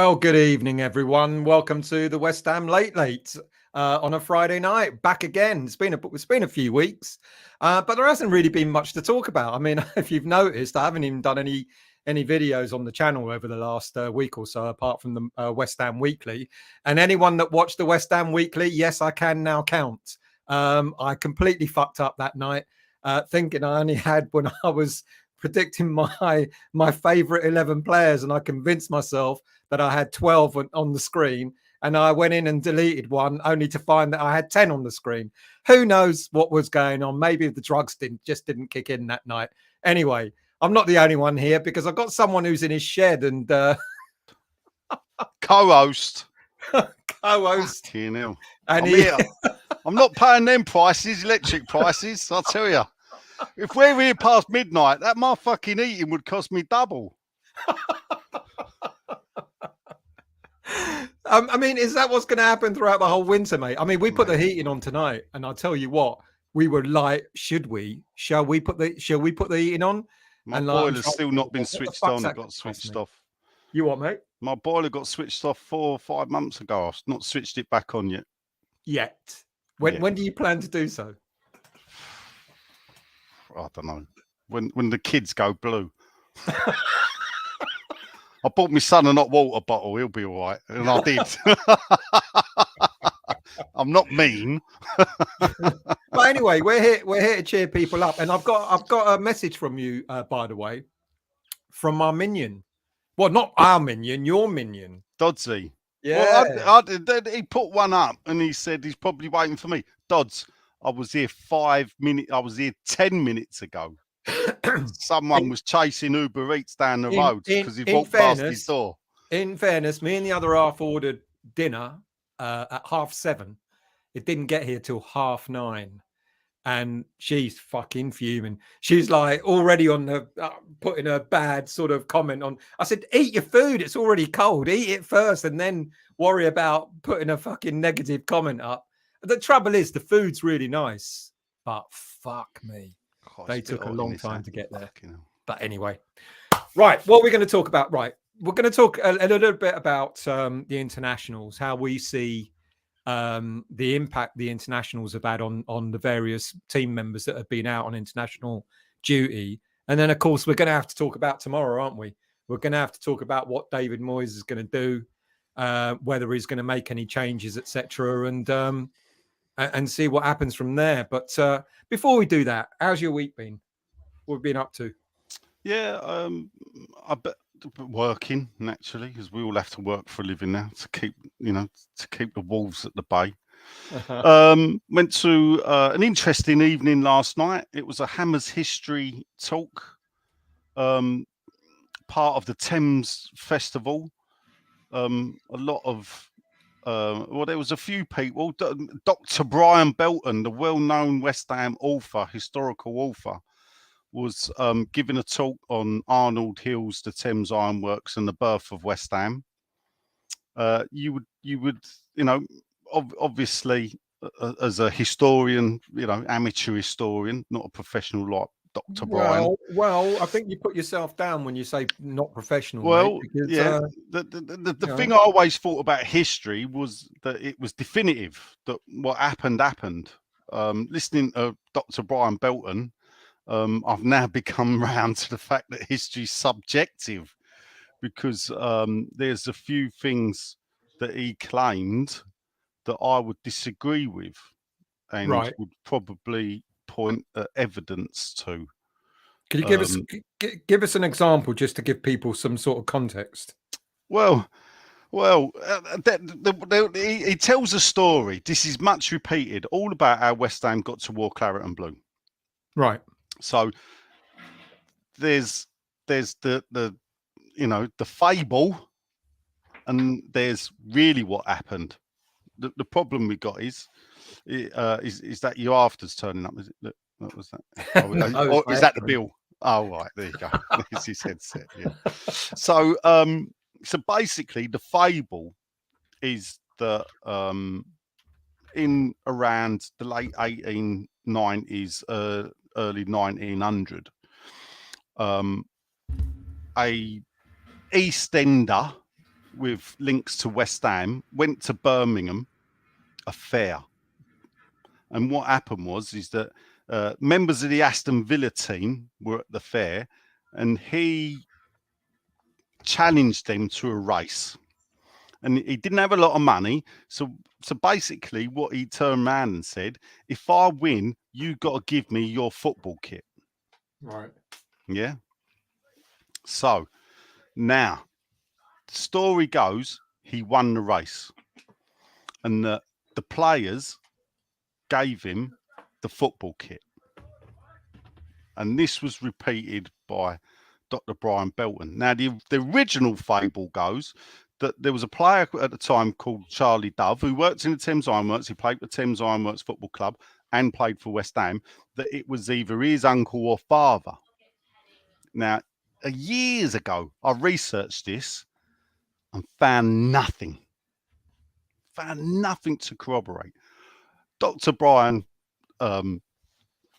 Well, good evening, everyone. Welcome to the West Ham Late Late on a Friday night. Back again. It's been a few weeks, but there hasn't really been much to talk about. I mean, if you've noticed, I haven't even done any videos on the channel over the last week or so, apart from the West Ham Weekly. And anyone that watched the West Ham Weekly, yes, I can now count. I completely fucked up that night, thinking I only had when I was predicting my favorite 11 players, and I convinced myself that I had 12 on the screen, and I went in and deleted one only to find that I had 10 on the screen. Who knows what was going on? Maybe the drugs didn't kick in that night. Anyway, I'm not the only one here because I've got someone who's in his shed and co-host. co-host. And I'm here. I'm not paying them prices, electric prices, I'll tell you. If we're here past midnight, that motherfucking eating would cost me double. I mean, is that what's going to happen throughout the whole winter, mate? I mean, we put the heating on tonight, and I'll tell you what, we were like, shall we put the heating on? My boiler's still not been switched on. It got switched off. You what, mate? My boiler got switched off 4 or 5 months ago. I've not switched it back on yet. When do you plan to do so? I don't know. When the kids go blue. I bought my son a hot water bottle. He'll be all right. And I did. I'm not mean. But anyway, we're here to cheer people up. And I've got a message from you, by the way, from our minion. Well, not our minion, your minion. Dodsy. Yeah. Well, he put one up and he said he's probably waiting for me. Dods, I was here 5 minutes. I was here 10 minutes ago. Someone was chasing Uber Eats down the road because he walked past his door. In fairness, me and the other half ordered dinner at 7:30. It didn't get here till 9:30. And she's fucking fuming. She's like already on the putting a bad sort of comment on. I said, eat your food. It's already cold. Eat it first and then worry about putting a fucking negative comment up. The trouble is the food's really nice, but fuck me. They took a long time to get there. But anyway, right. What we're going to talk about, right. We're going to talk a little bit about the internationals, how we see the impact the internationals have had on the various team members that have been out on international duty. And then, of course, we're going to have to talk about tomorrow, aren't we? We're going to have to talk about what David Moyes is going to do, whether he's going to make any changes, etc., and see what happens from there. But before we do that, how's your week been? What have you been up to? Yeah, I bet working naturally, because we all have to work for a living now to keep the wolves at the bay. Went to an interesting evening last night. It was a Hammers history talk, part of the Thames Festival. A lot of there was a few people. Dr. Brian Belton, the well-known West Ham author, historical author, was giving a talk on Arnold Hill's The Thames Ironworks and the birth of West Ham. You would, obviously, as a historian, amateur historian, not a professional like Dr. Brian. Well, I think you put yourself down when you say not professional. Well, mate, because, yeah. The thing I always thought about history was that it was definitive, that what happened. Listening to Dr. Brian Belton, I've now become round to the fact that history's subjective, because there's a few things that he claimed that I would disagree with and would probably point at evidence to. Can you give us an example just to give people some sort of context? Well, he tells a story. This is much repeated, all about how West Ham got to wear claret and blue. Right. So there's the fable, and there's really what happened. The problem we got is that your after's turning up. Is it? What was that? Or is that the bill? Oh, right, there you go. There's his headset. Yeah. So basically, the fable is that in around the late 1890s, early 1900, a East Ender with links to West Ham, went to Birmingham, a fair. And what happened is that members of the Aston Villa team were at the fair, and he challenged them to a race. And he didn't have a lot of money, so basically, what he turned around and said, "If I win, you got to give me your football kit." Right. Yeah. So now, the story goes, he won the race, and the players gave him the football kit. And this was repeated by Dr. Brian Belton. Now, the original fable goes that there was a player at the time called Charlie Dove who worked in the Thames Ironworks. He played for the Thames Ironworks Football Club and played for West Ham, that it was either his uncle or father. Now, years ago, I researched this and found nothing. Found nothing to corroborate. Dr. Brian,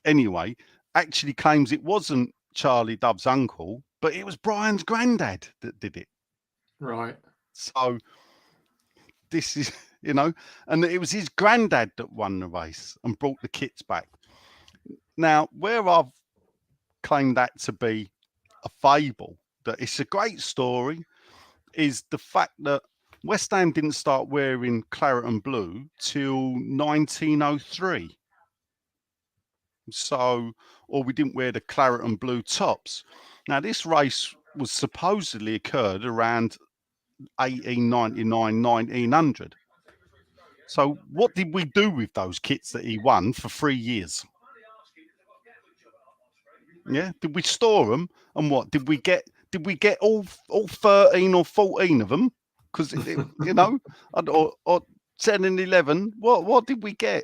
anyway, actually claims it wasn't Charlie Dove's uncle, but it was Brian's granddad that did it. Right. So this is, and it was his granddad that won the race and brought the kits back. Now, where I've claimed that to be a fable, that it's a great story, is the fact that West Ham didn't start wearing claret and blue till 1903. So, or we didn't wear the claret and blue tops. Now, this race was supposedly occurred around 1899, 1900. So what did we do with those kits that he won for 3 years? Yeah, did we store them? And what did we get? Did we get all 13 or 14 of them? Because or 10 and 11. What did we get?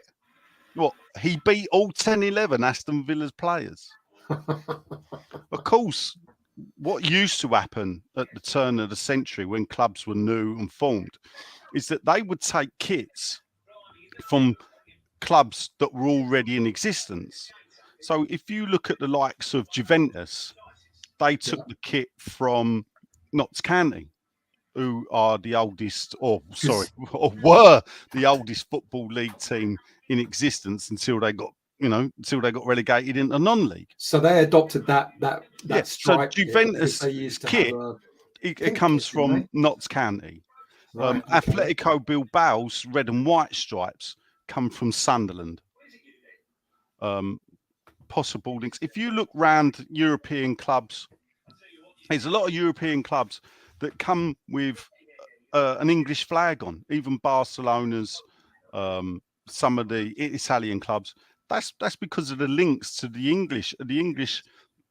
What, he beat all 10, 11 Aston Villa's players. Of course, what used to happen at the turn of the century when clubs were new and formed is that they would take kits from clubs that were already in existence. So if you look at the likes of Juventus, they took the kit from Notts County, who are the oldest, or were the oldest football league team in existence until they got relegated into non-league. So they adopted that stripe. So Juventus they used to kit, have it comes from Notts County. Right, Atletico Bilbao's red and white stripes come from Sunderland. Possible links. If you look round European clubs, there's a lot of European clubs that come with an English flag on. Even Barcelona's, some of the Italian clubs. That's because of the links to the English. The English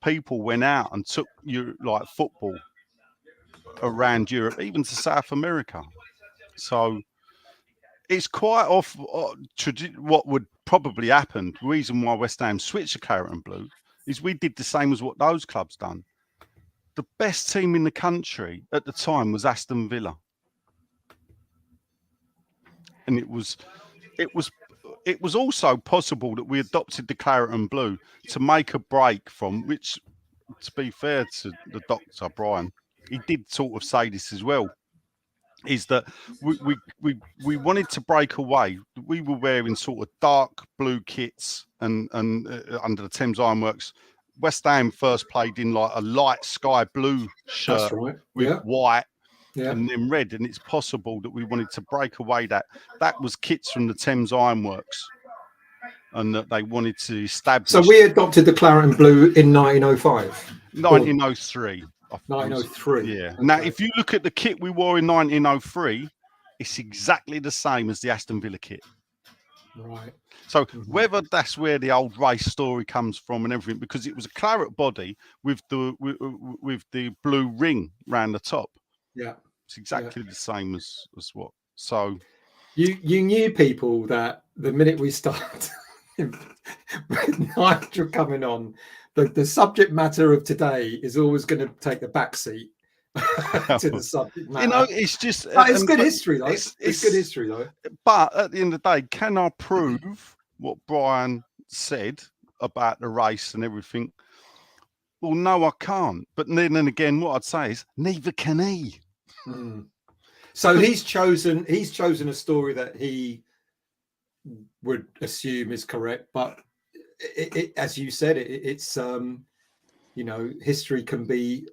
people went out and took football around Europe, even to South America. So it's quite off what would probably happen. The reason why West Ham switched to claret and blue is we did the same as what those clubs done. The best team in the country at the time was Aston Villa, and it was also possible that we adopted the claret and blue to make a break from which, to be fair to the Dr. Brian, he did sort of say this as well, is that we wanted to break away. We were wearing sort of dark blue kits and under the Thames Ironworks. West Ham first played in like a light sky blue shirt with white and then red, and it's possible that we wanted to break away that was kits from the Thames Ironworks, and that they wanted to establish. So we adopted the claret and blue in 1905? 1903. 1903. Yeah. Okay. Now, if you look at the kit we wore in 1903, it's exactly the same as the Aston Villa kit. Right. So whether that's where the old race story comes from and everything, because it was a claret body with the blue ring round the top. Yeah. It's exactly the same as what. So you knew people that the minute we start with Nigel coming on, the subject matter of today is always going to take the back seat to the subject matter. It's just it's good history though. It's good history though. But at the end of the day, can I prove what Brian said about the race and everything? Well, no, I can't. But then again, what I'd say is neither can he. So he's chosen a story that he would assume is correct, but as you said, it's history can be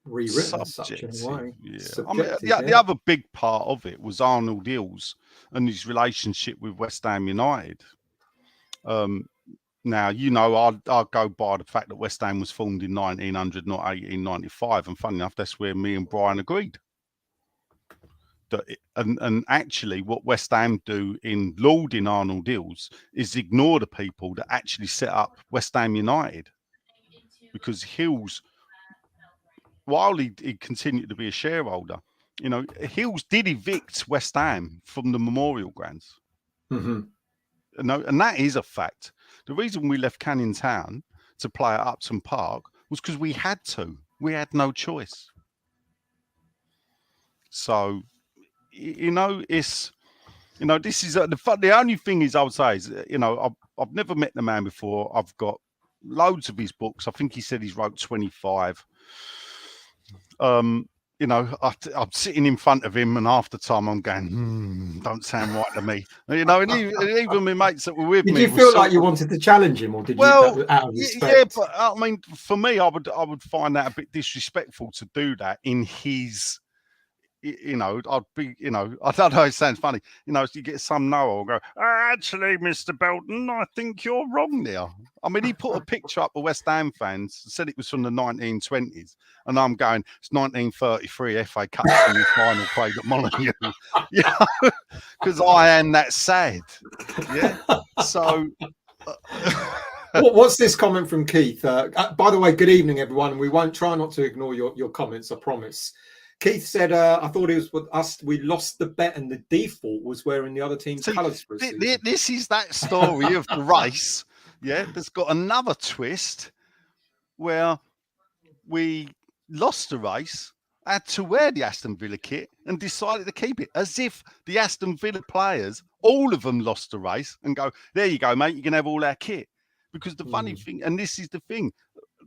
rewritten such in a way. Yeah. Subjective, The other big part of it was Arnold Hills and his relationship with West Ham United. Now, I'll go by the fact that West Ham was formed in 1900, not 1895. And funny enough, that's where me and Brian agreed. And actually, what West Ham do in lauding Arnold Hills is ignore the people that actually set up West Ham United. Because Hills, while he continued to be a shareholder, Hills did evict West Ham from the Memorial Grounds. Mm-hmm. And that is a fact. The reason we left Canning Town to play at Upton Park was because we had to. We had no choice. So, it's, this is the only thing is I would say is, I've never met the man before. I've got loads of his books. I think he said he's wrote 25. I'm sitting in front of him, and half the time I'm going, don't sound right to me. And even my mates that were with me. Did you feel like you wanted to challenge him, or did you out of respect? Yeah, but I mean, for me, I would find that a bit disrespectful to do that in his. I'd be, I don't know, it sounds funny. You get some Noah will go, actually, Mr. Belton, I think you're wrong there. I mean, he put a picture up of West Ham fans, said it was from the 1920s, and I'm going, it's 1933 FA Cup semi-final played at Molyneux. Because I am that sad. Yeah. So. What's this comment from Keith? By the way, good evening, everyone. We won't try not to ignore your comments, I promise. Keith said, I thought it was with us. We lost the bet and the default was wearing the other team's colours for a season. This is that story of the race. Yeah, there's got another twist where we lost the race, had to wear the Aston Villa kit and decided to keep it as if the Aston Villa players, all of them lost the race and go, there you go, mate, you can have all our kit. Because the funny thing, and this is the thing,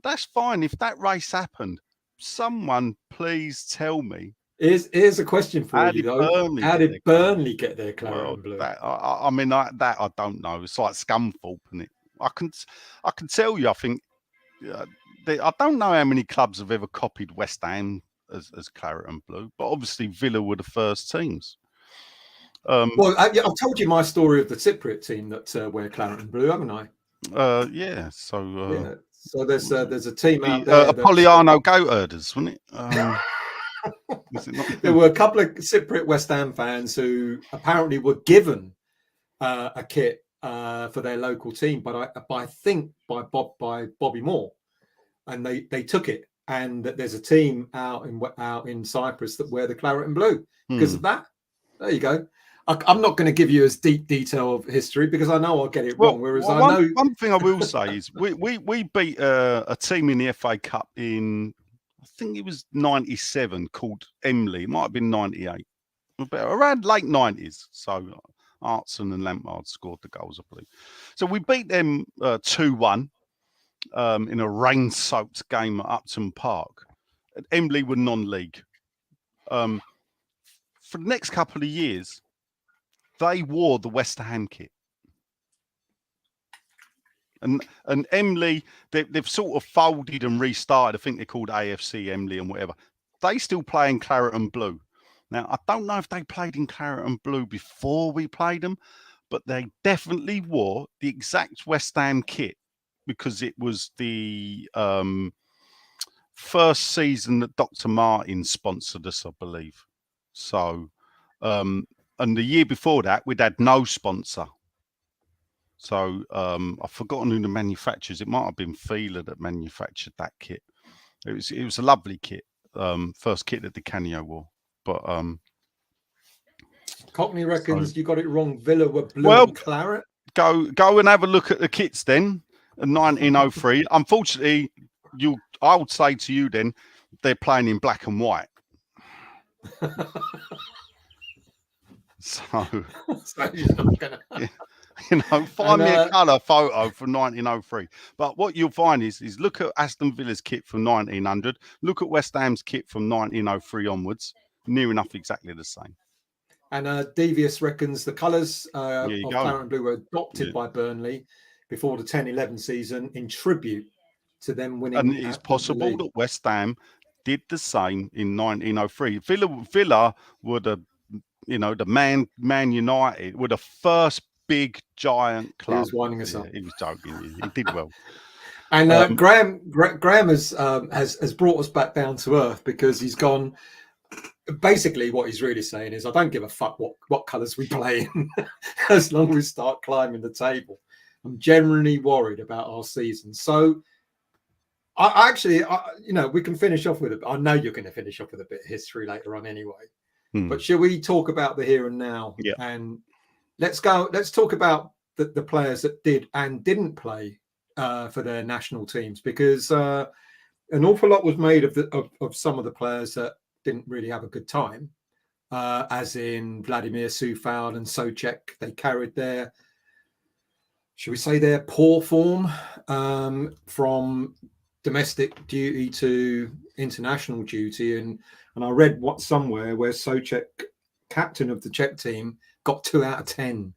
that's fine if that race happened. Someone please tell me. Here's a question for you, though. How did Burnley get their claret and blue? I don't know. It's like Scunthorpe, isn't it? I can tell you. I think I don't know how many clubs have ever copied West Ham as claret and blue, but obviously Villa were the first teams. Well, I've told you my story of the Cypriot team that wear claret and blue, haven't I? Yeah. So. So there's a team out there. Apoliano Goat Herders, wasn't it? There were a couple of Cypriot West Ham fans who apparently were given a kit for their local team, but I think by Bobby Moore, and they took it. And there's a team out in Cyprus that wear the claret and blue because of that. There you go. I'm not going to give you as deep detail of history because I know I'll get it wrong. Whereas one thing I will say is we beat a team in the FA Cup in, I think it was 97 called Emley. It might have been 98, but around late 90s. So Artson and Lampard scored the goals, I believe. So we beat them 2-1 in a rain-soaked game at Upton Park. Emley were non-league. For the next couple of years, they wore the West Ham kit. And Emley, they've sort of folded and restarted. I think they're called AFC Emley and whatever. They still play in claret and blue. Now, I don't know if they played in claret and blue before we played them, but they definitely wore the exact West Ham kit because it was the first season that Dr. Martin sponsored us, I believe. So, and the year before that, we'd had no sponsor. So I've forgotten who the manufacturers. It might have been Fila that manufactured that kit. It was a lovely kit. First kit that Di Canio wore. But Cockney reckons you got it wrong. Villa were blue and claret. Go and have a look at the kits then. In 1903. Unfortunately, I would say to you then, they're playing in black and white. So you're not gonna... find me a colour photo from 1903. But what you'll find is look at Aston Villa's kit from 1900. Look at West Ham's kit from 1903 onwards. near enough exactly the same. And Devious reckons the colours of There you claret go. and blue were adopted by Burnley before the 10-11 season in tribute to them winning. And it's possible that West Ham did the same in 1903. Villa were the, the Man United were the first big giant club. He was winding us up. He was joking. He did well. And Graham has brought us back down to earth, because he's gone. Basically, what he's really saying is, I don't give a fuck what colours we play in, as long as we start climbing the table. I'm generally worried about our season. So, I actually, we can finish off with it. I know you're going to finish off with a bit of history later on anyway. But shall we talk about the here and now? Yeah. And let's talk about the players that did and didn't play for their national teams, because an awful lot was made of some of the players that didn't really have a good time, as in Vladimir Soufal and Souček. They carried their, should we say, their poor form from domestic duty to international duty. And I read somewhere where Souček, captain of the Czech team, got 2 out of 10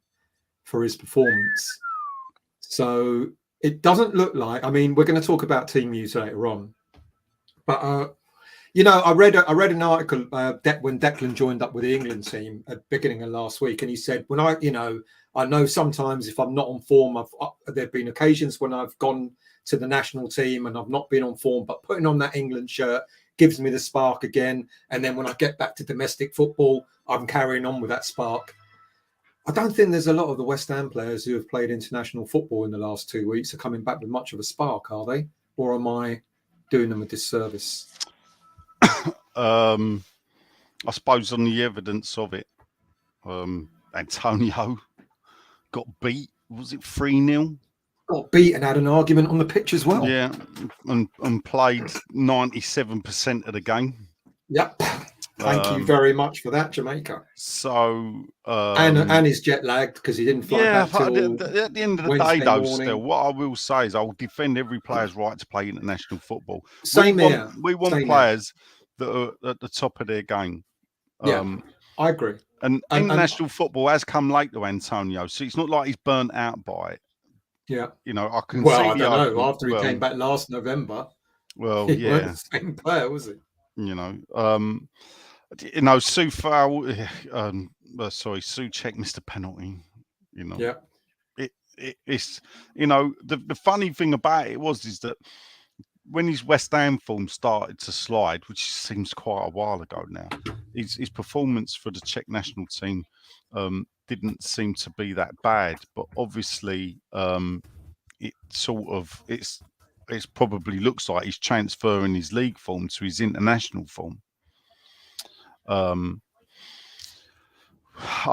for his performance. So it doesn't look like, I mean, we're going to talk about team news later on, but I read an article when Declan joined up with the England team at the beginning of last week, and he said, when I know sometimes if I'm not on form, there've been occasions when I've gone to the national team and I've not been on form, but putting on that England shirt gives me the spark again. And then when I get back to domestic football, I'm carrying on with that spark. I don't think there's a lot of the West Ham players who have played international football in the last 2 weeks are coming back with much of a spark, are they? Or am I doing them a disservice? I suppose on the evidence of it, Antonio got beat. Was it 3-0? Got beat and had an argument on the pitch as well. Yeah, and played 97% of the game. Yep. Thank you very much for that, Jamaica. So and he's jet lagged because he didn't fly back till at the end of the Wednesday day, though, morning. still, what I will say is I'll defend every player's right to play international football. Same here. We want players that are at the top of their game. Yeah, I agree. And international football has come late to Antonio, so it's not like he's burnt out by it. Yeah, I can. Well, I don't know. After he came back last November, he wasn't the same player, was he? Soufal, Souček missed a penalty. Yeah. It's the funny thing about it is that when his West Ham form started to slide, which seems quite a while ago now, his performance for the Czech national team didn't seem to be that bad. But obviously, it probably looks like he's transferring his league form to his international form. I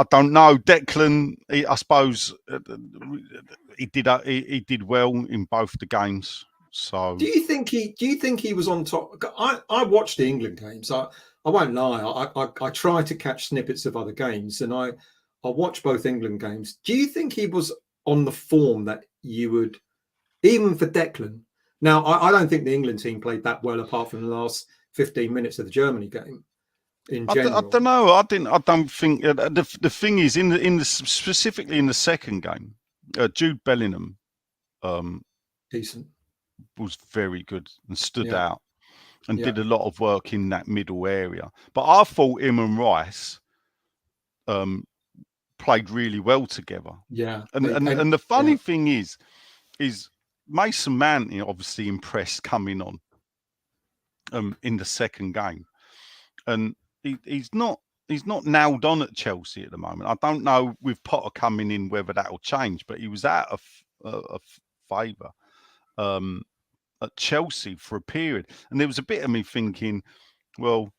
don't know. Declan, I suppose he did well in both the games. So, do you think he was on top? I watched the England games. I won't lie. I try to catch snippets of other games, and I watched both England games. Do you think he was on the form that you would, even for Declan? Now, I don't think the England team played that well, apart from the last 15 minutes of the Germany game. In general, I don't know. I don't think the thing is specifically in the second game, Jude Bellingham, decent, was very good and stood out and did a lot of work in that middle area. But I thought him and Rice played really well together. Yeah, and the funny thing is Mason Mount obviously impressed coming on in the second game, and he's not nailed on at Chelsea at the moment. I don't know with Potter coming in whether that will change, but he was out of favour at Chelsea for a period, and there was a bit of me thinking, well,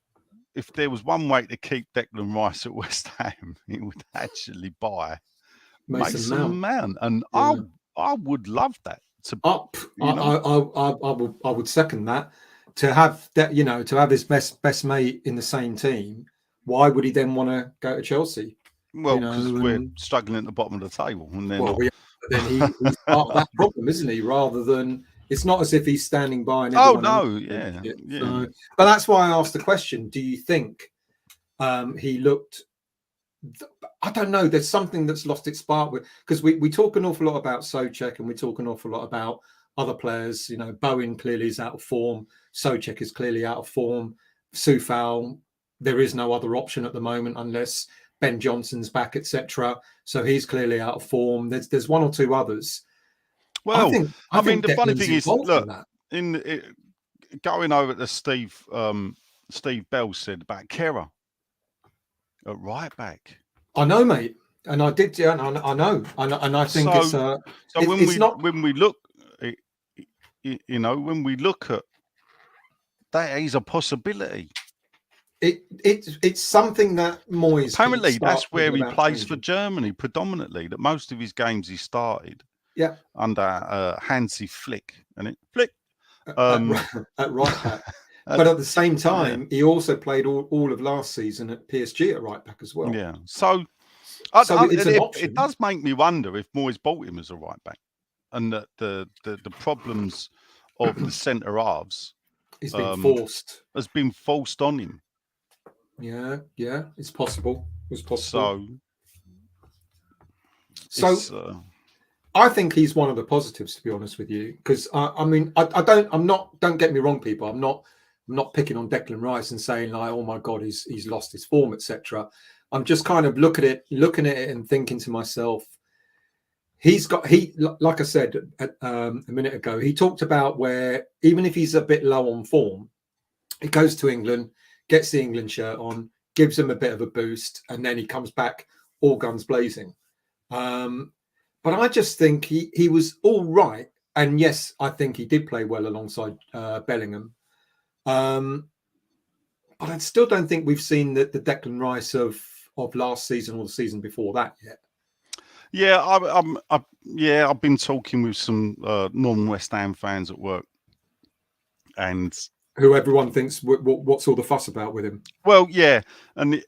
if there was one way to keep Declan Rice at West Ham, it would actually buy Mason Mount, and I would love that. I would second that. To have that, to have his best mate in the same team, why would he then want to go to Chelsea? Well, because we're struggling at the bottom of the table, and then he's part of that problem, isn't he? Rather than, it's not as if he's standing by. And but that's why I asked the question: He looked. I don't know. There's something that's lost its spark with, because we talk an awful lot about Souček and we talk an awful lot about other players. You know, Bowen clearly is out of form. Souček is clearly out of form. Soufal, there is no other option at the moment unless Ben Johnson's back, etc. So he's clearly out of form. There's one or two others. Well, I mean, the funny Declan's thing is, involved look, in that. Going over to Steve Bell said about Kera at right back. I know, mate, and I did. Yeah, I know, and I think so it's when we look, you know, when we look at that, is a possibility. It's something that Moyes apparently that's where he plays for Germany predominantly. That most of his games he started, under Hansi Flick, and it Flick at right back. But at the same time, he also played all of last season at PSG at right back as well. Yeah, so it does make me wonder if Moyes bought him as a right back, and that the problems of the centre halves has been forced on him. Yeah, it's possible. It's possible. So I think he's one of the positives, to be honest with you, because I mean, don't get me wrong, people. I'm not picking on Declan Rice and saying like, oh my God, he's lost his form, etc. I'm just kind of looking at it and thinking to myself, like I said a minute ago, he talked about where even if he's a bit low on form, he goes to England, gets the England shirt on, gives him a bit of a boost, and then he comes back all guns blazing. But I just think he was all right. And yes, I think he did play well alongside Bellingham. But I still don't think we've seen the Declan Rice of last season or the season before that yet. Yeah, I've been talking with some non-West Ham fans at work, and who everyone thinks what's all the fuss about with him. Well, yeah, and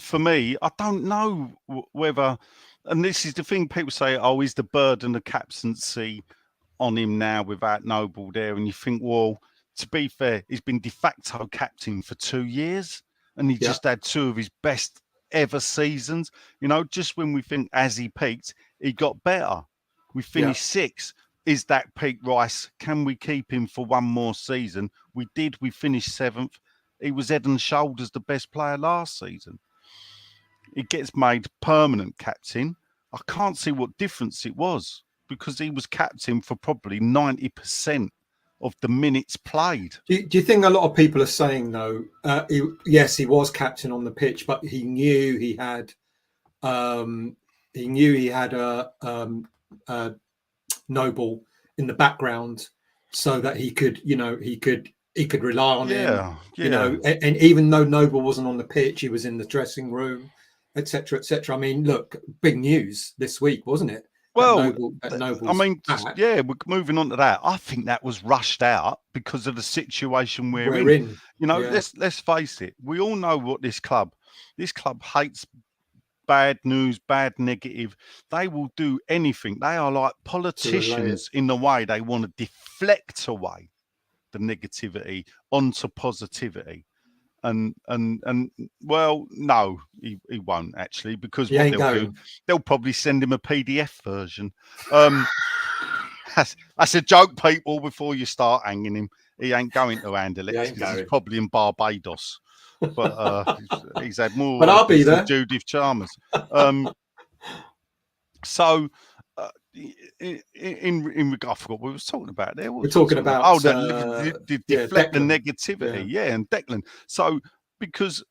for me, I don't know whether, and this is the thing, people say, oh, is the burden of captaincy on him now without Noble there? And you think, well, to be fair, he's been de facto captain for 2 years, and he just had 2 of his best ever seasons. You know, just when we think as he peaked, he got better. We finished 6th. Is that peak Rice? Can we keep him for one more season? We did. We finished 7th. He was head and shoulders the best player last season. He gets made permanent captain. I can't see what difference it was, because he was captain for probably 90% of the minutes played. Do you think a lot of people are saying, though, yes, he was captain on the pitch, but he knew he had a Noble in the background, so that he could rely on him. You know, and even though Noble wasn't on the pitch, he was in the dressing room, etc., etc. I mean, look, big news this week, wasn't it? Well, I mean, we're moving on to that. I think that was rushed out because of the situation we're in. You know, let's face it. We all know what this club hates. Bad news, bad negative. They will do anything. They are like politicians in the way they want to deflect away the negativity onto positivity. And well, no, he won't actually, because what they'll do, they'll probably send him a PDF version. That's a joke, people, before you start hanging him. He ain't going to handle it. He's probably in Barbados. But he's had more. But I'll be there. Judith Chalmers. So, in regard, I forgot what we was talking about there. We're talking about deflect the negativity, and Declan. So, because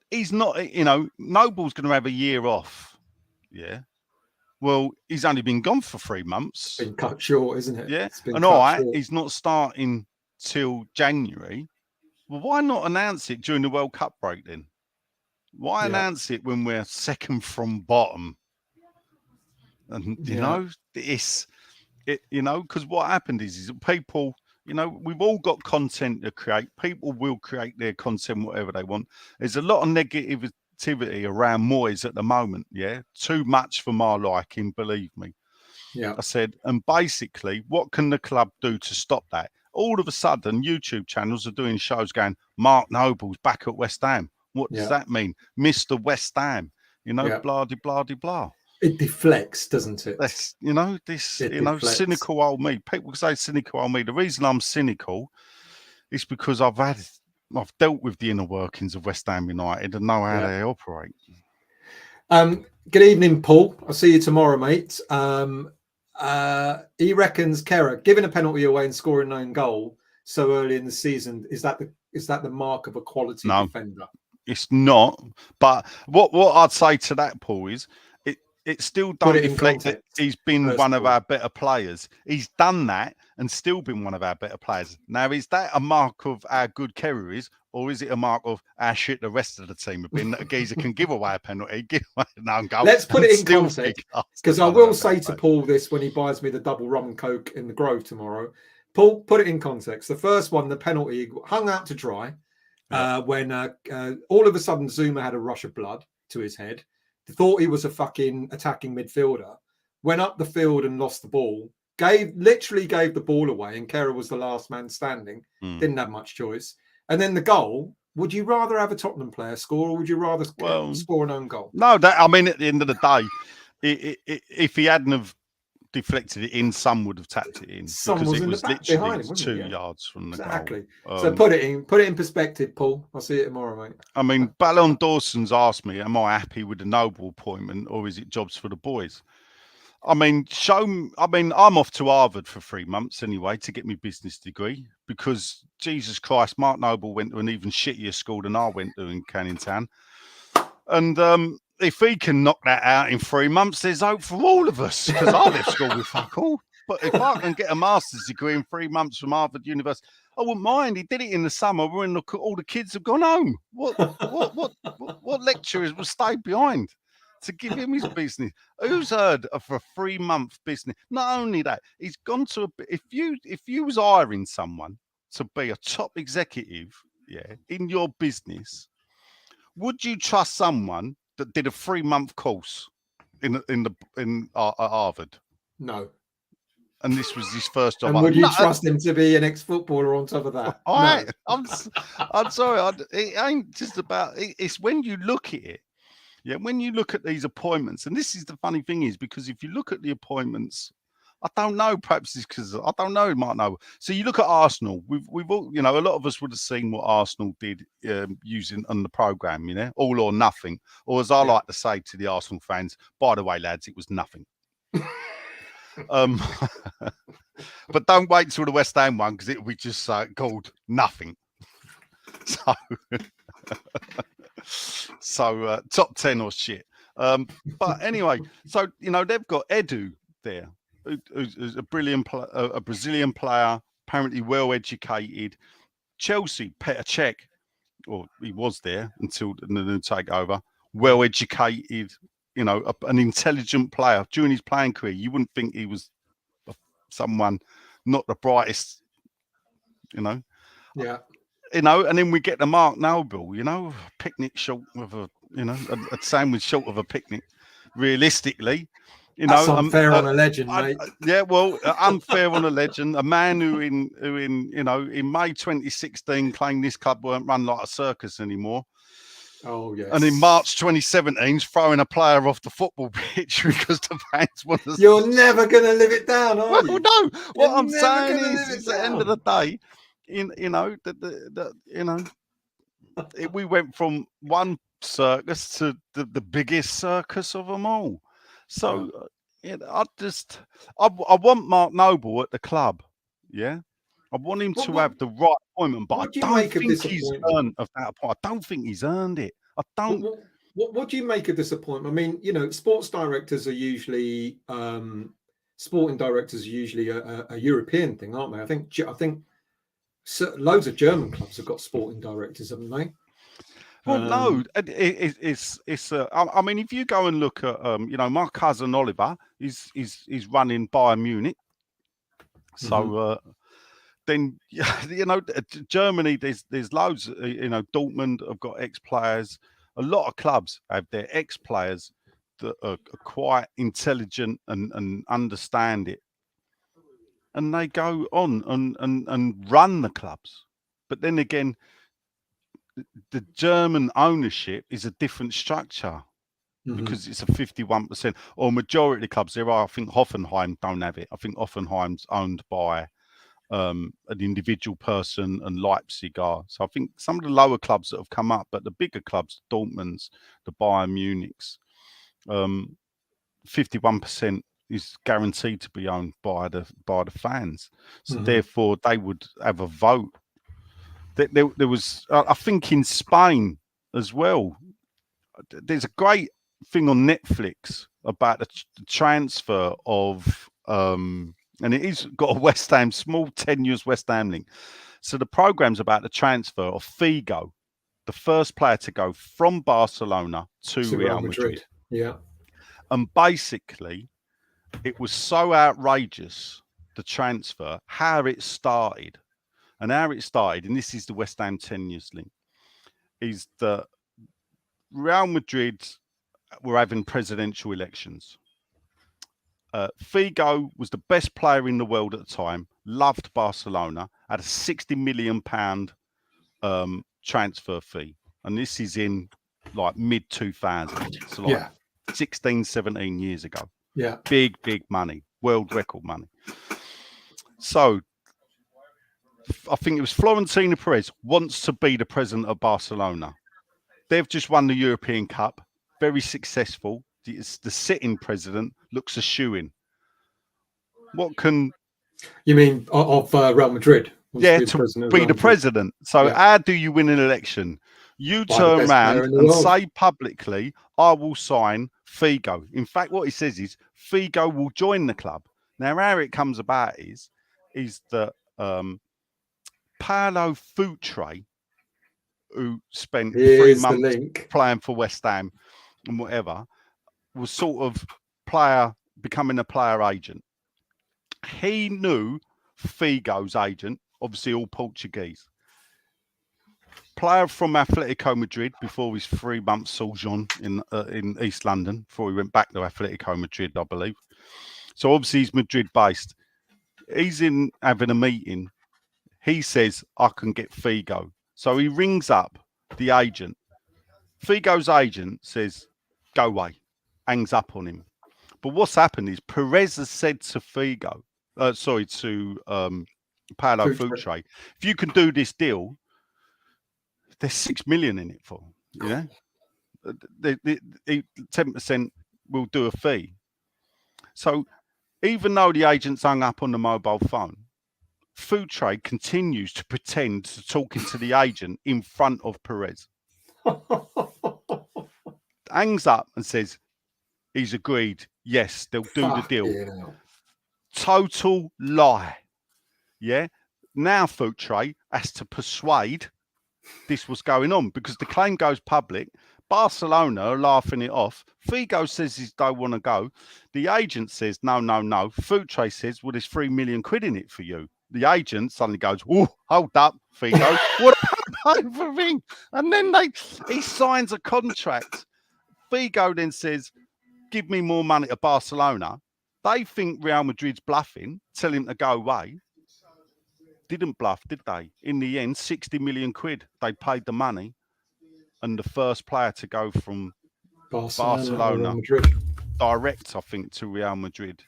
he's not, you know, Noble's going to have a year off. Yeah. Well, he's only been gone for 3 months. Been cut short, isn't it? Yeah. And he's not starting till January. Well, why not announce it during the World Cup break then? Why announce it when we're second from bottom? And you know, because what happened is people, you know, we've all got content to create. People will create their content whatever they want. There's a lot of negativity around Moyes at the moment. Yeah, too much for my liking, believe me. Yeah, I said, and basically, what can the club do to stop that? all of a sudden YouTube channels are doing shows going, Mark Noble's back at West Ham. What does that mean? Mr. West Ham, blah, de, blah, de, blah. It deflects, doesn't it? That's, Deflects. cynical old me. People say cynical old me. The reason I'm cynical is because I've dealt with the inner workings of West Ham United and know how they operate. Good evening, Paul. I'll see you tomorrow, mate. He reckons Kerr giving a penalty away and scoring an own goal so early in the season, is that the mark of a quality defender? It's not. But what I'd say to that, Paul, is it still don't deflect that he's been one of our better players. He's done that and still been one of our better players. Now, is that a mark of how good Kerr is, or is it a mark of how shit the rest of the team have been, that a geezer can give away a penalty, give away an own goal? Let's put it in context, because I will say to Paul this when he buys me the double rum and coke in the Grove tomorrow. Paul, put it in context. The first one, the penalty, hung out to dry when all of a sudden Zuma had a rush of blood to his head. Thought he was a fucking attacking midfielder, went up the field and lost the ball, literally gave the ball away, and Kerr was the last man standing. Didn't have much choice. And then the goal, would you rather have a Tottenham player score, or would you rather score an own goal? No, at the end of the day, if he hadn't have deflected it in, some would have tapped it in. Someone was in the back behind him, 2 yards from the goal. So put it in perspective, Paul. I'll see you tomorrow, mate. I mean, Ballon Dawson's asked me, am I happy with the Noble appointment, or is it jobs for the boys? I mean, I'm off to Harvard for 3 months anyway to get my business degree, because Jesus Christ, Mark Noble went to an even shittier school than I went to in Canning Town. And if he can knock that out in 3 months, there's hope for all of us, because I left school with fuck all. But if I can get a master's degree in 3 months from Harvard University, I wouldn't mind. He did it in the summer when all the kids have gone home. What lecturers will stay behind to give him his business? Who's heard of a 3-month business? Not only that, he's gone to if you was hiring someone to be a top executive, in your business, would you trust someone that did a 3-month course in Harvard? No. And this was his first job. And would you trust him to be an ex-footballer on top of that? No. I'm sorry. It ain't just about. It's when you look at it. Yeah, when you look at these appointments, and this is the funny thing is, because if you look at the appointments, I don't know. Perhaps it's because I don't know. Might know. So you look at Arsenal. We've all, a lot of us would have seen what Arsenal did using on the program. All or nothing, or as I like to say to the Arsenal fans, by the way, lads, it was nothing. But don't wait till the West Ham one, because it will be just called nothing. So top 10 or shit. But anyway, so they've got Edu there, who's a brilliant a Brazilian player, apparently well educated. Chelsea, Petr Cech, or he was there until the new takeover. Well educated. An intelligent player. During his playing career, you wouldn't think he was someone not the brightest, Yeah. And then we get the Mark Noble, a picnic short of a sandwich short of a picnic, realistically. That's unfair on a legend, mate. Unfair on a legend. A man who in May 2016 claimed this club weren't run like a circus anymore. Oh, yes. And in March 2017, throwing a player off the football pitch because the fans want to. You're never going to live it down, are you? No. What I'm saying is, at the end of the day, we went from one circus to the biggest circus of them all. So I want Mark Noble at the club. Yeah. I want him to have the right appointment, but I don't think he's earned of that appointment. I don't think he's earned it. I don't. What do you make of this appointment? I mean, sports directors are usually sporting directors are usually a European thing, aren't they? I think loads of German clubs have got sporting directors, haven't they? Well, no, it's. I mean, if you go and look at, my cousin Oliver is running Bayern Munich, so. Then Germany, there's loads. Dortmund have got ex-players. A lot of clubs have their ex-players that are quite intelligent and understand it. and they go on and run the clubs. But then again, the German ownership is a different structure because it's a 51%, or majority of clubs. There are, I think Hoffenheim don't have it. I think Hoffenheim's owned by an individual person, and Leipzig are. So I think some of the lower clubs that have come up, but the bigger clubs, Dortmund's, the Bayern Munich's, 51% is guaranteed to be owned by the fans. So therefore, they would have a vote. There was, I think, in Spain as well. There's a great thing on Netflix about the transfer of, and it is got a West Ham, small tenuous West Ham link. So the program's about the transfer of Figo, the first player to go from Barcelona to Real Madrid. Yeah. And basically, it was so outrageous, the transfer, how it started. And how it started, and this is the West Ham tenuous link, is that Real Madrid were having presidential elections. Figo was the best player in the world at the time, loved Barcelona, had a £60 million transfer fee. And this is in like mid 2000, so like 16, 17 years ago. Yeah. Big money, world record money. So I think it was Florentino Perez wants to be the president of Barcelona. They've just won the European Cup, very successful. The sitting president looks a shoo-in. What can you mean of Real Madrid? Yeah, to be the president. So how do you win an election? You turn around and say publicly, I will sign Figo. In fact, what he says is Figo will join the club. Now, how it comes about is that Paolo Futre, who spent 3 months playing for West Ham and whatever, was sort of becoming a player agent. He knew Figo's agent, obviously all Portuguese. Player from Atletico Madrid before his 3 month sojourn in East London, before he went back to Atletico Madrid, I believe. So obviously he's Madrid based. He's in having a meeting. He says, I can get Figo. So he rings up the agent. Figo's agent says, go away, hangs up on him. But what's happened is Perez has said to Paolo Futre, if you can do this deal, there's 6 million in it for, you know, 10% will do a fee. So even though the agent's hung up on the mobile phone, Futre continues to pretend to talking to the agent in front of Perez. Hangs up and says, he's agreed. Yes, they'll do the deal. Yeah. Total lie. Yeah. Now Futre has to persuade this was going on because the claim goes public. Barcelona are laughing it off. Figo says he don't want to go. The agent says, no. Futre says, well, there's 3 million quid in it for you. The agent suddenly goes, oh, hold up, Figo. What about everything? And then he signs a contract. Figo then says, give me more money to Barcelona. They think Real Madrid's bluffing, tell him to go away. Didn't bluff, did they? In the end, 60 million quid. They paid the money. And the first player to go from Barcelona direct, I think, to Real Madrid.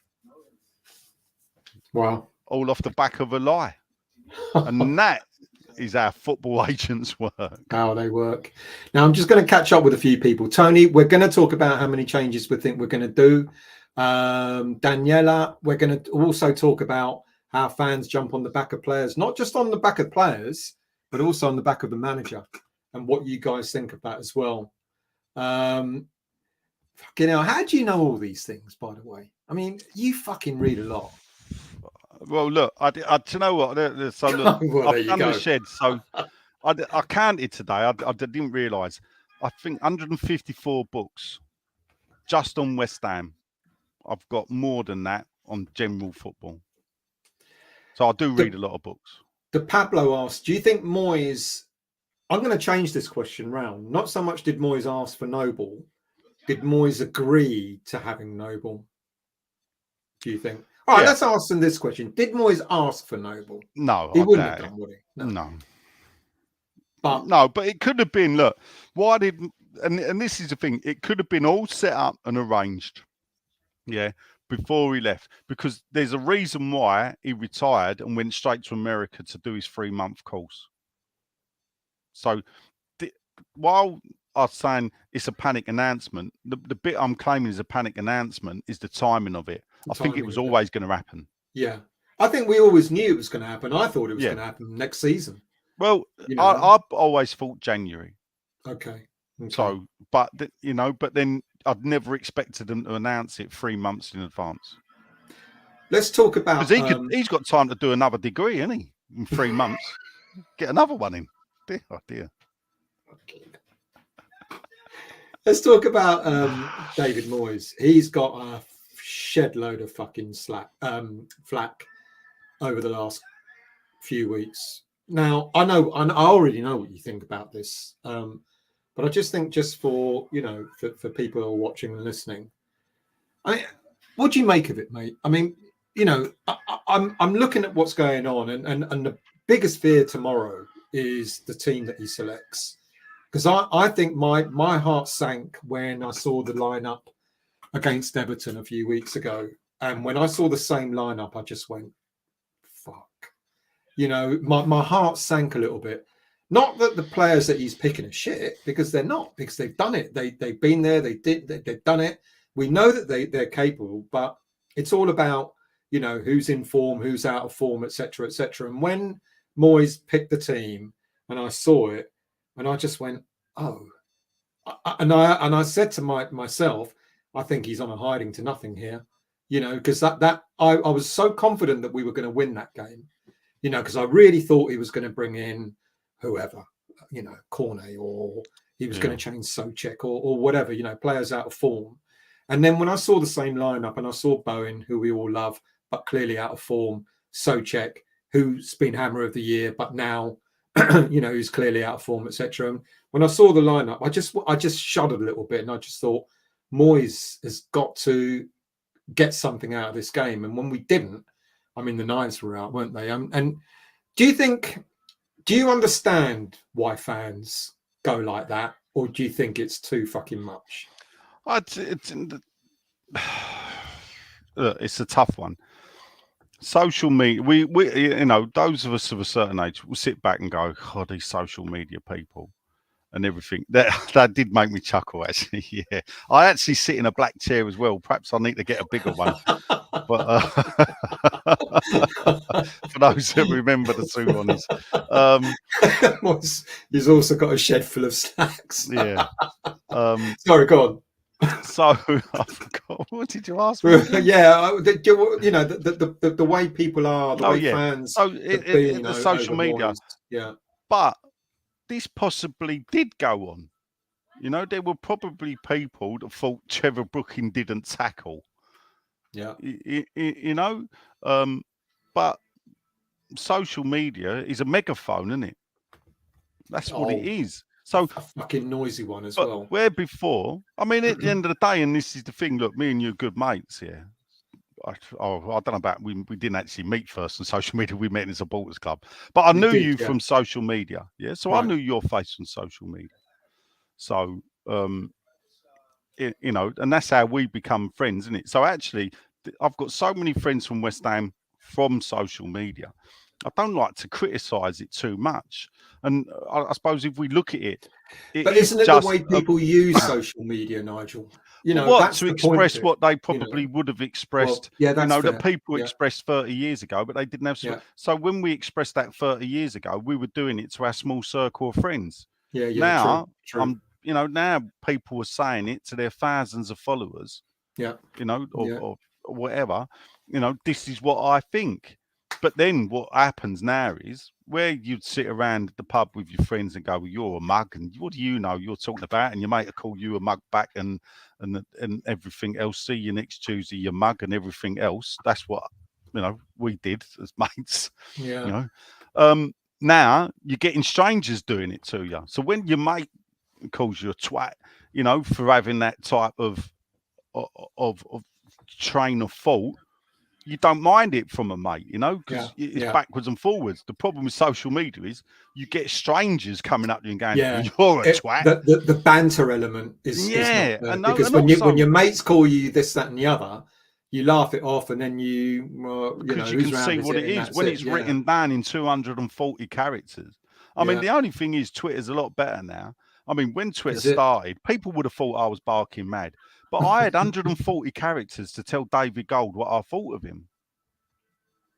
Wow. All off the back of a lie. And that is how football agents work. How they work. Now, I'm just going to catch up with a few people. Tony, we're going to talk about how many changes we think we're going to do. Daniela, we're going to also talk about how fans jump on the back of players, not just on the back of players, but also on the back of the manager, and what you guys think of that as well. Fucking hell, how do you know all these things, by the way? I mean, you fucking read a lot. Well, look, I do you know what? So look, well, I've done the shed. So I counted today. I didn't realise. I think 154 books just on West Ham. I've got more than that on general football. So I do read a lot of books. The Pablo asked, do you think Moyes... I'm going to change this question round. Not so much did Moyes ask for Noble. Did Moyes agree to having Noble? Do you think? All right, Yeah. let's ask them this question. Did Moyes ask for Noble? No, He I wouldn't have doubt it. done, would he? No. But No, but it could have been, look, why didn't, and this is the thing, it could have been all set up and arranged, yeah, before he left, because there's a reason why he retired and went straight to America to do his 3-month course. So while I was saying it's a panic announcement, the bit I'm claiming is a panic announcement is the timing of it. I think it was always going to happen. Yeah. I think we always knew it was going to happen. I thought it was Yeah. going to happen next season. Well, You know? I've always thought January. Okay. So, but you know, but then I'd never expected them to announce it 3 months in advance. Let's talk about because he's got time to do another degree, hasn't he? In 3 months, get another one in. Dear, oh dear. Let's talk about David Moyes. He's got a shed load of fucking flack over the last few weeks. Now, I already know what you think about this, but I just think, just for for people who are watching and listening, what do you make of it, mate? I mean, I'm looking at what's going on, and the biggest fear tomorrow is the team that he selects. Because I think my heart sank when I saw the lineup against Everton a few weeks ago. And when I saw the same lineup, I just went, fuck. My heart sank a little bit. Not that the players that he's picking are shit, because they're not, because they've done it. They've been there, they've done it. We know that they're capable, but it's all about, who's in form, who's out of form, etc., etc. And when Moyes picked the team and I saw it, and I just went, oh, and I said to myself, I think he's on a hiding to nothing here, because I was so confident that we were going to win that game, because I really thought he was going to bring in whoever, Cornet, or he was going to change Souček or whatever, players out of form. And then when I saw the same lineup and I saw Bowen, who we all love, but clearly out of form, Souček, who's been Hammer of the Year, but now who's clearly out of form, etc. And when I saw the lineup, I just shuddered a little bit, and I just thought Moyes has got to get something out of this game. And when we didn't, I mean, the knives were out, weren't they? And do you understand why fans go like that, or do you think it's too fucking much? It's a tough one. Social media, we those of us of a certain age will sit back and go, God, these social media people and everything. That did make me chuckle, actually. Yeah, I actually sit in a black chair as well. Perhaps I need to get a bigger one. But for those that remember the two ones, he's also got a shed full of snacks. Yeah. Sorry, go on. So I forgot. What did you ask me? Yeah, the way people are, the way fans. So the social media. Moyes. Yeah, but this possibly did go on. There were probably people that thought Trevor Brooking didn't tackle. Yeah, but social media is a megaphone, isn't it? That's what it is. So a fucking noisy one as well. Where before, I mean, at the end of the day, and this is the thing. Look, me and you are good mates here. I don't know about we didn't actually meet first on social media. We met in a supporters club, but I knew you from social media. Yeah, so right. I knew your face on social media. So and that's how we become friends, isn't it? So actually, I've got so many friends from West Ham from social media. I don't like to criticise it too much. And I suppose if we look at it, but isn't it the way people use social media, Nigel? That's to express what they probably would have expressed. Well, that's fair. That people expressed 30 years ago, but they didn't have. So when we expressed that 30 years ago, we were doing it to our small circle of friends. Yeah. Now, true. Now people are saying it to their thousands of followers. Yeah. Or whatever. This is what I think. But then what happens now is where you'd sit around the pub with your friends and go, well, you're a mug, and what do you know you're talking about? And your mate will call you a mug back and everything else. See you next Tuesday, your mug and everything else. That's what we did as mates. Yeah. Now you're getting strangers doing it to you. So when your mate calls you a twat, for having that type of train of thought, you don't mind it from a mate, you know, because Yeah, it's yeah, backwards and forwards. The problem with social media is you get strangers coming up to you and going, yeah. "You're a twat." The banter element is not Yeah, there, and no, because and when also your mates call you this, that, and the other, you laugh it off, and then you because know, you can whose round see is what it, it and is that's when it. it's Yeah, written down in 240 characters. I mean, yeah. the only thing is Twitter's a lot better now. I mean, when Twitter Is it? started, people would have thought I was barking mad, but I had 140 characters to tell David Gold what I thought of him.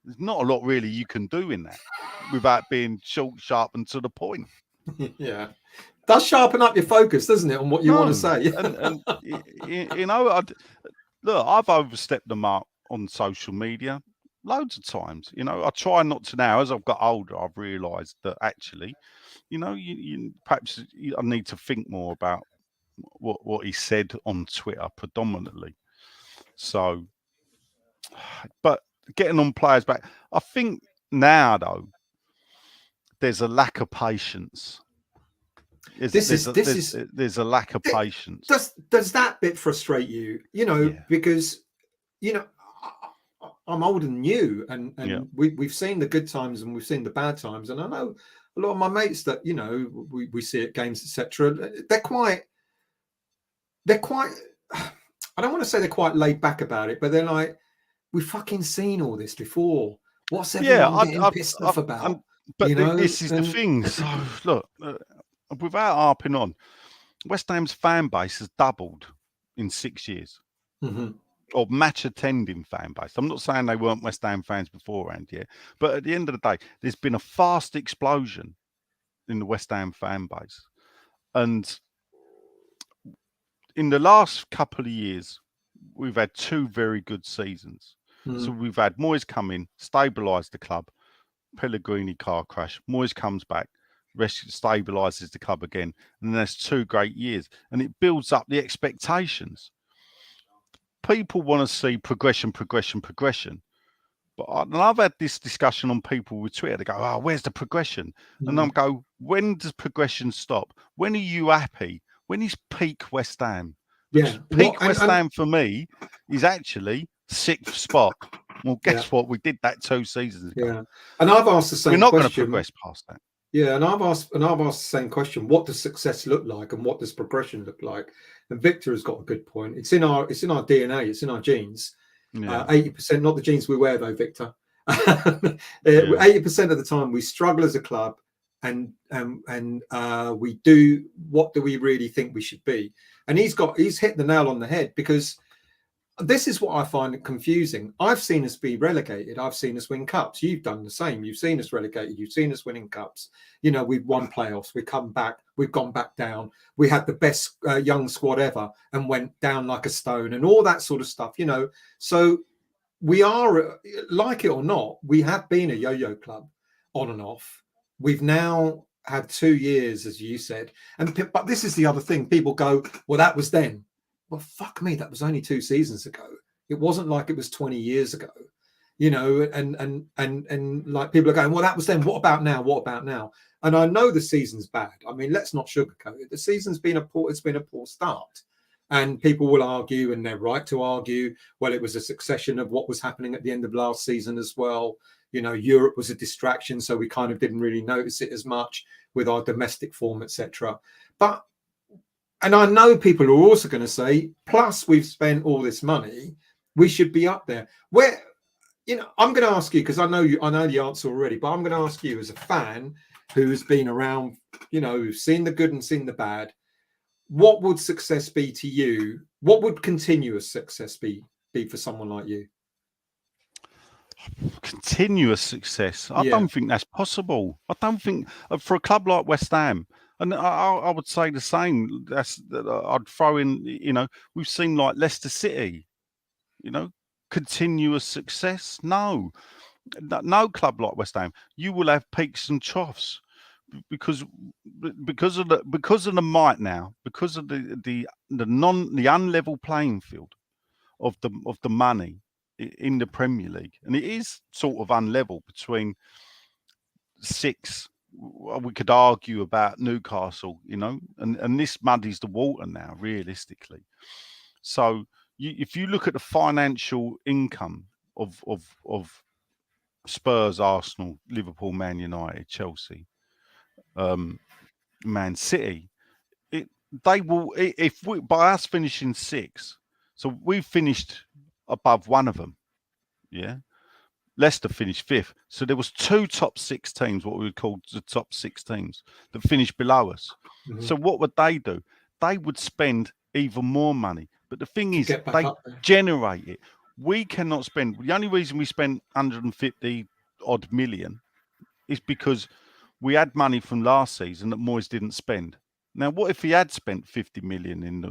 There's not a lot really you can do in that without being short, sharp, and to the point. Yeah. Does sharpen up your focus, doesn't it, on what you want to No, say? and you know, look, I've overstepped the mark on social media loads of times. You know, I try not to now. As I've got older, I've realised that actually, you know, perhaps I need to think more about what he said on Twitter predominantly. So, but getting on players back, I think now though, there's a lack of patience. This is There's a lack of patience. does that bit frustrate you? You know, Yeah, because you know, I'm older than you, yeah, and we've seen the good times and we've seen the bad times, and I know a lot of my mates that, you know, we see at games, etc. They're quite I don't want to say they're quite laid back about it, but they're like, we've fucking seen all this before. What's yeah. everyone getting pissed off about? But You know, this is the and thing. So look, without harping on, West Ham's fan base has doubled in 6 years. Mhm. Or match attending fan base. I'm not saying they weren't West Ham fans beforehand, yeah. But at the end of the day, there's been a fast explosion in the West Ham fan base. And in the last couple of years, we've had two very good seasons. So Mm. we've had Moyes come in, stabilise the club, Pellegrini car crash, Moyes comes back, stabilises the club again, and then there's 2 great years. And it builds up the expectations. People want to see progression, progression, progression. But I've had this discussion on people with Twitter. They go, "Oh, where's the progression?" And I'm Mm. go, "When does progression stop? When are you happy? When is peak West Ham?" Because Yeah. What peak West and Ham for me is actually 6th spot. Well, yeah, guess what? We did that 2 seasons ago. yeah. And I've asked the We're same not going to question. progress past that. Yeah, and I've asked the same question. What does success look like, and what does progression look like? And Victor has got a good point. It's in our DNA. It's in our genes. Yeah, 80%, not the genes we wear though, Victor. yeah, 80% of the time we struggle as a club, and we do, what do we really think we should be? And he's hit the nail on the head, because this is what I find confusing. I've seen us be relegated. I've seen us win cups. You've done the same. You've seen us relegated. You've seen us winning cups. You know, we've won playoffs. We come back. We've gone back down. We had the best young squad ever and went down like a stone, and all that sort of stuff. You know, so we are, like it or not, we have been a yo-yo club on and off. We've now had 2 years, as you said, but this is the other thing. People go, well, that was then. Well, fuck me, that was only 2 seasons ago. It wasn't like it was 20 years ago, you know. And like, people are going, well, that was then. What about now? What about now? And I know the season's bad. I mean, let's not sugarcoat it. The season's been it's been a poor start, and people will argue, and they're right to argue. Well, it was a succession of what was happening at the end of last season as well. You know, Europe was a distraction, so we kind of didn't really notice it as much with our domestic form, etc. But and I know people are also going to say, plus we've spent all this money, we should be up there. Where, you know, I'm going to ask you, because I know the answer already, but I'm going to ask you as a fan who's been around, you know, who's seen the good and seen the bad. What would success be to you? What would continuous success be for someone like you? continuous success. I Yeah. don't think that's possible. I don't think for a club like West Ham, and I would say the same. I'd throw in. You know, we've seen like Leicester City. You know, continuous success. No club like West Ham. You will have peaks and troughs because because of the might now, because of the unlevel playing field of the money in the Premier League, and it is sort of unlevel between six. We could argue about Newcastle, you know, and this muddies the water now, realistically. So if you look at the financial income of Spurs, Arsenal, Liverpool, Man United, Chelsea, Man City, they will, if we, by us finishing 6th, so we finished above one of them, yeah. Leicester finished 5th, so there was 2 top 6 teams, what we would call the top 6 teams, that finished below us. Mhm. So what would they do? They would spend even more money. But the thing To is, get back they up there. generate it. We cannot spend. The only reason we spent 150 odd million is because we had money from last season that Moyes didn't spend. Now, what if he had spent 50 million in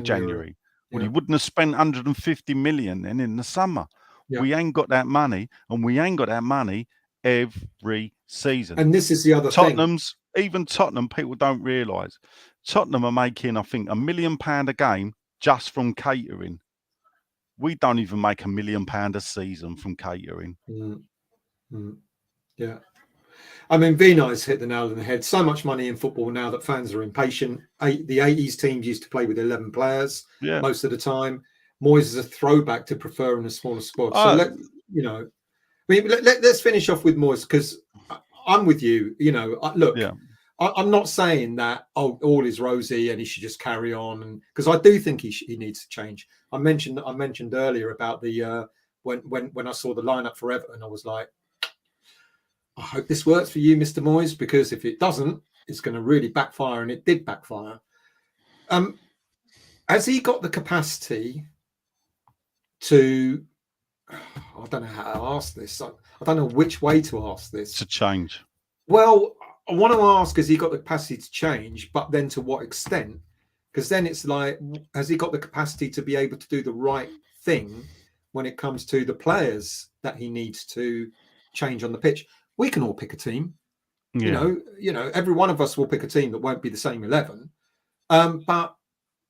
January? Well, he Yeah. wouldn't have spent 150 million then in the summer. Yeah. We ain't got that money, and we ain't got that money every season. And this is the other thing. Even Tottenham, people don't realise, Tottenham are making, I think, £1 million a game just from catering. We don't even make £1 million a season from catering. Yeah. I mean, Vinay's hit the nail on the head. So much money in football now that fans are impatient. The 80s teams used to play with 11 players most of the time. Moyes is a throwback to preferring a smaller squad. So let's finish off with Moyes, because I'm with you. I'm not saying that all is rosy and he should just carry on, and because I do think he needs to change. I mentioned earlier about the when I saw the lineup for Everton, I was like, I hope this works for you, Mr. Moyes, because if it doesn't, it's going to really backfire, and it did backfire. Has he got the capacity to? I don't know how to ask this. I don't know which way to ask this. To change. Well, I want to ask, has he got the capacity to change, but then to what extent? Because then it's like, has he got the capacity to be able to do the right thing when it comes to the players that he needs to change on the pitch? We can all pick a team. Yeah. You know, every one of us will pick a team that won't be the same 11. But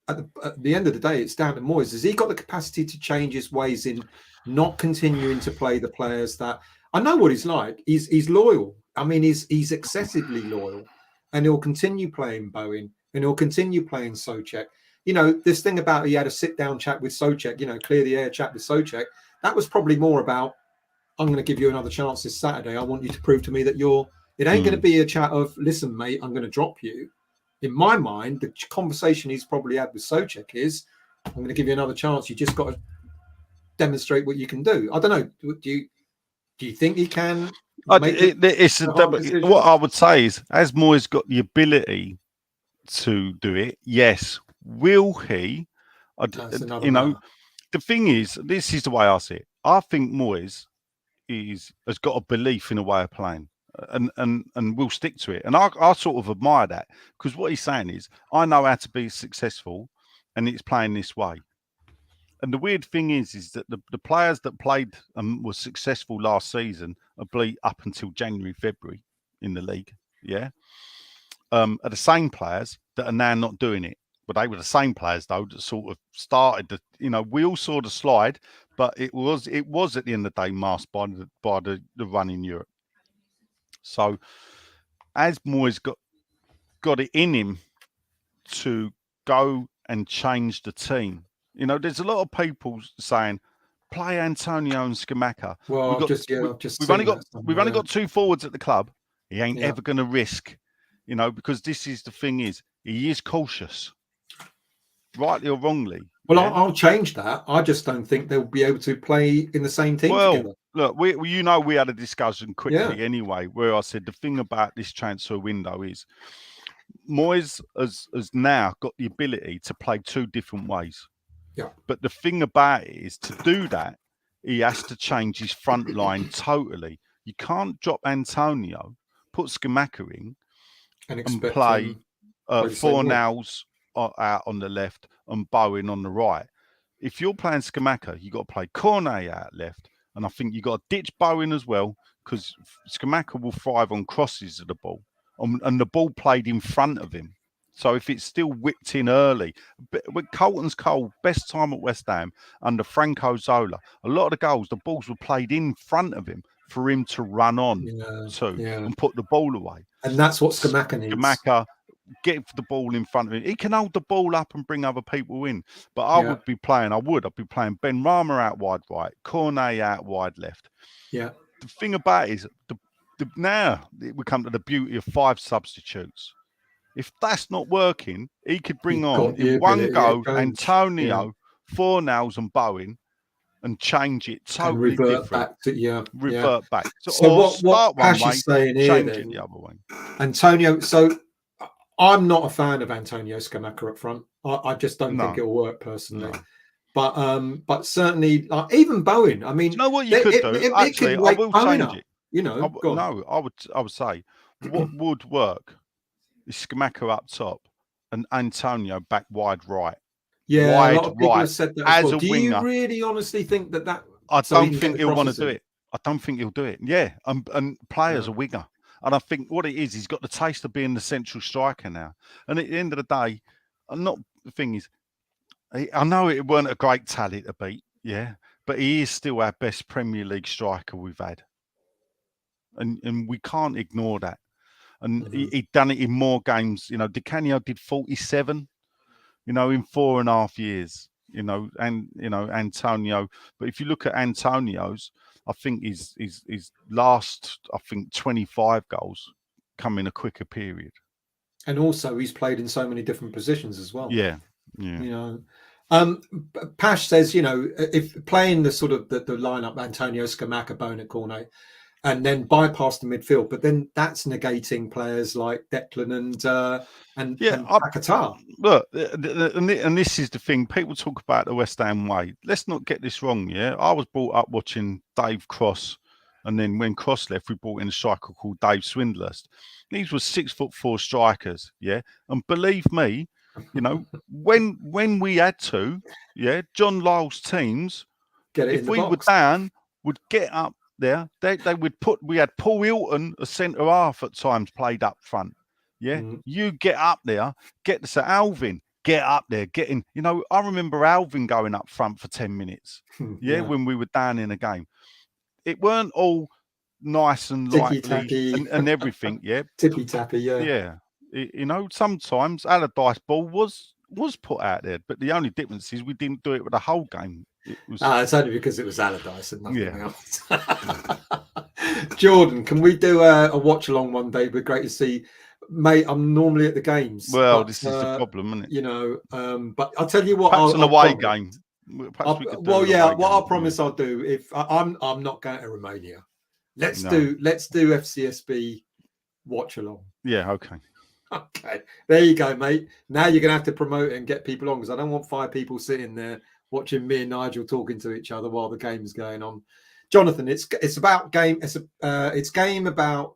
at the end of the day, it's down to Moyes. Has he got the capacity to change his ways in not continuing to play the players that I know what he's like? He's loyal. I mean, he's excessively loyal, and he'll continue playing Bowen, and he'll continue playing Souček. You know, this thing about he had a sit-down chat with Souček, clear the air chat with Souček, that was probably more about, I'm going to give you another chance this Saturday. I want you to prove to me that it ain't going to be a chat of, listen, mate, I'm going to drop you. In my mind, the conversation he's probably had with Souček is, I'm going to give you another chance. You just got to demonstrate what you can do. I don't know. Do you think he can make what I would say is, has Moyes got the ability to do it? Yes. Will he? The thing is, this is the way I see it. I think Moyes has got a belief in a way of playing, and will stick to it. And I sort of admire that, because what he's saying is, I know how to be successful, and it's playing this way. And the weird thing is that the players that played and were successful last season, up until January, February in the league, are the same players that are now not doing it. But they were the same players, though, that sort of started we all saw the slide, but it was at the end of the day masked by the run in Europe. So as Moyes got it in him to go and change the team, there's a lot of people saying, play Antonio and Scamacca. Well, we've only got 2 forwards at the club. He ain't ever going to risk, because this is the thing is, he is cautious, rightly or wrongly. Well, I'll change that. I just don't think they'll be able to play in the same team together. Look, we had a discussion quickly anyway, where I said the thing about this transfer window is Moyes has now got the ability to play 2 different ways. Yeah. But the thing about it is, to do that, he has to change his front line totally. You can't drop Antonio, put Scamacca in, and play Fornals out on the left and Bowen on the right. If you're playing Scamacca, you got to play Cornet out left, and I think you got to ditch Bowen as well, because Scamacca will thrive on crosses of the ball, and the ball played in front of him. So if it's still whipped in early, with Colton's Cole, best time at West Ham under Franco Zola, a lot of the goals, the balls were played in front of him for him to run on and put the ball away. And that's what Scamacca needs. Scamacca get the ball in front of him. He can hold the ball up and bring other people in. But I Yeah. would be playing. I'd be playing Ben Rama out wide right, Cornet out wide left. Yeah. The thing about it is now we come to the beauty of 5 substitutes. If that's not working, he could bring You've on got the in one ability to go change. Antonio, Fornals, and Bowen, and change it And totally revert different. back to Revert back. So Or what start one Pash way, is saying here change it then, the other way. Antonio. So I'm not a fan of Antonio Scamacca up front. I just don't think it'll work personally. No. But certainly, like, even Bowen. I mean, Do you know what you could do? It Actually, could I wake will Bowen change up, it. you know. I would say what would work is Scamacca up top and Antonio back wide right. Yeah, a lot Wide of people right have said that as as well. a Do winger. you really honestly think that? I So he don't can think get the he'll want to crosses do in? it. I don't think he'll do it. Yeah, and players a winger. And I think what it is, he's got the taste of being the central striker now. And at the end of the day, the thing is, I know it weren't a great tally to beat, yeah, but he is still our best Premier League striker we've had. And we can't ignore that. And he'd done it in more games. You know, Di Canio did 47, in 4.5 years, and, Antonio. But if you look at Antonio's, I think his last, 25 goals come in a quicker period. And also, he's played in so many different positions as well. Yeah. Pash says, if playing the sort of the lineup, Antonio, Scamacca, Bowen, Cornet, and then bypass the midfield, but then that's negating players like Declan and Paquetá. Look, and this is the thing. People talk about the West Ham way. Let's not get this wrong. Yeah, I was brought up watching Dave Cross, and then when Cross left, we brought in a striker called Dave Swindlurst. These were 6'4" strikers. Yeah, and believe me, when we had to, yeah, John Lyle's teams, if we were down, would get up there. They would we had Paul Hilton, a centre half at times, played up front. Yeah, you get up there, Alvin, get up there, get in. I remember Alvin going up front for 10 minutes. Yeah, when we were down in a game. It weren't all nice and likely and everything. Yeah, tippy tappy. Yeah. Sometimes Allardyce ball was put out there, but the only difference is we didn't do it with the whole game. It's only because it was Allardyce and nothing else. Jordan, can we do a watch along one day? It'd be great to see. Mate, I'm normally at the games. Well, this is the problem, isn't it? But I'll tell you what. Perhaps an away game. What I'll promise I'll do, if I'm not going to Romania. Let's do FCSB watch along. Yeah, okay. Okay, there you go, mate. Now you're gonna have to promote it and get people on, because I don't want 5 people sitting there watching me and Nigel talking to each other while the game is going on. Jonathan, it's about game. It's about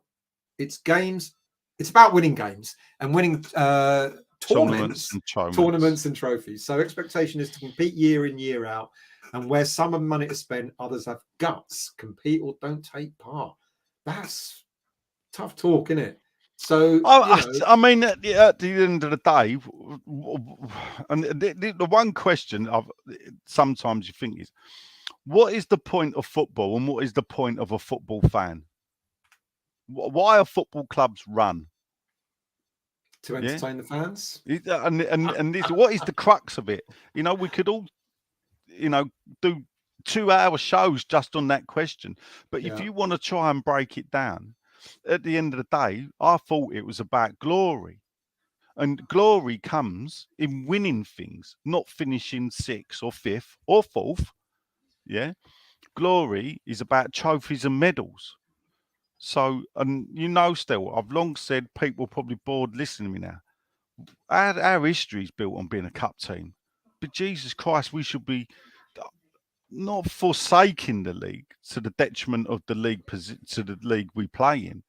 winning games and winning tournaments and trophies. So expectation is to compete year in, year out, and where some have money to spend, others have guts. Compete or don't take part. That's tough talk, isn't it? So I mean, at the end of the day, and the one question sometimes you think is, what is the point of football and what is the point of a football fan? Why are football clubs run? To entertain the fans. And this, what is the crux of it? We could all, do 2-hour shows just on that question. But if you want to try and break it down, at the end of the day, I thought it was about glory. And glory comes in winning things, not finishing 6th or 5th or 4th. Yeah. Glory is about trophies and medals. So, and still, I've long said, people probably bored listening to me now. Our history is built on being a cup team. But Jesus Christ, we should be not forsaking the league to the detriment of the league, to the league we play in,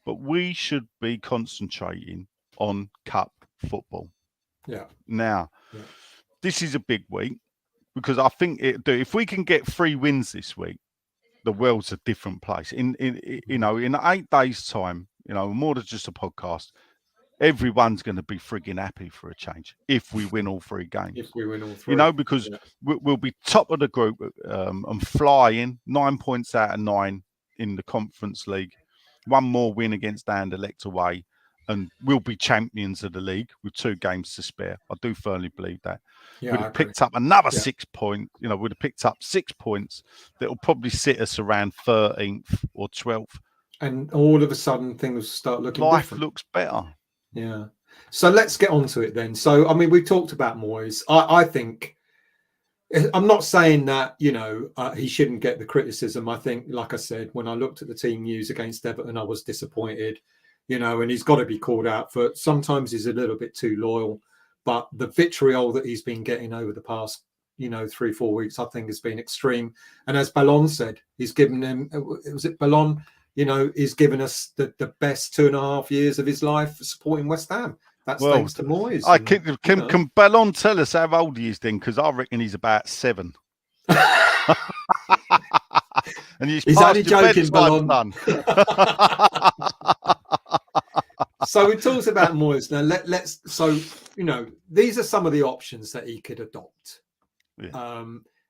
but we should be concentrating on cup football. Yeah. Now, this is a big week, because I think if we can get 3 wins this week, the world's a different place. In 8 days' time, more than just a podcast, everyone's going to be frigging happy for a change if we win all 3 games. If we win all 3, because we'll be top of the group and flying 9 points out of 9 in the Conference League. 1 more win against Anderlecht away, and we'll be champions of the league with 2 games to spare. I do firmly believe that. Yeah, we'd have picked up another 6 points. You know, we'd have picked up 6 points that will probably sit us around 13th or 12th. And all of a sudden, things start looking Life different. looks better. Yeah. So let's get on to it then. So, I mean, we've talked about Moyes. I think, I'm not saying that, you know, he shouldn't get the criticism. I think, like I said, when I looked at the team news against Everton, I was disappointed, you know, and he's got to be called out for sometimes he's a little bit too loyal. But the vitriol that he's been getting over the past, you know, 3-4 weeks, I think has been extreme. And as Ballon said, he's given him, was it Ballon? You know, he's given us the best 2.5 years of his life supporting West Ham. That's thanks to Moyes. Can Ballon tell us how old he is then? Because I reckon he's about 7. And he's only joking, Ballon. So we talked about Moyes. Now let's. So you know, these are some of the options that he could adopt. Yeah.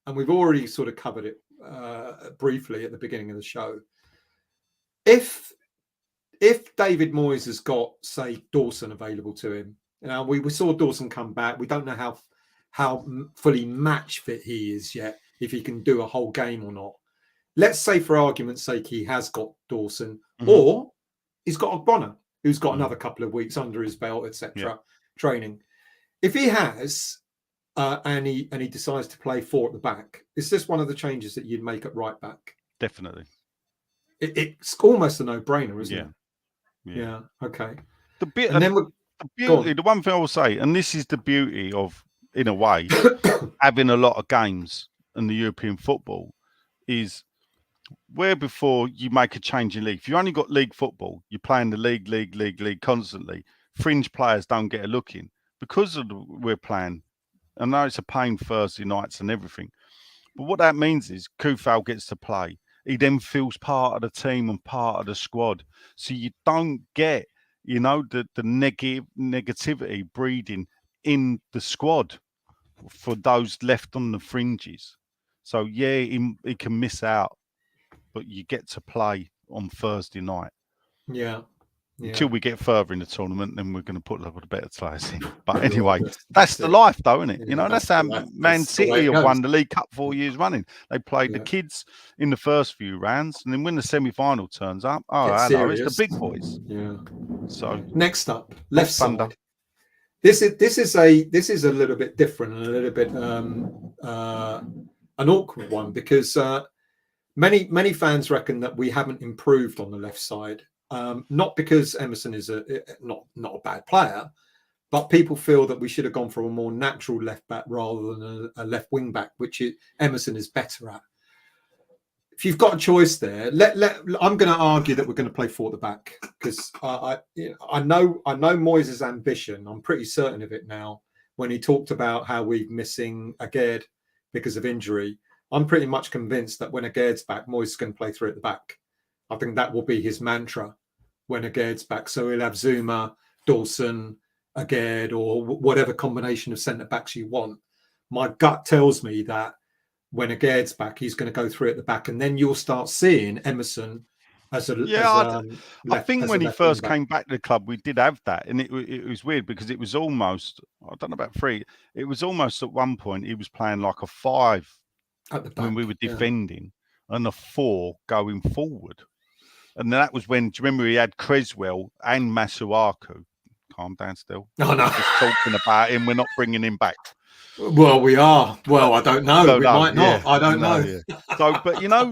And we've already sort of covered it briefly at the beginning of the show. If David Moyes has got, say, Dawson available to him, you know, we saw Dawson come back. We don't know how fully match fit he is yet, if he can do a whole game or not. Let's say, for argument's sake, he has got Dawson, or he's got Ogbonna, who's got another couple of weeks under his belt, etc. Training. If he has, and he decides to play 4 at the back, is this one of the changes that you'd make at right back? Definitely. It's almost a no-brainer, isn't it? Yeah. Okay. The one thing I will say, and this is the beauty of, in a way, having a lot of games in the European football, is where before you make a change in league. If you only got league football, you're playing the league constantly. Fringe players don't get a look in because of we're playing. I know it's a pain Thursday nights and everything, but what that means is Kufal gets to play. He then feels part of the team and part of the squad. So you don't get, you know, the negativity breeding in the squad for those left on the fringes. So, yeah, he can miss out, but you get to play on Thursday night. Yeah. Until we get further in the tournament, then we're going to put a lot of better players in. But anyway, that's the life, though, isn't it? Yeah, you know, that's how Man City have won the League Cup 4 years running. They played the kids in the first few rounds, and then when the semi-final turns up, hello, it's the big boys. Yeah. So next up, left side. This is a little bit different and a little bit an awkward one, because many fans reckon that we haven't improved on the left side. Not because Emerson is not a bad player, but people feel that we should have gone for a more natural left back rather than a left wing back, which Emerson is better at. If you've got a choice there, I'm going to argue that we're going to play 4 at the back, because I know Moyes' ambition. I'm pretty certain of it now. When he talked about how we're missing Agard because of injury, I'm pretty much convinced that when Agard's back, Moyes is going to play 3 at the back. I think that will be his mantra when Agard's back. So he'll have Zuma, Dawson, Agard, or whatever combination of centre backs you want. My gut tells me that when Agard's back, he's going to go 3 at the back, and then you'll start seeing Emerson as a I think when he first came back to the club, we did have that, and it was weird because it was almost, I don't know about 3. It was almost at one point he was playing like a 5 at the back when we were defending, and a 4 going forward. And that was when, do you remember he had Creswell and Masuaku? Calm down still. Oh, no. Just talking about him. We're not bringing him back. Well, we are. Well, I don't know. We might not. I don't know. Yeah. So, but, you know,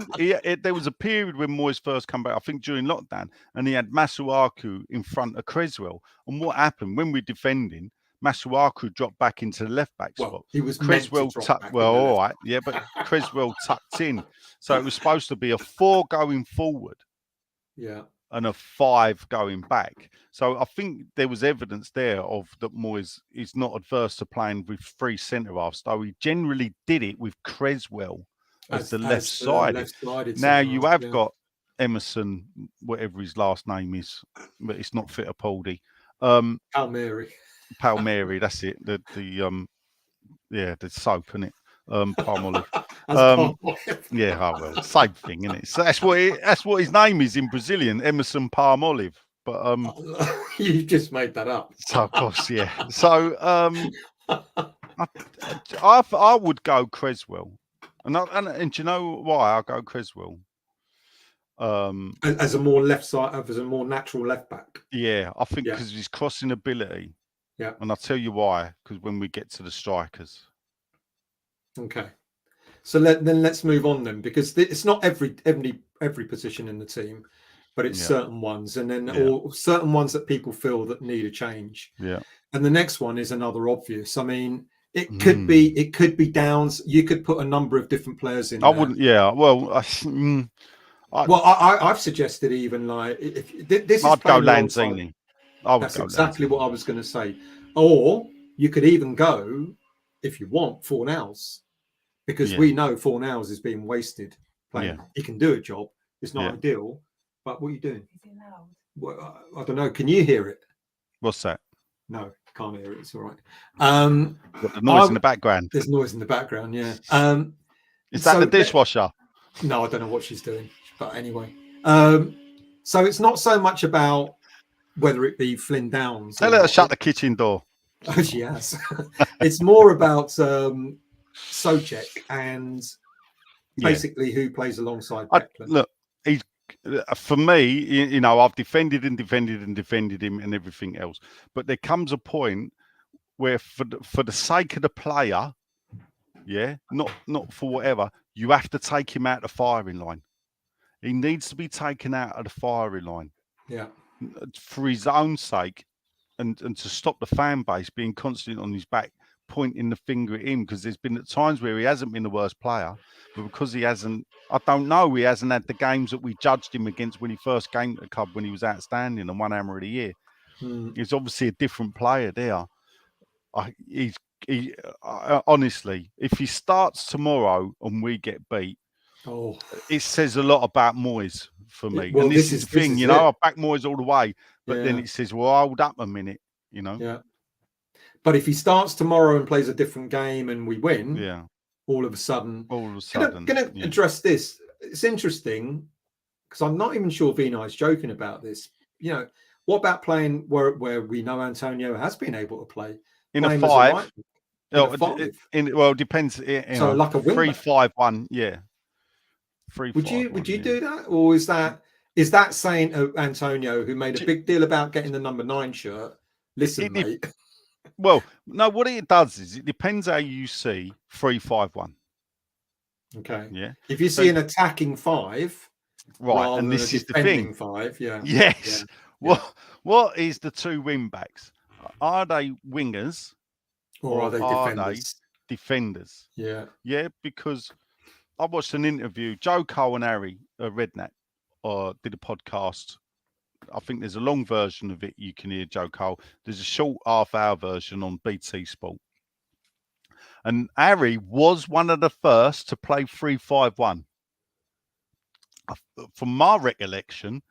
there was a period when Moyes first came back, I think during lockdown, and he had Masuaku in front of Creswell. And what happened when we're defending, Masuaku dropped back into the left back spot. He was Creswell tucked. Well, all right, yeah, but Creswell tucked in. So it was supposed to be a 4 going forward. Yeah. And a 5 going back. So I think there was evidence there of that Moyes is not adverse to playing with 3 centre-halves, though he generally did it with Creswell as the left side. Now you have got Emerson, whatever his last name is, but it's not Fittipaldi. Palmieri, that's it. The soap, isn't it? Palmolive. Yeah, well, same thing, isn't it? So that's what his name is in Brazilian, Emerson Palmolive. But You just made that up. so of course, yeah. So I would go Creswell, and do you know why I go Creswell? As a more left side, as a more natural left back. Yeah, I think Yeah. because his crossing ability. Yeah. And I'll tell you why. Because when we get to the strikers. Okay. So let's move on then, because it's not every position in the team, but it's certain ones, and then or certain ones that people feel that need a change. Yeah. And the next one is another obvious. I mean, it could be Downs. You could put a number of different players in. I wouldn't. Yeah. Well, I've suggested even like if this is I'd go playing Lanzini. I would That's go exactly Lanzini. what I was going to say. Or you could even go, if you want, Fornals, because we know Fornals is being wasted playing. He can do a job. It's not ideal, but what are you doing? Is it loud? Well, I don't know. Can you hear it? What's that? No, can't hear it. It's all right. Got the noise in the background. There's noise in the background. Yeah. Is that the dishwasher? No, I don't know what she's doing. But anyway, so it's not so much about whether it be Flynn Downs. Tell her to shut the kitchen door. Oh, she has. It's more about Souček and basically who plays alongside Declan. Look, he's for me. You know, I've defended him and everything else. But there comes a point where, for the sake of the player, not for whatever, you have to take him out of the firing line. He needs to be taken out of the firing line. Yeah. For his own sake, and to stop the fan base being constantly on his back, pointing the finger at him, because there's been times where he hasn't been the worst player, but because he hasn't had the games that we judged him against when he first came to the club, when he was outstanding and won Hammer of the Year. He's obviously a different player there. Honestly, if he starts tomorrow and we get beat, it says a lot about Moyes for me. Well, and this is the thing, you know, I back Moyes all the way, but then it says, well, hold up a minute, you know. Yeah. But if he starts tomorrow and plays a different game and we win, all of a sudden. Going to address this. It's interesting because I'm not even sure Vinay's joking about this. You know, what about playing where we know Antonio has been able to play in a 5? Well, it depends. So like a 3-5-1, yeah. Would you do that, or is that saying Antonio, who made a big deal about getting the number 9 shirt? Listen, mate. Well, no. What it does is it depends how you see 3-5-1. Okay. Yeah. If you see an attacking 5, right, and this is the thing. 5. Yeah. Yes. Yeah. What is the 2 wing backs? Are they wingers or are they defenders? Yeah. Yeah, because I watched an interview. Joe Cole and Harry Redknapp did a podcast. I think there's a long version of it. You can hear Joe Cole. There's a short half-hour version on BT Sport. And Harry was one of the first to play 3-5-1. From my recollection,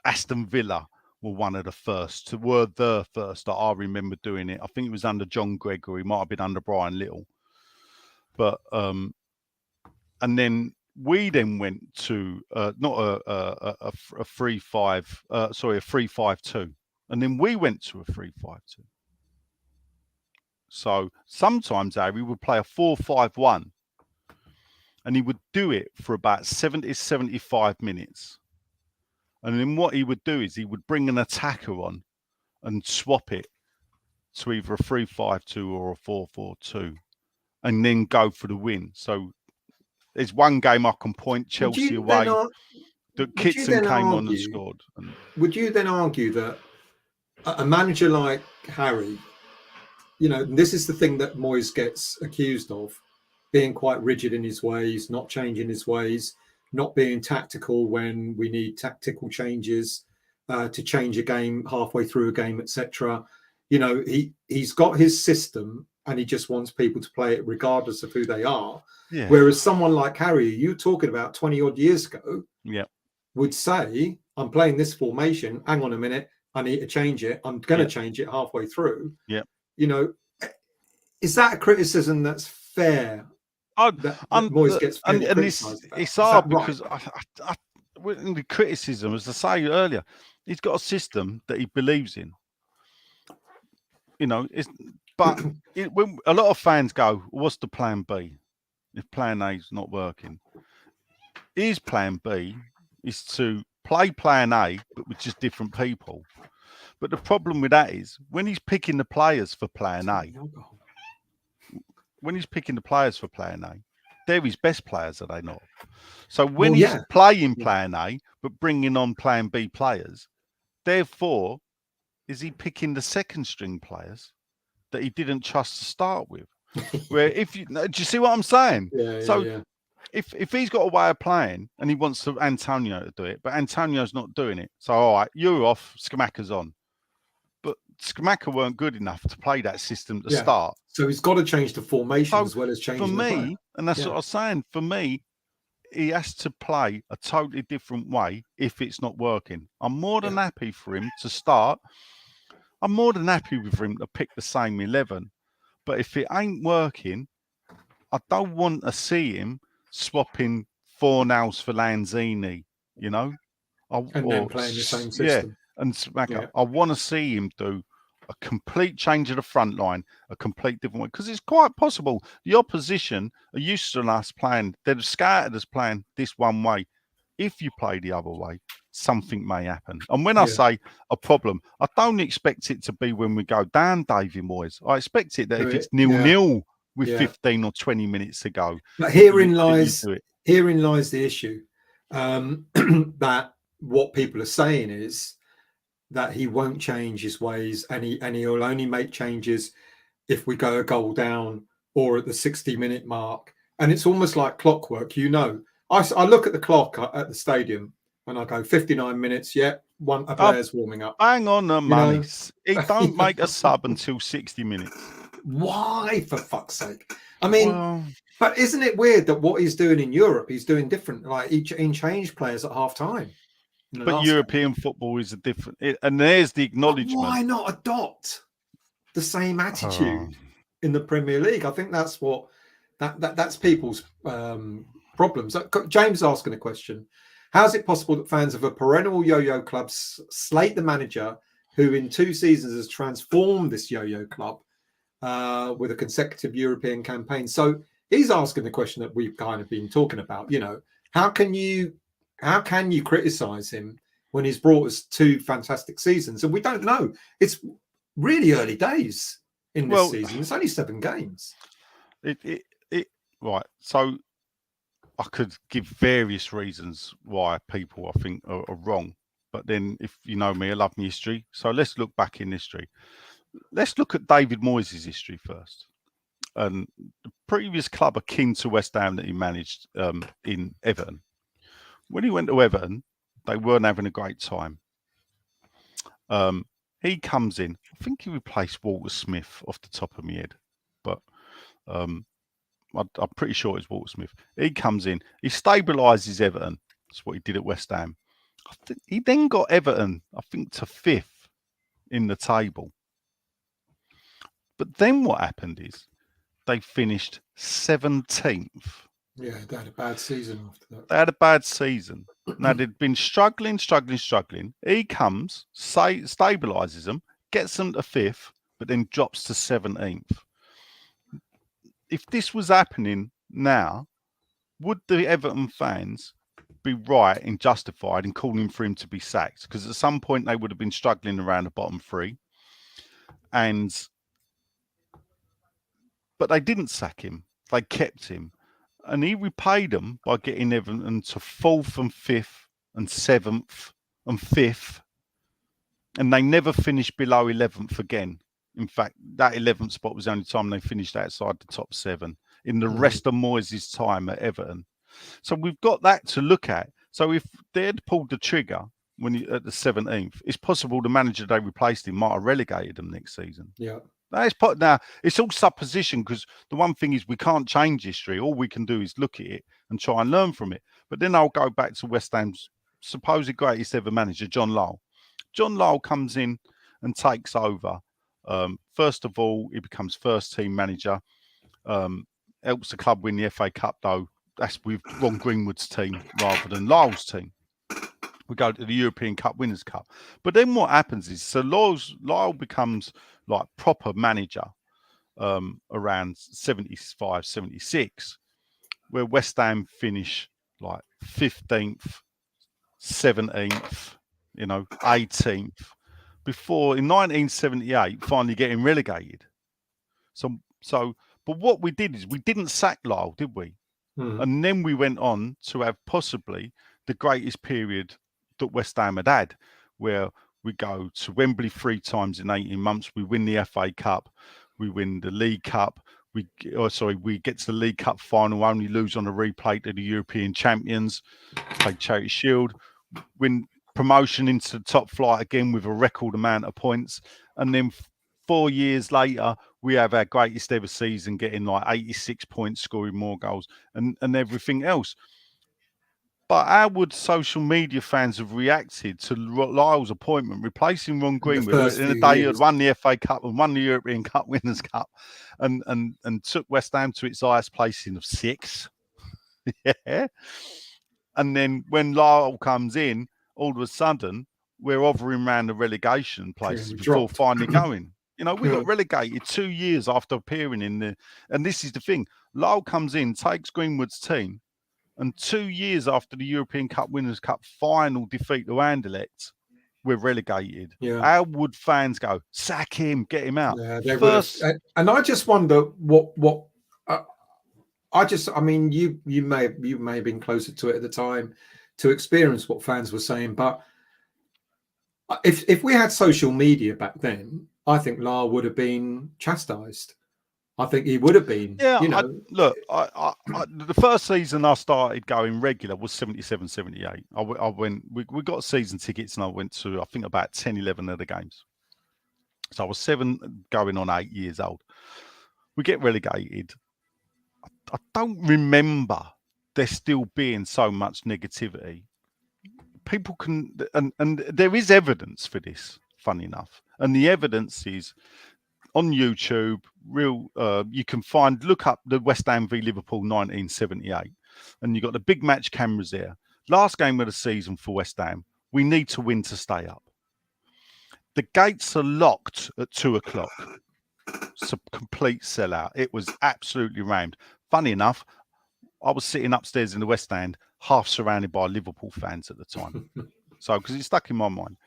Aston Villa were the first that I remember doing it. I think it was under John Gregory. It might have been under Brian Little. But and then we went to not a 3-5-2, and then we went to a 3-5-2. So sometimes Harry would play a 4-5-1, and he would do it for about 70-75 minutes. And then what he would do is he would bring an attacker on and swap it to either a 3-5-2 or a 4-4-2, and then go for the win. So there's one game I can point Chelsea away that Kitson came on and scored. Would you then argue that a manager like Harry, you know, this is the thing that Moyes gets accused of, being quite rigid in his ways, not changing his ways, not being tactical when we need tactical changes to change a game halfway through a game, etc. You know, he's got his system and he just wants people to play it regardless of who they are. Yeah. Whereas someone like Harry, you talking about 20 odd years ago, would say, I'm playing this formation. Hang on a minute. I need to change it. I'm going to change it halfway through. Yeah. You know, is that a criticism that's fair? Moyes gets criticised. It's hard because in the criticism, as I say earlier, He's got a system that he believes in. You know, when a lot of fans go, "What's the plan B if plan A is not working?" His plan B is to play plan A, but with just different people. But the problem with that is when he's picking the players for plan A, they're his best players, are they not? So when he's playing plan A, but bringing on plan B players, therefore, is he picking the second string players that he didn't trust to start with? Where do you see what I'm saying? If he's got a way of playing and he wants Antonio to do it, but Antonio's not doing it, so all right, you're off, Scamacca's on. But Scamacca weren't good enough to play that system to start. So he's got to change the formation as well as changing the player. And that's what I was saying. For me, he has to play a totally different way if it's not working. I'm more than happy for him to start. I'm more than happy with him to pick the same 11. But if it ain't working, I don't want to see him swapping Fornals for Lanzini, you know? And then playing the same system. Yeah, and Scamacca. I want to see him do a complete change of the front line, a complete different way. Because it's quite possible the opposition are used to us playing, they're scouted as playing this one way. If you play the other way, something may happen. And when I say a problem, I don't expect it to be when we go down, David Moyes. I expect it that if it's 0-0 with 15 or 20 minutes to go. But herein lies the issue. That what people are saying is that he won't change his ways, and he'll only make changes if we go a goal down or at the 60-minute mark. And it's almost like clockwork, you know. I look at the clock at the stadium and I go 59 minutes. A player's warming up. Hang on, man. He don't make a sub until 60 minutes. Why, for fuck's sake? I mean, but isn't it weird that what he's doing in Europe, he's doing different? Like he changed players at half time. But European football is a different, and there's the acknowledgement. But why not adopt the same attitude in the Premier League? I think that's what that's people's problems. James asking a question: how is it possible that fans of a perennial yo-yo club slate the manager who in 2 seasons has transformed this yo-yo club with a consecutive European campaign? So he's asking the question that we've kind of been talking about. You know, how can you criticize him when he's brought us 2 fantastic seasons? And we don't know. It's really early days in this season. It's only 7 games. Right. So I could give various reasons why people I think are wrong. But then if you know me, I love my history. So let's look back in history. Let's look at David Moyes' history first. And the previous club akin to West Ham that he managed in Everton. When he went to Everton, they weren't having a great time. He comes in. I think he replaced Walter Smith off the top of my head, but I'm pretty sure it's Walter Smith. He comes in. He stabilises Everton. That's what he did at West Ham. He then got Everton, I think, to 5th in the table. But then what happened is they finished 17th. Yeah, they had a bad season after that. They had a bad season. Now, they'd been struggling. He comes, stabilises them, gets them to 5th, but then drops to 17th. If this was happening now, would the Everton fans be right and justified in calling for him to be sacked? Because at some point, they would have been struggling around the bottom 3. But they didn't sack him. They kept him. And he repaid them by getting Everton to 4th and 5th and 7th and 5th. And they never finished below 11th again. In fact, that 11th spot was the only time they finished outside the top 7 in the rest of Moyes' time at Everton. So we've got that to look at. So if they had pulled the trigger at the 17th, it's possible the manager they replaced him might have relegated them next season. Yeah. Now, it's all supposition because the one thing is we can't change history. All we can do is look at it and try and learn from it. But then I'll go back to West Ham's supposed greatest ever manager, John Lyall. John Lyall comes in and takes over. First of all, he becomes first team manager. Helps the club win the FA Cup, though. That's with Ron Greenwood's team rather than Lyall's team. We go to the European Cup Winners' Cup. But then what happens is, so Lyle becomes like proper manager around 75, 76, where West Ham finish like 15th, 17th, 18th, before in 1978 finally getting relegated. But what we did is we didn't sack Lyle, did we? And then we went on to have possibly the greatest period that West Ham had, where we go to Wembley 3 times in 18 months. We win the FA Cup, we win the League Cup. We get to the League Cup final, only lose on a replay to the European champions, play Charity Shield, win promotion into the top flight again with a record amount of points. And then 4 years later, we have our greatest ever season, getting like 86 points, scoring more goals and everything else. But how would social media fans have reacted to Lyle's appointment, replacing Ron Greenwood in a day he had won the FA Cup and won the European Cup Winners' Cup and took West Ham to its highest placing of 6? Yeah. And then when Lyle comes in, all of a sudden, we're hovering around the relegation places before finally going. We got relegated 2 years after appearing in the... And this is the thing. Lyle comes in, takes Greenwood's team, and 2 years after the European Cup Winners' Cup final defeat to Anderlecht, we're relegated. Yeah. How would fans go, sack him, get him out? Yeah, and I just wonder what I mean, you may have been closer to it at the time to experience what fans were saying, but if we had social media back then, I think Lyle would have been chastised. I think he would have been. Yeah, the first season I started going regular was 77, 78. I went, we got season tickets and I went to, I think, about 10, 11 of the games. So I was 7 going on 8 years old. We get relegated. I don't remember there still being so much negativity. People can, and there is evidence for this, funny enough. And the evidence is on YouTube, you can look up the West Ham v Liverpool 1978, and you got the big match cameras there. Last game of the season for West Ham, we need to win to stay up. The gates are locked at 2 o'clock. It's a complete sellout. It was absolutely rammed. Funny enough, I was sitting upstairs in the West End, half surrounded by Liverpool fans at the time. So, because it's stuck in my mind.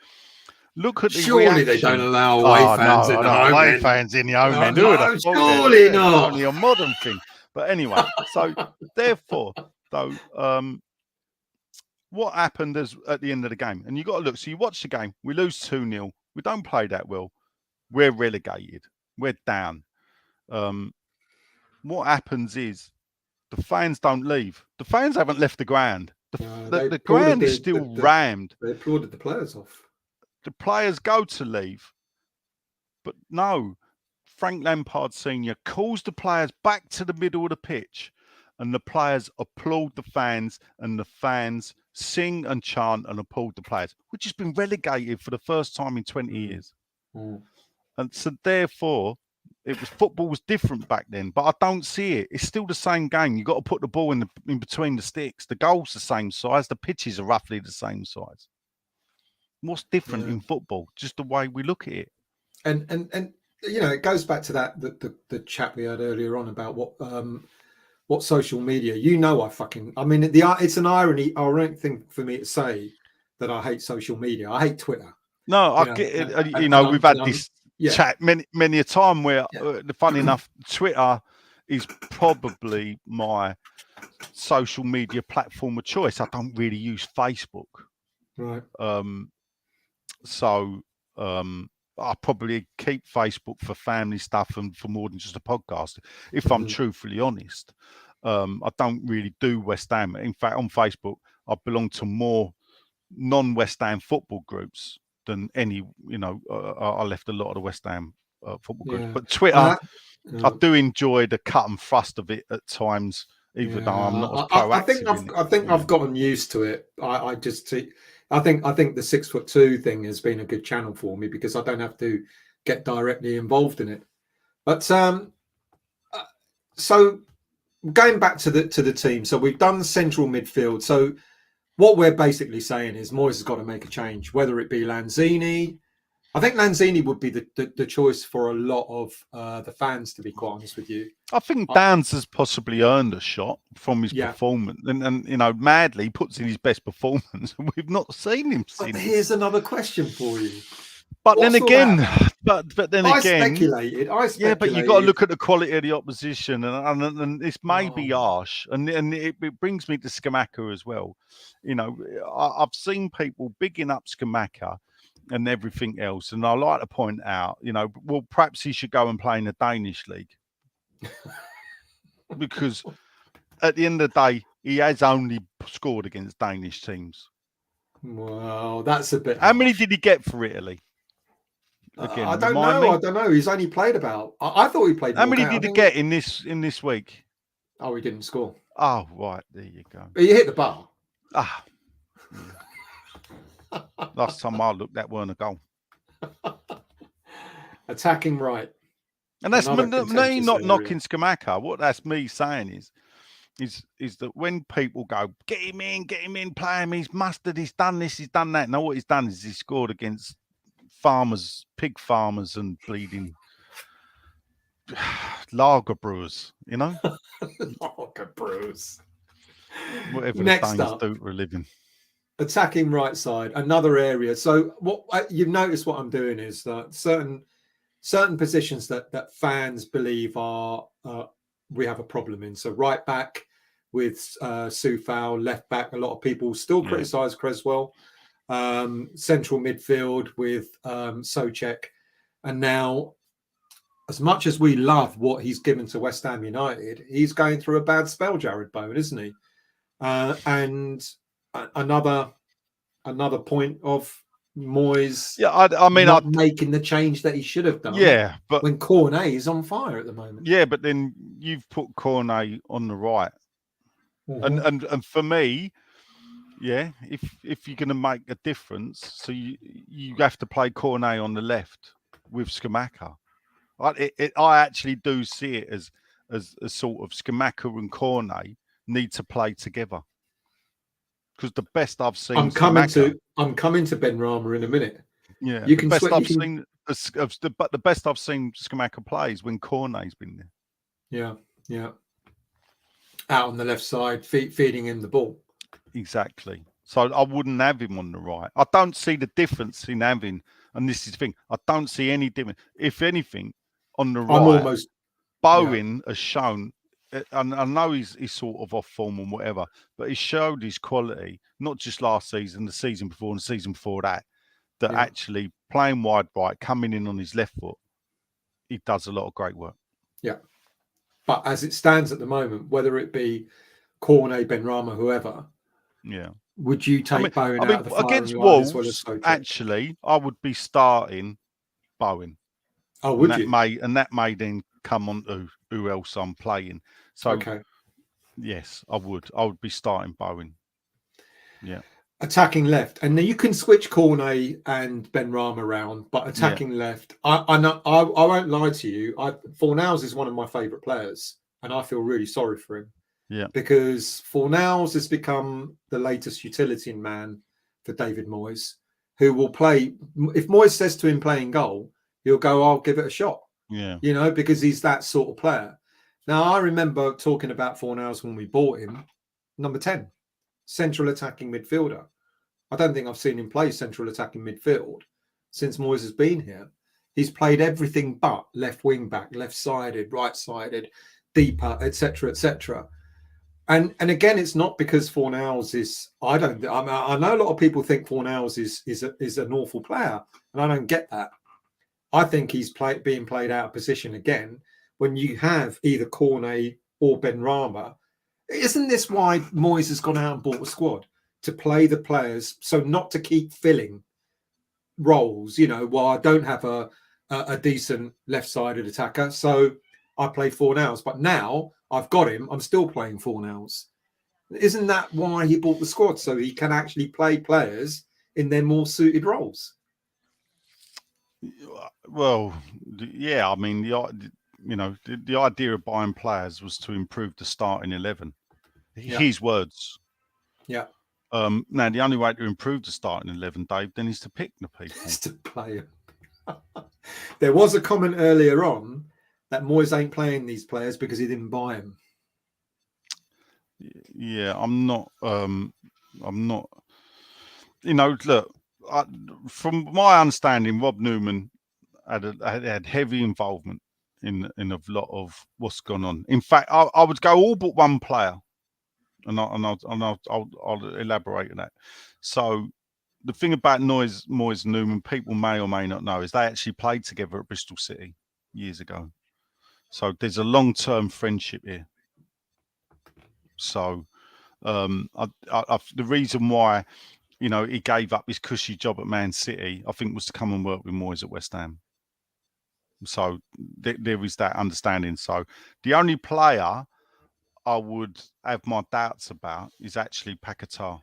Look at the surely reaction. They don't allow away fans in the home away end. fans in the home end. Who would have thought surely not. Only a modern thing. But anyway, so therefore, though, what happened at the end of the game? And you got to look. So you watch the game. We lose 2-0. We don't play that well. We're relegated. We're down. What happens is the fans don't leave. The fans haven't left the ground. The ground is still rammed. They applauded the players off. The players go to leave, but no, Frank Lampard Sr. calls the players back to the middle of the pitch, and the players applaud the fans, and the fans sing and chant and applaud the players, which has been relegated for the first time in 20 years. And so therefore, football was different back then, but I don't see it. It's still the same game. You've got to put the ball in between the sticks. The goal's the same size. The pitches are roughly the same size. What's different in football? Just the way we look at it. And it goes back to that the chat we had earlier on about what social media. It's an ironic thing for me to say that I hate social media. I hate Twitter. No, I get it. We've had this chat many a time where, funny enough, Twitter is probably my social media platform of choice. I don't really use Facebook. Right. So I probably keep Facebook for family stuff and for more than just a podcast, if I'm truthfully honest. I don't really do West Ham. In fact, on Facebook, I belong to more non-West Ham football groups than any, I left a lot of the West Ham football groups. But Twitter, I do enjoy the cut and thrust of it at times, even though I'm not as proactive. I think I've gotten used to it. I think the 6'2" thing has been a good channel for me because I don't have to get directly involved in it. But so going back to the team, so we've done central midfield. So what we're basically saying is Moyes has got to make a change, whether it be Lanzini. I think Lanzini would be the choice for a lot of the fans, to be quite honest with you. I think Downs has possibly earned a shot from his performance, and you know, Madley puts in his best performance, and we've not seen him since. But here's another question for you. But then again, but then I again, speculated. yeah, but you got to look at the quality of the opposition, and this may be harsh, and it brings me to Scamacca as well. You know, I've seen people bigging up Scamacca and everything else, and I like to point out, you know, well, perhaps he should go and play in the Danish league because at the end of the day, he has only scored against Danish teams. Well, that's a bit. How many did he get for Italy? Again, I don't know. I don't know. He's only played about. I thought he played. How many did he get in this week? Oh, he didn't score. Oh, right. There you go. But you hit the bar. Ah. Last time I looked, that weren't a goal. Attacking right. And that's me not knocking Scamacca. What that's me saying is that when people go, get him in, play him, he's mustard, he's done this, he's done that. No, what he's done is he scored against farmers, pig farmers and bleeding lager brewers, you know? Lager brewers. Whatever the Danes do for a living. Attacking right side, another area. So what you've noticed what I'm doing is that certain positions that fans believe are we have a problem in. So right back with Soufal, left back, a lot of people still criticise Creswell. Central midfield with Souček, and now as much as we love what he's given to West Ham United, he's going through a bad spell, Jared Bowen, isn't he? And another point of Moyes, I mean, not making the change that he should have done. Yeah, but when Cornet is on fire at the moment. Yeah, but then you've put Cornet on the right, and for me, yeah, if you're going to make a difference, so you have to play Cornet on the left with Scamacca. I actually do see it as a sort of Scamacca and Cornet need to play together. Because the best I've seen, I'm coming to Benrahma in a minute. Yeah, you can. But the best I've seen Scamacca play is when Cornet's been there. Yeah. Out on the left side, feeding him the ball. Exactly. So I wouldn't have him on the right. I don't see the difference in having, and this is the thing, I don't see any difference. If anything, on the right, Bowen has shown. And I know he's sort of off form and whatever, but he showed his quality, not just last season, the season before and the season before that, actually playing wide right, coming in on his left foot, he does a lot of great work. Yeah. But as it stands at the moment, whether it be Cornet, Benrahma, whoever, would you take Bowen out of the firing against line Wolves, as well as Souček? Actually, I would be starting Bowen. Oh, would you? That may then come on to who else I'm playing. So, yes, I would. I would be starting Bowen. Yeah. Attacking left, and then you can switch Cornet and Benrahma around, but attacking left, I won't lie to you. Fornals is one of my favourite players, and I feel really sorry for him. Yeah. Because Fornals has become the latest utility man for David Moyes, who will play. If Moyes says to him playing goal, he'll go, "I'll give it a shot." Yeah. You know, because he's that sort of player. Now, I remember talking about Fornals when we bought him, number 10, central attacking midfielder. I don't think I've seen him play central attacking midfield since Moyes has been here. He's played everything but left wing back, left-sided, right-sided, deeper, etc., etc. And again, it's not because Fornals is. I know a lot of people think Fornals is an awful player, and I don't get that. I think he's being played out of position again. When you have either Cornet or Benrahma, isn't this why Moyes has gone out and bought a squad to play the players, so not to keep filling roles? You know, while I don't have a decent left-sided attacker, so I play Fornals. But now I've got him, I'm still playing Fornals. Isn't that why he bought the squad, so he can actually play players in their more suited roles? Well, yeah. I mean, the idea of buying players was to improve the starting 11. His words. Yeah. Now, the only way to improve the starting 11, Dave, then is to pick the people. Is to play them. There was a comment earlier on that Moyes ain't playing these players because he didn't buy them. Yeah, I'm not. You know, look. From my understanding, Rob Newman had heavy involvement in a lot of what's gone on. In fact, I would go all but one player, and I'll elaborate on that. So the thing about Moyes and Newman, people may or may not know, is they actually played together at Bristol City years ago. So there's a long-term friendship here. So the reason why, you know, he gave up his cushy job at Man City, I think, was to come and work with Moyes at West Ham. So there is that understanding. So the only player I would have my doubts about is actually Paquetá.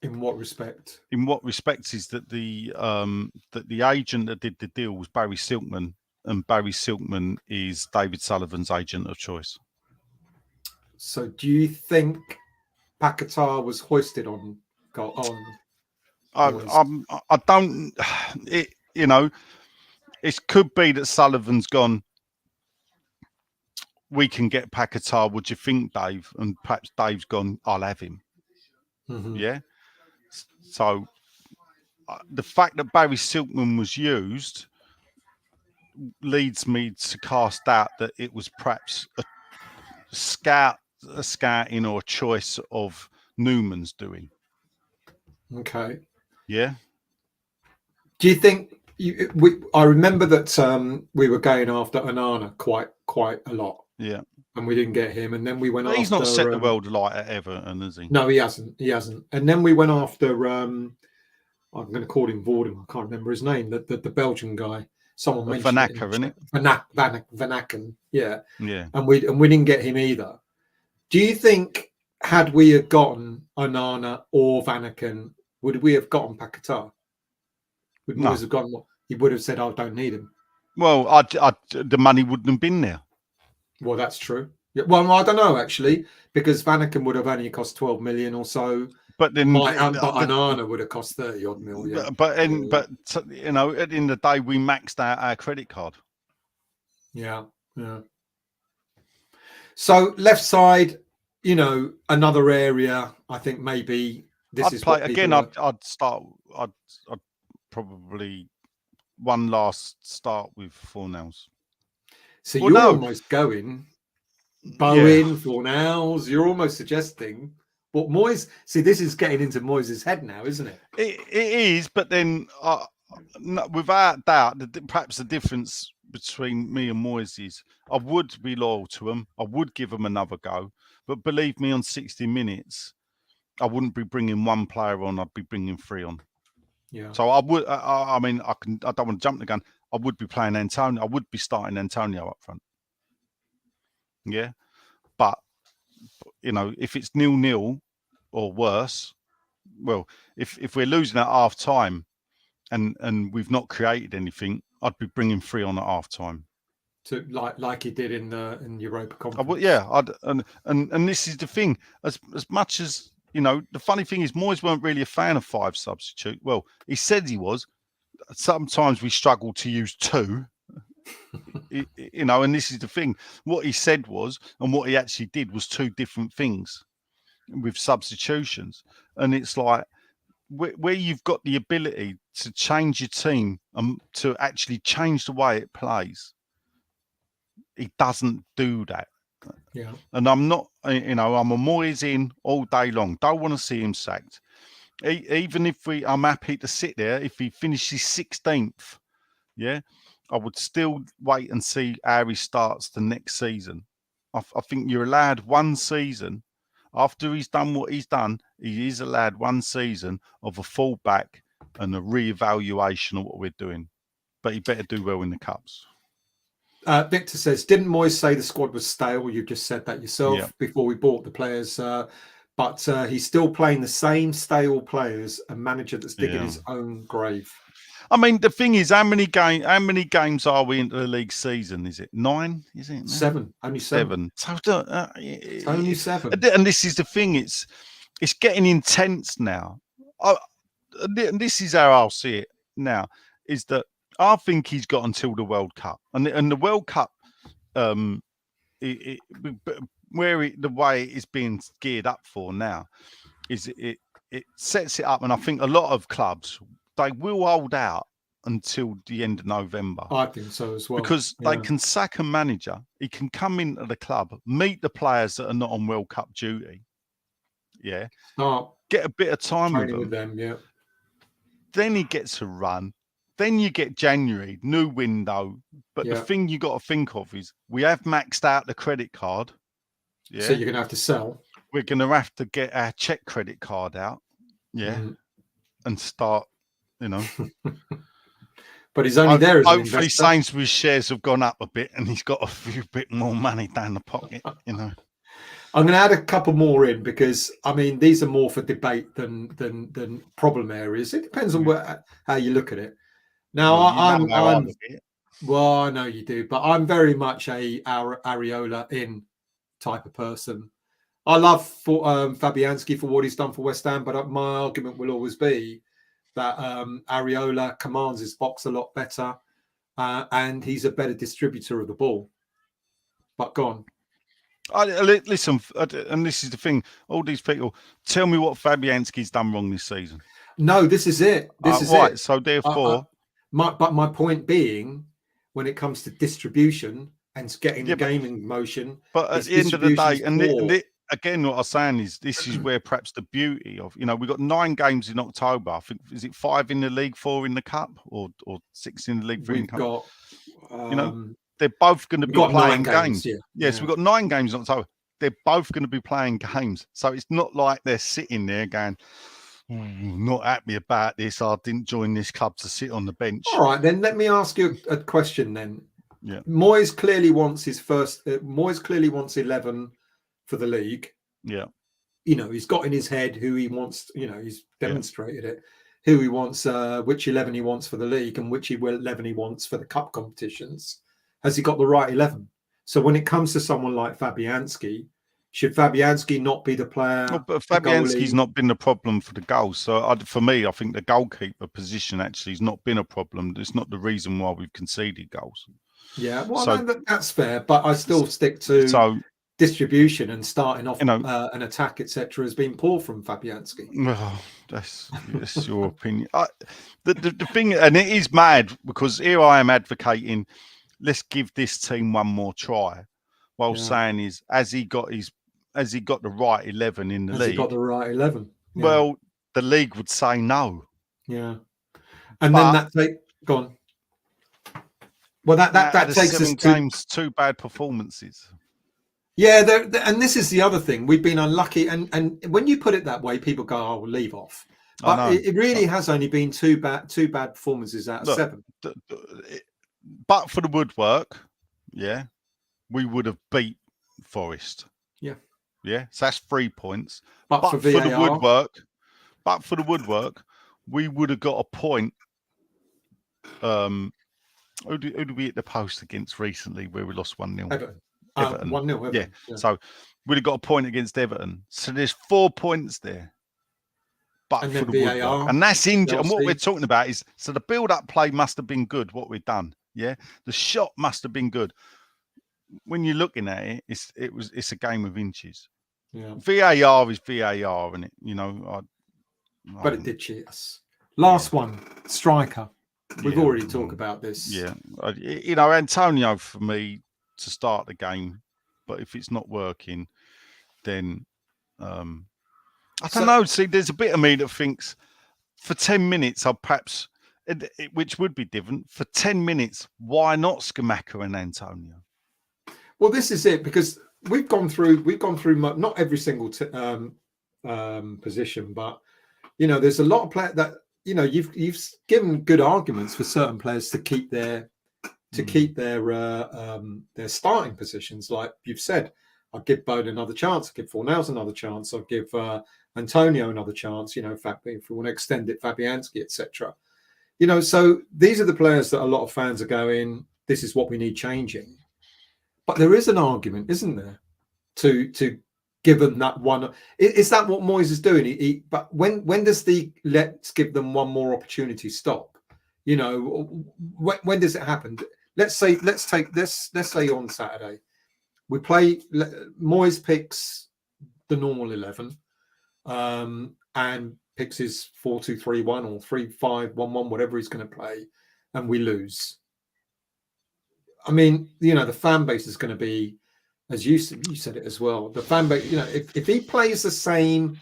In what respect? In what respect is that the agent that did the deal was Barry Silkman, and Barry Silkman is David Sullivan's agent of choice. So do you think Paquetá was hoisted on? I don't. You know, it could be that Sullivan's gone, we can get Paquetá. What do you think, Dave? And perhaps Dave's gone, I'll have him. Mm-hmm. Yeah. So the fact that Barry Silkman was used leads me to cast doubt that it was perhaps a scouting or a choice of Newman's doing. Okay. Yeah. Do you think I remember that we were going after Onana quite a lot. Yeah. And we didn't get him, and then we went after. He's not set the world alight at Everton, has he? No, he hasn't. And then we went after. I'm going to call him Vorden. I can't remember his name. The Belgian guy. Someone mentioned Vanacker, isn't it? Vanacken. Yeah. Yeah. And we didn't get him either. Do you think had we have gotten Onana or Vanacken, would we have gotten Paquetá? Would Moyes have gotten what he would have said? I don't need him. Well, the money wouldn't have been there. Well, that's true. Yeah, well, I don't know actually, because Vanacken would have only cost 12 million or so. But then, Onana would have cost 30 odd million. But you know, at the end of the day, we maxed out our credit card. Yeah. So left side, you know, another area. I think maybe this is play again. I'd probably one last start with Fornals. So you're almost going Bowen, Fornals. You're almost suggesting what Moyes. See, this is getting into Moyes' head now, isn't it? It is, but then without doubt, perhaps the difference between me and Moyes is I would be loyal to him. I would give him another go, but believe me, on 60 minutes, I wouldn't be bringing one player on. I'd be bringing 3 on. Yeah. So I would. I mean, I don't want to jump the gun. I would be playing Antonio. I would be starting Antonio up front. Yeah, but you know, if it's 0-0 or worse, well, if we're losing at half time and we've not created anything, I'd be bringing 3 on at half time. To like he did in Europa Conference. And this is the thing. As much as, you know, the funny thing is Moyes weren't really a fan of 5 substitute. Well, he said he was. Sometimes we struggle to use 2. You know, and this is the thing. What he said was, and what he actually did was 2 different things with substitutions. And it's like where you've got the ability to change your team and to actually change the way it plays, he doesn't do that. Yeah. And I'm not, you know, I'm a Moyes in all day long. Don't want to see him sacked. Even if I'm happy to sit there, if he finishes 16th, yeah, I would still wait and see how he starts the next season. I think you're allowed 1 season. After he's done what he's done, he is allowed 1 season of a fallback and a re-evaluation of what we're doing. But he better do well in the Cups. Victor says, didn't Moyes say the squad was stale? You just said that yourself before we bought the players. But he's still playing the same stale players, a manager that's digging his own grave. I mean, the thing is, how many games are we into the league season? Is it 9? Is it 7? Only 7. So it's only 7. And this is the thing. It's it's getting intense now. And this is how I'll see it now, is that I think he's got until the World Cup. And the World Cup, the way it's being geared up for now, is it sets it up. And I think a lot of clubs, they will hold out until the end of November. I think so as well. Because they can sack a manager. He can come into the club, meet the players that are not on World Cup duty. Yeah. Get a bit of time with them. Yeah. Then he gets a run. Then you get January, new window. But the thing you got to think of is we have maxed out the credit card. Yeah. So you're going to have to sell. We're going to have to get our check credit card out. Yeah. And start, you know. But he's only there as an hopefully investor. Sainsbury's shares have gone up a bit and he's got a few bit more money down the pocket, you know. I'm going to add a couple more in because, I mean, these are more for debate than problem areas. It depends on how you look at it. Now, well, I know you do, but I'm very much a Areola in type of person. I love Fabianski for what he's done for West Ham, but my argument will always be that Areola commands his box a lot better and he's a better distributor of the ball. But go on. Listen, and this is the thing, all these people, tell me what Fabianski's done wrong this season. No, this is it. This is right, it. So therefore... But my point being, when it comes to distribution and getting the game in motion... But at the end of the day, and again, what I'm saying is this is where perhaps the beauty of, you know, we've got 9 games in October. I think, is it 5 in the league, 4 in the cup, or 6 in the league, 3 in the cup? You know, they're both going to be playing games. Yes, we've got 9 games in October. They're both going to be playing games. So it's not like they're sitting there going, not happy about this. I didn't join this club to sit on the bench. All right, then let me ask you a question then. Yeah. Moyes clearly wants Moyes clearly wants 11 for the league. Yeah. You know, he's got in his head who he wants, you know, he's demonstrated it, who he wants, which 11 he wants for the league and which 11 he wants for the cup competitions. Has he got the right 11? So when it comes to someone like Fabianski, should Fabianski not be the player? Well, but Fabianski's not been the problem for the goals. So for me, I think the goalkeeper position actually has not been a problem. It's not the reason why we've conceded goals. Yeah, well, that's fair. But I still stick to distribution and starting off an attack, etc., has been poor from Fabianski. Well, that's your opinion. The thing, and it is mad because here I am advocating, let's give this team one more try, while saying has he got the right 11 in the league? Has he got the right 11? Yeah. Well, the league would say no. Yeah, and then go on. Well, that takes 7 games, 2 bad performances. Yeah, and this is the other thing. We've been unlucky, and when you put it that way, people go, "Oh, we'll leave off." But it really has only been 2 bad performances out of 7. But for the woodwork, we would have beat Forest. Yeah. So that's 3 points. But for the woodwork, we would have got a point. Who did we hit the post against recently where we lost 1-0? Everton. 1-0. Everton. Yeah. So we'd have got a point against Everton. So there's 4 points there. But for the woodwork. And that's injured. And what we're talking about is, so the build-up play must have been good, what we've done. Yeah. The shot must have been good. When you're looking at it, it's a game of inches. Yeah. VAR is VAR, isn't it? You know, but it did cheat us. Last one, striker. We've already talked about this. Yeah. You know, Antonio for me to start the game, but if it's not working, then I don't know. See, there's a bit of me that thinks for 10 minutes, I'll perhaps, which would be different, for 10 minutes, why not Scamacca and Antonio? Well, this is it, because we've gone through not every single position, but you know, there's a lot of players that, you know, you've given good arguments for certain players to keep their starting positions. Like you've said, I'll give Bode another chance. I'll give Fornals another chance. I'll give Antonio another chance. You know, if we want to extend it, Fabianski, etc. You know, so these are the players that a lot of fans are going, this is what we need changing. But there is an argument, isn't there, to given that one. Is that what Moyes is doing? But when does the let's give them one more opportunity stop? You know, when does it happen? Let's say on Saturday we play. Moyes picks the normal 11, and picks his 4-2-3-1 or 3-5-1-1, whatever he's going to play, and we lose. I mean, you know, the fan base is going to be, as you said it as well. The fan base, you know, if he plays the same,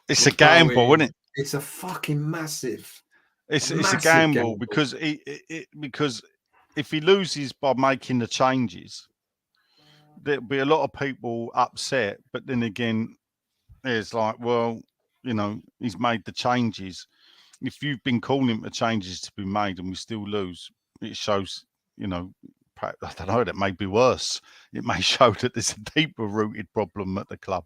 it's a gamble, isn't it? It's a fucking massive. It's a gamble because because if he loses by making the changes, there'll be a lot of people upset. But then again, it's like, well, you know, he's made the changes. If you've been calling for changes to be made and we still lose, it shows, you know, I don't know, that may be worse. It may show that there's a deeper rooted problem at the club.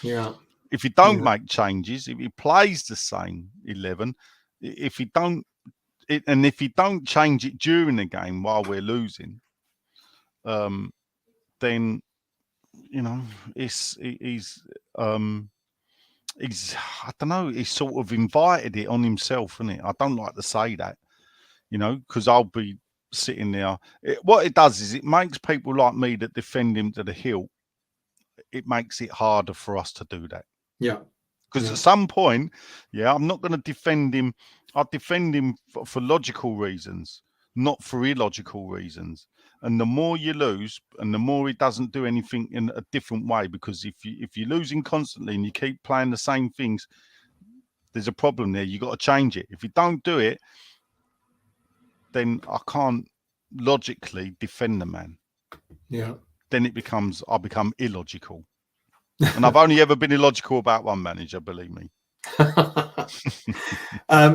Yeah. If you don't make changes, if he plays the same 11, if you don't change it during the game while we're losing, then, you know, he's I don't know, he's sort of invited it on himself, isn't it? I don't like to say that, you know, because I'll be sitting there. What it does is it makes people like me that defend him to the hilt, it makes it harder for us to do that. Yeah. Because at some point, I'm not going to defend him. I'll defend him for logical reasons, not for illogical reasons. And the more you lose, and the more he doesn't do anything in a different way, because if you're losing constantly and you keep playing the same things, there's a problem there. You got to change it. If you don't do it, then I can't logically defend the man. Yeah. Then I become illogical. And I've only ever been illogical about one manager, believe me.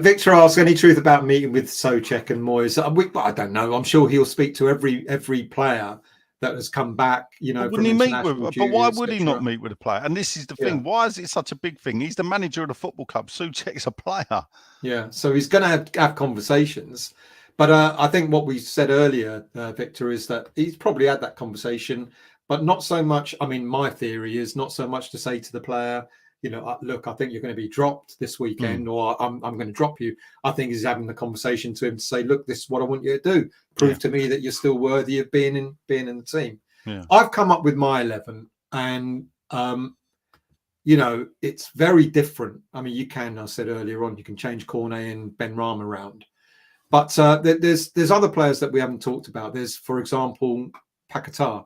Victor asks, any truth about meeting with Souček and Moyes? I don't know. I'm sure he'll speak to every player that has come back, you know, wouldn't he meet with? But why would he not meet with a player? And this is the thing. Why is it such a big thing? He's the manager of the football club. Souček's a player. Yeah, so he's going to have conversations. But I think what we said earlier, Victor, is that he's probably had that conversation, but not so much. I mean, my theory is not so much to say to the player, you know, look, I think you're going to be dropped this weekend, or I'm going to drop you. I think he's having the conversation to him to say, look, this is what I want you to do. Prove to me that you're still worthy of being in the team. Yeah. I've come up with my 11, and you know, it's very different. I mean, you can, I said earlier on, you can change Cornet and Ben Rama around. But there's other players that we haven't talked about. There's, for example, Paquetá,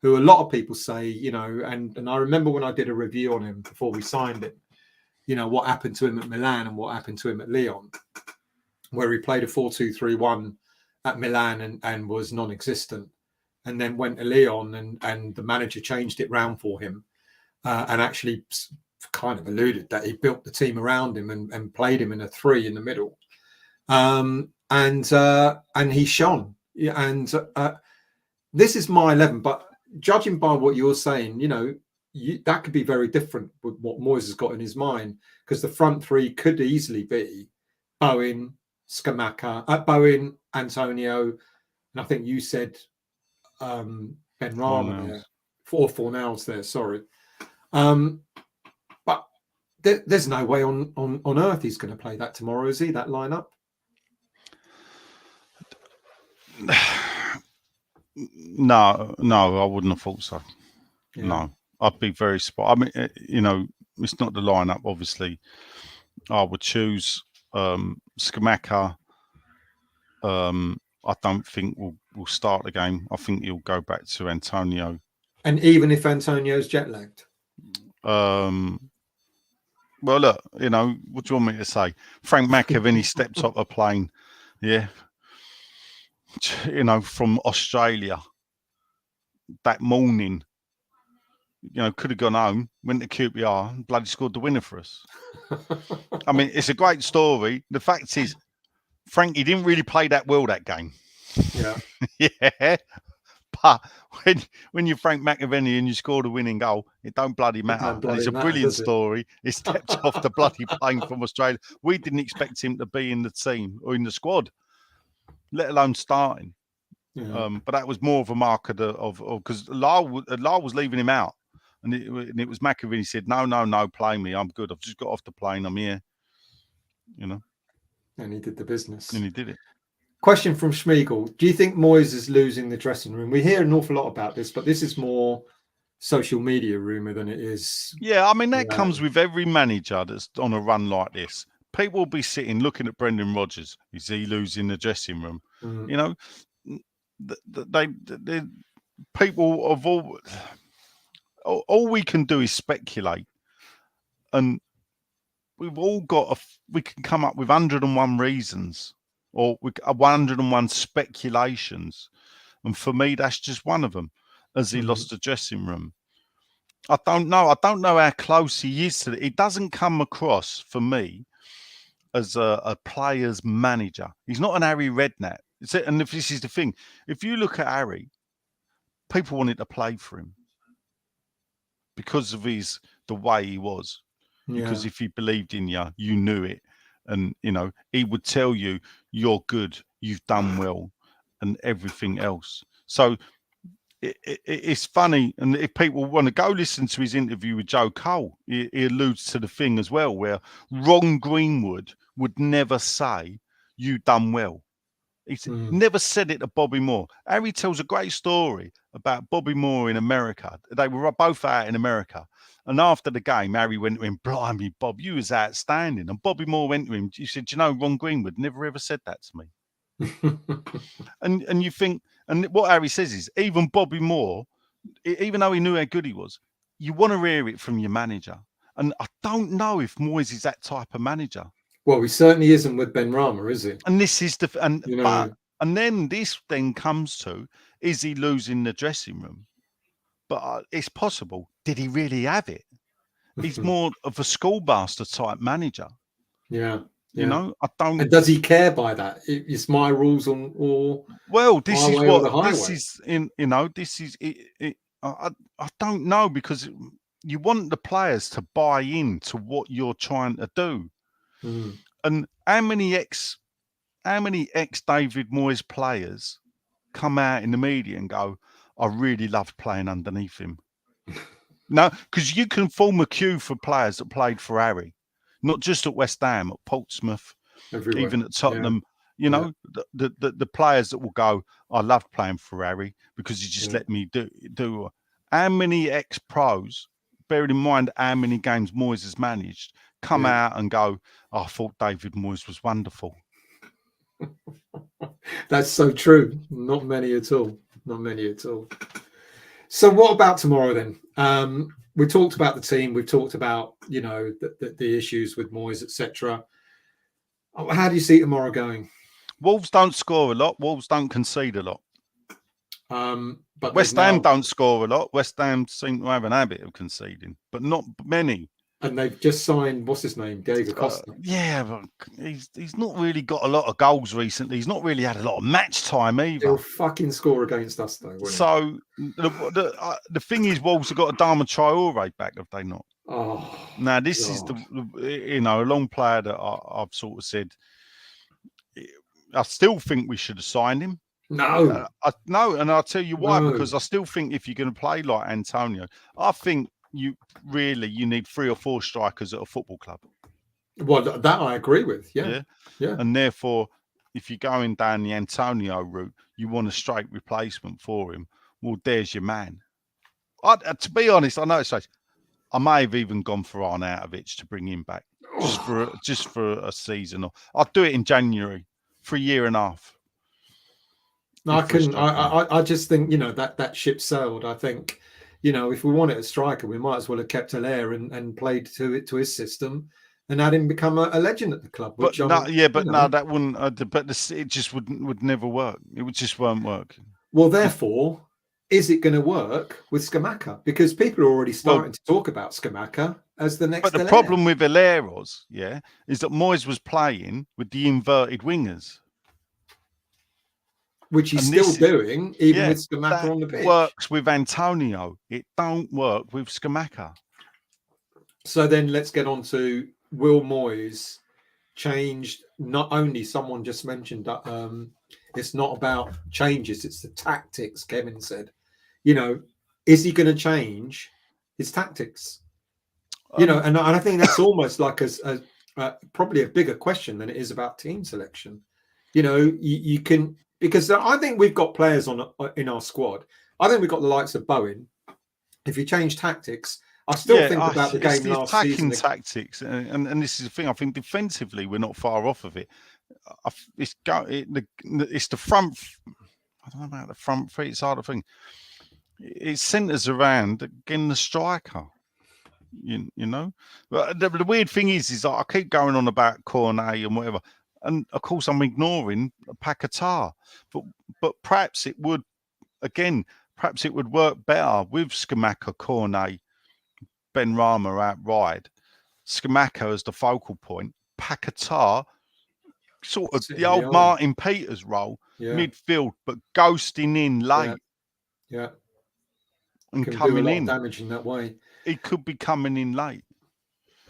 who a lot of people say, you know, and I remember when I did a review on him before we signed him, you know, what happened to him at Milan and what happened to him at Lyon, where he played a 4-2-3-1 at Milan and was non-existent, and then went to Lyon and the manager changed it round for him, and actually kind of alluded that he built the team around him and played him in a 3 in the middle. And he shone. And this is my 11, but judging by what you're saying, you know, that could be very different with what Moyes has got in his mind, because the front 3 could easily be Bowen, Bowen, Antonio, and I think you said Ben Rama there, 4 Fornals there. Sorry, but there's no way on earth he's going to play that tomorrow, is he? That lineup. No, I wouldn't have thought so. Yeah. No, I'd be very I mean, you know, it's not the lineup. Obviously, I would choose Scamacca. I don't think we'll start the game. I think he'll go back to Antonio. And even if Antonio's jet lagged. Well, look, you know, what do you want me to say? Frank McAvenny stepped off a plane, you know, from Australia that morning. You know, could have gone home, went to QPR, and bloody scored the winner for us. I mean, it's a great story. The fact is, Frankie didn't really play that well that game. Yeah. Yeah. But when you're Frank McAvenny and you score the winning goal, it don't bloody matter. It's a brilliant story. He stepped off the bloody plane from Australia. We didn't expect him to be in the team or in the squad, let alone starting. Yeah. But that was more of a marker of because Lyle was leaving him out. And it was McAveen. He said, no, play me. I'm good. I've just got off the plane. I'm here. You know. And he did the business. And he did it. Question from Schmiegel. Do you think Moyes is losing the dressing room? We hear an awful lot about this, but this is more social media rumour than it is. Yeah, I mean, that comes with every manager that's on a run like this. People will be sitting looking at Brendan Rodgers. Is he losing the dressing room? You know, they people of all we can do is speculate, and we've all got we can come up with 101 reasons or 101 speculations, and for me, that's just one of them. As he lost the dressing room. I don't know. I don't know how close he is to it. It doesn't come across for me as a player's manager. He's not an Harry Redknapp. And if this is the thing, if you look at Harry, people wanted to play for him because of the way he was. Yeah. Because if he believed in you, you knew it, and he would tell you, "You're good. You've done well," and everything else. So. It's funny, and if people want to go listen to his interview with Joe Cole, he alludes to the thing as well, where Ron Greenwood would never say, "You done well." He's never said it to Bobby Moore. Harry tells a great story about Bobby Moore in America. They were both out in America, and after the game, Harry went to him, "Blimey, Bob, you was outstanding." And Bobby Moore went to him, he said, Ron Greenwood never ever said that to me." and you think, and what Harry says is, even Bobby Moore, even though he knew how good he was, you want to hear it from your manager. And I don't know if Moyes is that type of manager. Well, he certainly isn't with Ben Rama, is he? And this is and then this then comes to, is he losing the dressing room? But it's possible. Did he really have it? He's more of a schoolmaster type manager. Yeah. You know, I don't. And does he care by that? It's my rules or this is what this is in. This is it. I don't know, because you want the players to buy into what you're trying to do. And how many ex David Moyes players come out in the media and go, "I really loved playing underneath him." No, because you can form a queue for players that played for Harry, not just at West Ham, at Portsmouth. Everywhere. Even at Tottenham, the players that will go, "I loved playing for Harry because he just let me do." How many ex-pros, bearing in mind how many games Moyes has managed, come out and go, "I thought David Moyes was wonderful." That's so true. Not many at all. Not many at all. So what about tomorrow then? We talked about the team. We've talked about, the issues with Moyes, etc. How do you see tomorrow going? Wolves don't score a lot. Wolves don't concede a lot. But West Ham don't score a lot. West Ham seem to have an habit of conceding, but not many. And they've just signed, what's his name, Diego Costa. But he's not really got a lot of goals recently. He's not really had a lot of match time either. He'll fucking score against us though, won't so the thing is, Wolves have got Adama Traore back, have they not? Oh, now this is a long player that I've sort of said, I still think we should have signed him. No, and I'll tell you why. Because I still think if you're going to play like Antonio, I think you need 3 or 4 strikers at a football club. Well, that I agree with. Yeah. And therefore, if you're going down the Antonio route, you want a straight replacement for him. Well, there's your man. To be honest, I know it's like, I may have even gone for Arnautovic to bring him back just for a season. Or I'd do it in January for a year and a half. No, I couldn't. I just think that ship sailed. I think if we wanted a striker, we might as well have kept Allaire and played to his system and had him become a legend at the club. But that wouldn't. It just would never work. It just won't work. Well, therefore, is it going to work with Scamacca? Because people are already starting to talk about Scamacca as the next. But the problem with Allaire is that Moyes was playing with the inverted wingers. Which he's still doing, even with Scamacca on the pitch. Works with Antonio. It don't work with Scamacca. So then let's get on to, will Moyes change? Not only, someone just mentioned that it's not about changes, it's the tactics, Kevin said. Is he going to change his tactics. You know, and I think that's almost like probably a bigger question than it is about team selection. You know, you can, because I think we've got players in our squad. I think we've got the likes of Bowen. If you change tactics, I still think about the game last season. Tactics, and this is the thing. I think defensively we're not far off of it. It's the front. I don't know about the front three. It's hard to think. It centres around again the striker. You know, but the weird thing is I keep going on about Cornet and whatever, and of course I'm ignoring Paquetá, but perhaps it would work better with Scamacca, Cornet, Benrahma out wide, Scamacca as the focal point, Paquetá sort of the old Martin Peters role, midfield, but ghosting in late. Yeah. And can coming do a lot in, of damage in that way. He could be coming in late.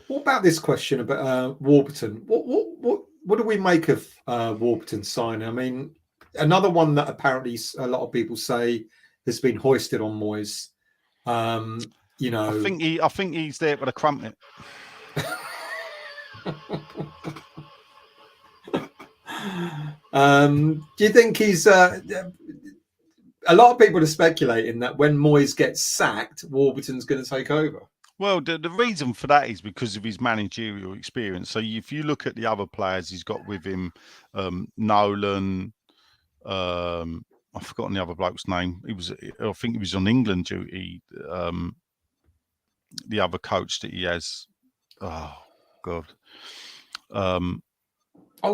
What about this question about Warburton? What do we make of Warburton signing? I mean, another one that apparently a lot of people say has been hoisted on Moyes. You know, I think he's there with a crumpet. Do you think he's? A lot of people are speculating that when Moyes gets sacked, Warburton's going to take over. Well, the reason for that is because of his managerial experience. So if you look at the other players he's got with him, Nolan, I've forgotten the other bloke's name. I think he was on England duty. The other coach that he has. Oh God. Oh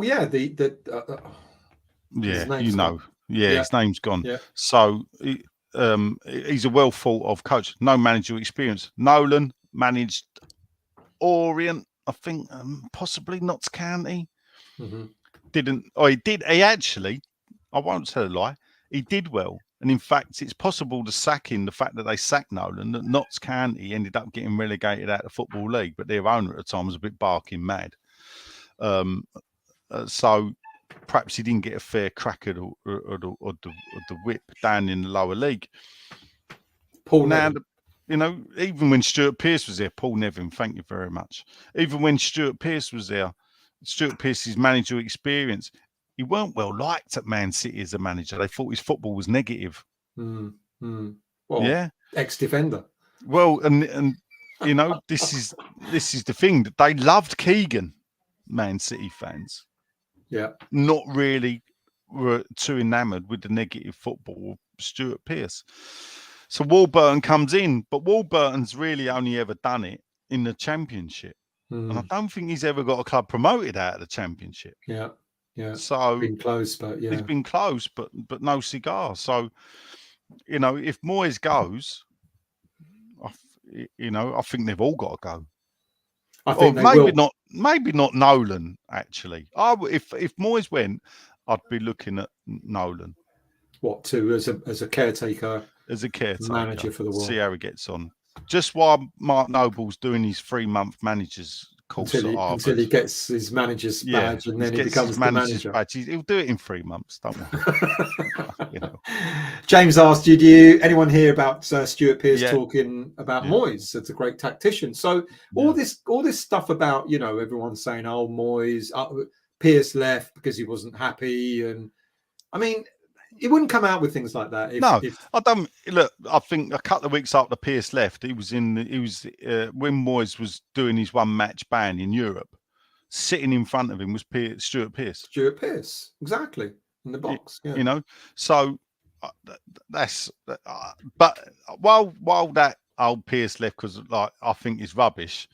yeah, yeah, you know. Yeah, his name's gone. Yeah. So he's a well thought of coach. No managerial experience. Nolan managed Orient, I think, possibly Notts County. Mm-hmm. He did. He actually, I won't tell a lie. He did well, and in fact, it's possible to sack him. The fact that they sacked Nolan, that Notts County ended up getting relegated out of the Football League, but their owner at the time was a bit barking mad. So perhaps he didn't get a fair crack at the whip down in the lower league. Paul Nevin. You know, even when Stuart Pearce was there, Paul Nevin, thank you very much. Even when Stuart Pearce was there, Stuart Pearce's managerial experience, he weren't well liked at Man City as a manager. They thought his football was negative. Well, yeah, ex-defender. Well, and you know, this is the thing, that they loved Keegan, Man City fans. Yeah, not really were too enamoured with the negative football of Stuart Pearce. So Warburton comes in, but Warburton's really only ever done it in the Championship. And I don't think he's ever got a club promoted out of the Championship. Yeah. So been close, but he's been close, but no cigar. So, you know, if Moyes goes, I think they've all got to go. I think maybe not Nolan. Actually, if Moyes went, I'd be looking at Nolan. What, as a caretaker? As a caretaker, manager for the world. See how he gets on. Just while Mark Noble's doing his 3-month managers course until he gets his manager's badge, and then he becomes the manager. Badge. He'll do it in 3 months. Don't worry. You know. James asked, did anyone hear about Stuart Pearce talking about Moyes? That's a great tactician. So all this stuff about, you know, everyone saying, oh, Moyes, Pearce left because he wasn't happy, and I mean, he wouldn't come out with things like that. I don't look. I think a couple of weeks after Pearce left, when Moyes was doing his 1-match ban in Europe. Sitting in front of him was Stuart Pearce. Stuart Pearce, exactly, in the box. You know, so that's. But while that old Pearce left, because like I think is rubbish,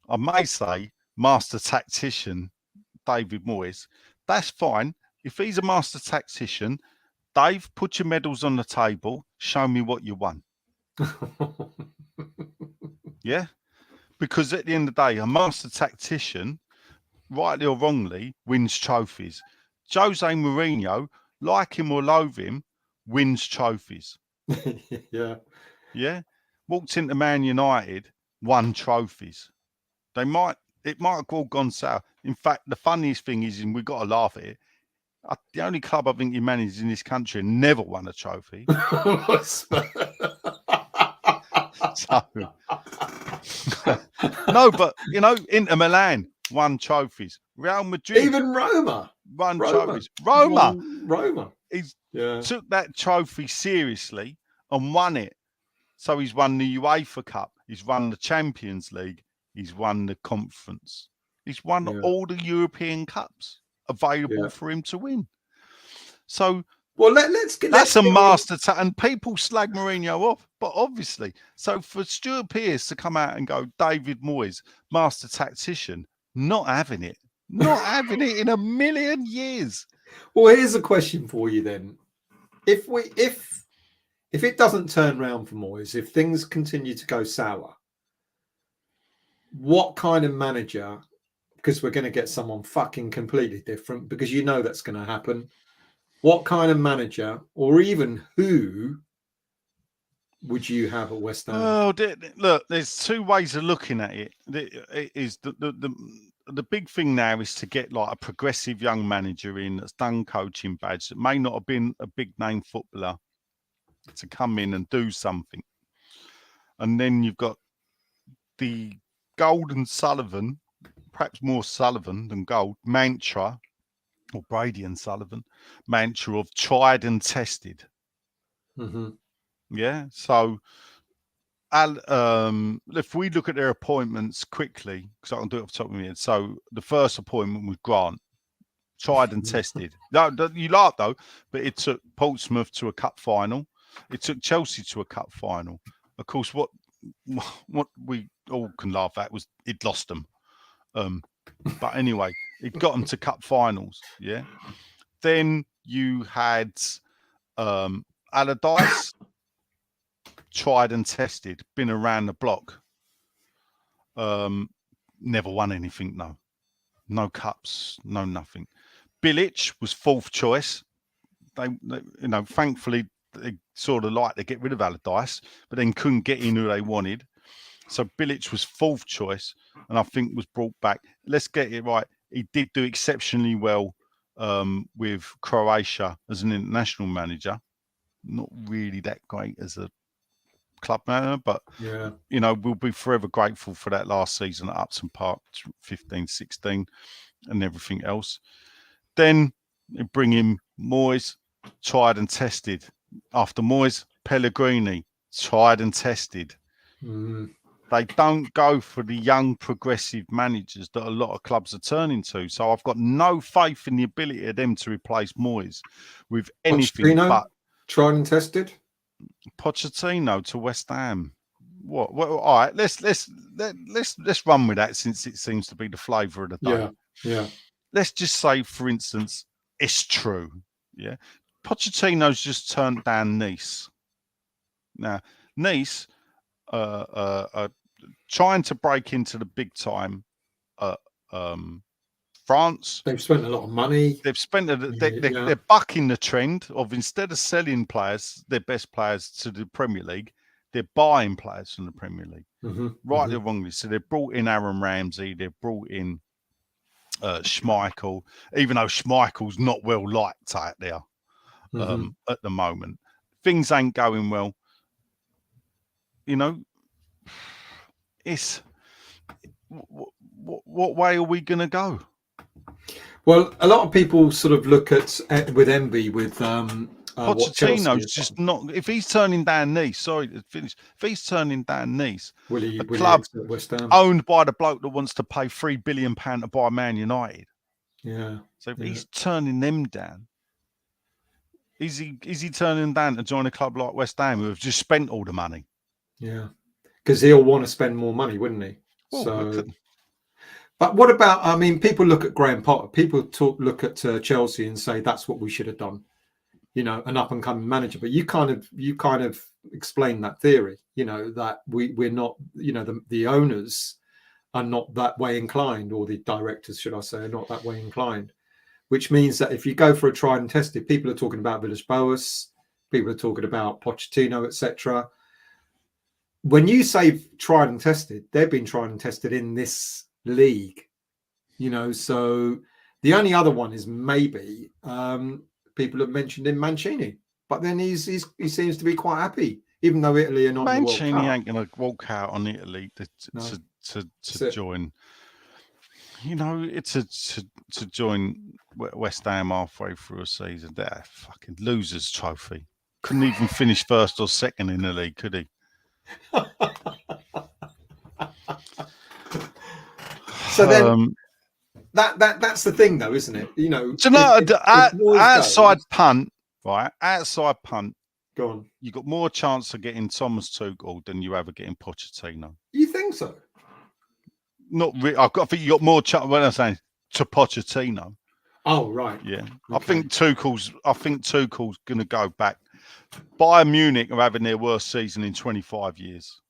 I may say master tactician David Moyes. That's fine. If he's a master tactician, Dave, put your medals on the table. Show me what you won. Yeah? Because at the end of the day, a master tactician, rightly or wrongly, wins trophies. Jose Mourinho, like him or loathe him, wins trophies. Yeah. Yeah? Walked into Man United, won trophies. It might have all gone south. In fact, the funniest thing is, and we've got to laugh at it, the only club I think he managed in this country never won a trophy. So, no, but you know, Inter Milan won trophies. Real Madrid Even Roma won trophies. Roma, he's yeah, took that trophy seriously and won it. So he's won the UEFA Cup. He's won the Champions League. He's won the Conference. He's won yeah, all the European Cups available yeah. for him to win. So Well, let's get that's a master and people slag Mourinho off, but obviously, so for Stuart Pearce to come out and go, David Moyes, master tactician, not having it in a million years. Well, here's a question for you then: if it doesn't turn round for Moyes, if things continue to go sour, what kind of manager? Because we're going to get someone fucking completely different, because you know that's going to happen. What kind of manager, or even who, would you have at West Ham? Oh, look, there's two ways of looking at it. It is the big thing now is to get like a progressive young manager in that's done coaching badge that may not have been a big name footballer to come in and do something. And then you've got the Golden Sullivan, perhaps more Sullivan than Gold, mantra, or Brady and Sullivan, mantra of tried and tested. Mm-hmm. Yeah. So if we look at their appointments quickly, because I can do it off the top of my head. So the first appointment was Grant, tried and tested. No, you laugh though, but it took Portsmouth to a cup final. It took Chelsea to a cup final. Of course, what we all can laugh at was it lost them. But anyway, it got them to cup finals. Yeah. Then you had Allardyce, tried and tested, been around the block. Never won anything. No cups, no nothing. Bilic was fourth choice. They you know, thankfully they sort of like to get rid of Allardyce, but then couldn't get in who they wanted. So Bilic was fourth choice, and I think was brought back. Let's get it right. He did do exceptionally well with Croatia as an international manager. Not really that great as a club manager, but Yeah, you know, we'll be forever grateful for that last season at Upton Park, 15-16, and everything else. Then you bring in Moyes, tried and tested. After Moyes, Pellegrini, tried and tested. mm-hmm. They don't go for the young progressive managers that a lot of clubs are turning to. So I've got no faith in the ability of them to replace Moyes with anything but tried and tested. Pochettino to West Ham. What? Well, all right. Let's run with that since it seems to be the flavour of the day. Yeah. Let's just say, for instance, it's true. Yeah, Pochettino's just turned down Nice. Now, Nice are trying to break into the big time. France. They've spent a lot of money. They've spent. They're bucking the trend of, instead of selling players, their best players, to the Premier League, they're buying players from the Premier League. Mm-hmm. Rightly or wrongly. So they've brought in Aaron Ramsey. They've brought in Schmeichel, even though Schmeichel's not well liked out there at the moment. Things ain't going well. You know, it's what way are we going to go? Well, a lot of people sort of look at with envy with Pochettino's just not. If he's turning down Nice, sorry to finish. If he's turning down Nice, a club owned by the bloke that wants to pay £3 billion to buy Man United. Yeah. So if he's turning them down, is he turning down to join a club like West Ham who have just spent all the money? Yeah, because he'll want to spend more money, wouldn't he? Well, so. But what about? I mean, people look at Graham Potter. People look at Chelsea and say that's what we should have done. You know, an up and coming manager. But you kind of explain that theory. You know, that we're not. You know, the owners are not that way inclined, or the directors, should I say, are not that way inclined. Which means that if you go for a tried and tested, people are talking about Villas-Boas, people are talking about Pochettino, etc. When you say tried and tested, they've been tried and tested in this league, you know. So the only other one is maybe people have mentioned in Mancini, but then he seems to be quite happy even though Italy are not in the World Mancini Cup. ain't going to walk out on Italy to join. You know, it's to join West Ham halfway through a season. That fucking losers trophy. Couldn't even finish first or second in the league, could he? So then that's the thing, though, isn't it? You know, do you know outside goes, punt, right? Outside punt. Go on. You got more chance of getting Thomas Tuchel than you have of getting Pochettino. You think so? Not really. I think you got more chance. When I'm saying to Pochettino. Oh right. Yeah. Okay. I think Tuchel's going to go back. Bayern Munich are having their worst season in 25 years.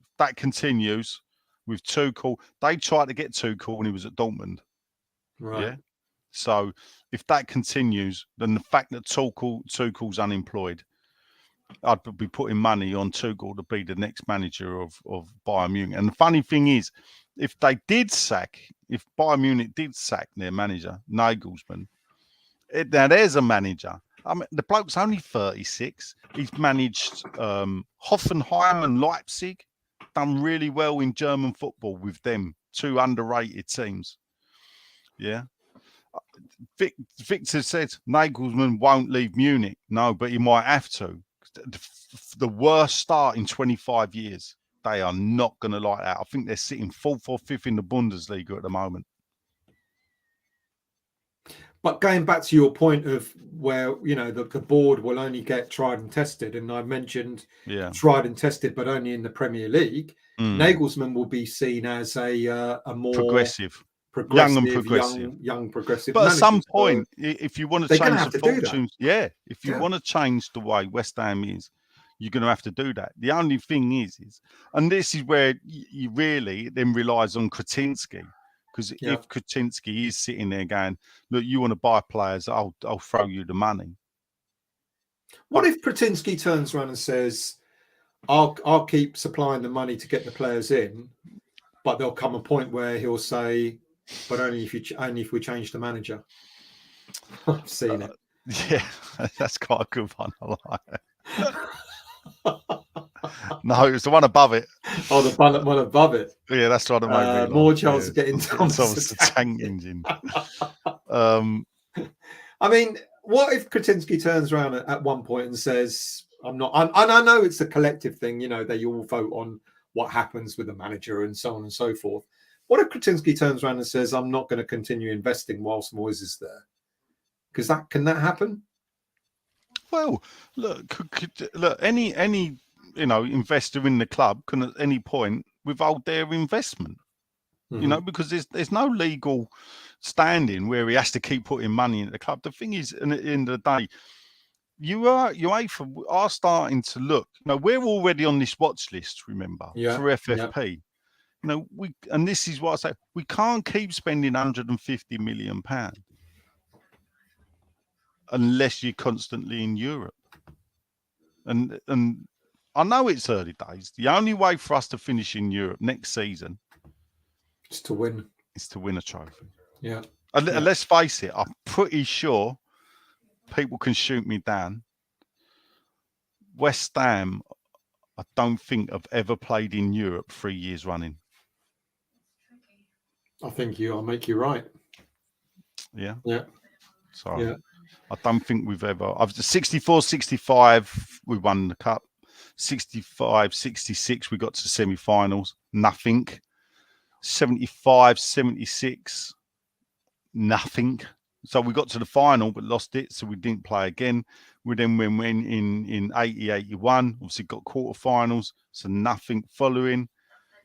If that continues with Tuchel. They tried to get Tuchel when he was at Dortmund. Right. Yeah. So if that continues, then the fact that Tuchel's unemployed, I'd be putting money on Tuchel to be the next manager of Bayern Munich. And the funny thing is, if Bayern Munich did sack their manager, Nagelsmann, now there's a manager. I mean, the bloke's only 36. He's managed Hoffenheim and Leipzig, done really well in German football with them, two underrated teams. Yeah. Victor said Nagelsmann won't leave Munich. No, but he might have to. The worst start in 25 years. They are not going to like that. I think they're sitting 4th or 5th in the Bundesliga at the moment. But going back to your point of where, you know, the board will only get tried and tested, and I mentioned tried and tested, but only in the Premier League, Nagelsmann will be seen as a more progressive, young progressive. But manager. At some point, if you want to change the fortunes, if you want to change the way West Ham is, you're going to have to do that. The only thing is, and this is where you really then relies on Kretinsky, because if Kretinsky is sitting there going, "Look, you want to buy players, I'll throw you the money." What if Kretinsky turns around and says, "I'll keep supplying the money to get the players in," but there'll come a point where he'll say, "But only if we change the manager." I've seen it. Yeah, that's quite a good one. I like it. No, it was the one above it. Oh, the one above it. Yeah, that's what I made me more chance of getting Thomas the tank engine. I mean, what if Kretinsky turns around at one point and says, "I'm not," and I know it's a collective thing, you know, they all vote on what happens with the manager and so on and so forth. What if Kretinsky turns around and says, "I'm not going to continue investing whilst Moyes is there"? Because can that happen? Well, look, any investor in the club can at any point withhold their investment. Mm-hmm. You know, because there's no legal standing where he has to keep putting money into the club. The thing is, at the end of the day, UEFA are starting to look. You know, we're already on this watch list. Remember, for FFP. You know, and this is what I say: we can't keep spending £150 million unless you're constantly in Europe. And I know it's early days. The only way for us to finish in Europe next season is to win a trophy. Yeah. And let's face it, I'm pretty sure people can shoot me down. West Ham, I don't think have ever played in Europe 3 years running. I think I'll make you right. Yeah. Yeah. So I don't think we've ever. 64-65, we won the cup. 65-66, we got to the semi-finals. Nothing. 75-76, nothing. So we got to the final but lost it, so we didn't play again. We then went in 80-81, obviously got quarterfinals, so nothing following.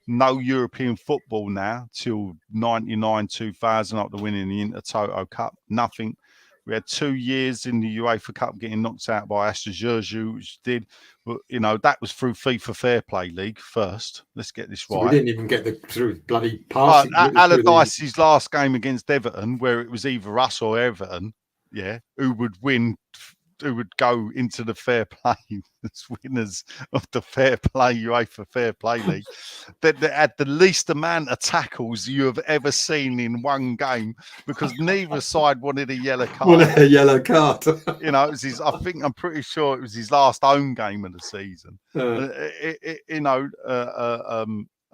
No European football now till 99-2000 after winning the Intertoto Cup. Nothing. We had 2 years in the UEFA Cup getting knocked out by Astra Jersey, which did, but you know, that was through FIFA Fair Play League first. Let's get this right. So we didn't even get through bloody passing. Allardyce's last game against Everton, where it was either us or Everton, who would win go into the fair play as winners of the fair play UEFA Fair Play League, that had the least amount of tackles you have ever seen in one game, because neither side wanted a yellow card. A yellow card. You know, it was his. I'm pretty sure it was his last home game of the season. You know,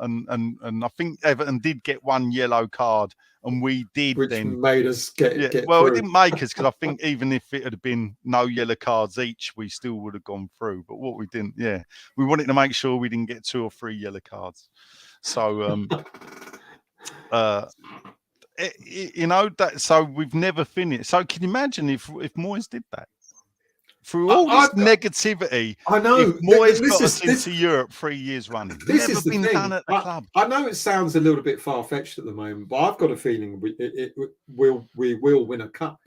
and I think Everton did get one yellow card, and we did, which then made us get well, through. it didn't make us, because I think even if it had been no yellow cards each, we still would have gone through. But what we didn't, we wanted to make sure we didn't get 2 or 3 yellow cards. So, you know, that. So we've never finished. So can you imagine if Moyes did that? Through all this negativity, I know. If Moyes got us into Europe 3 years running, this never is the been thing. done at the club. I know it sounds a little bit far fetched at the moment, but I've got a feeling we will win a cup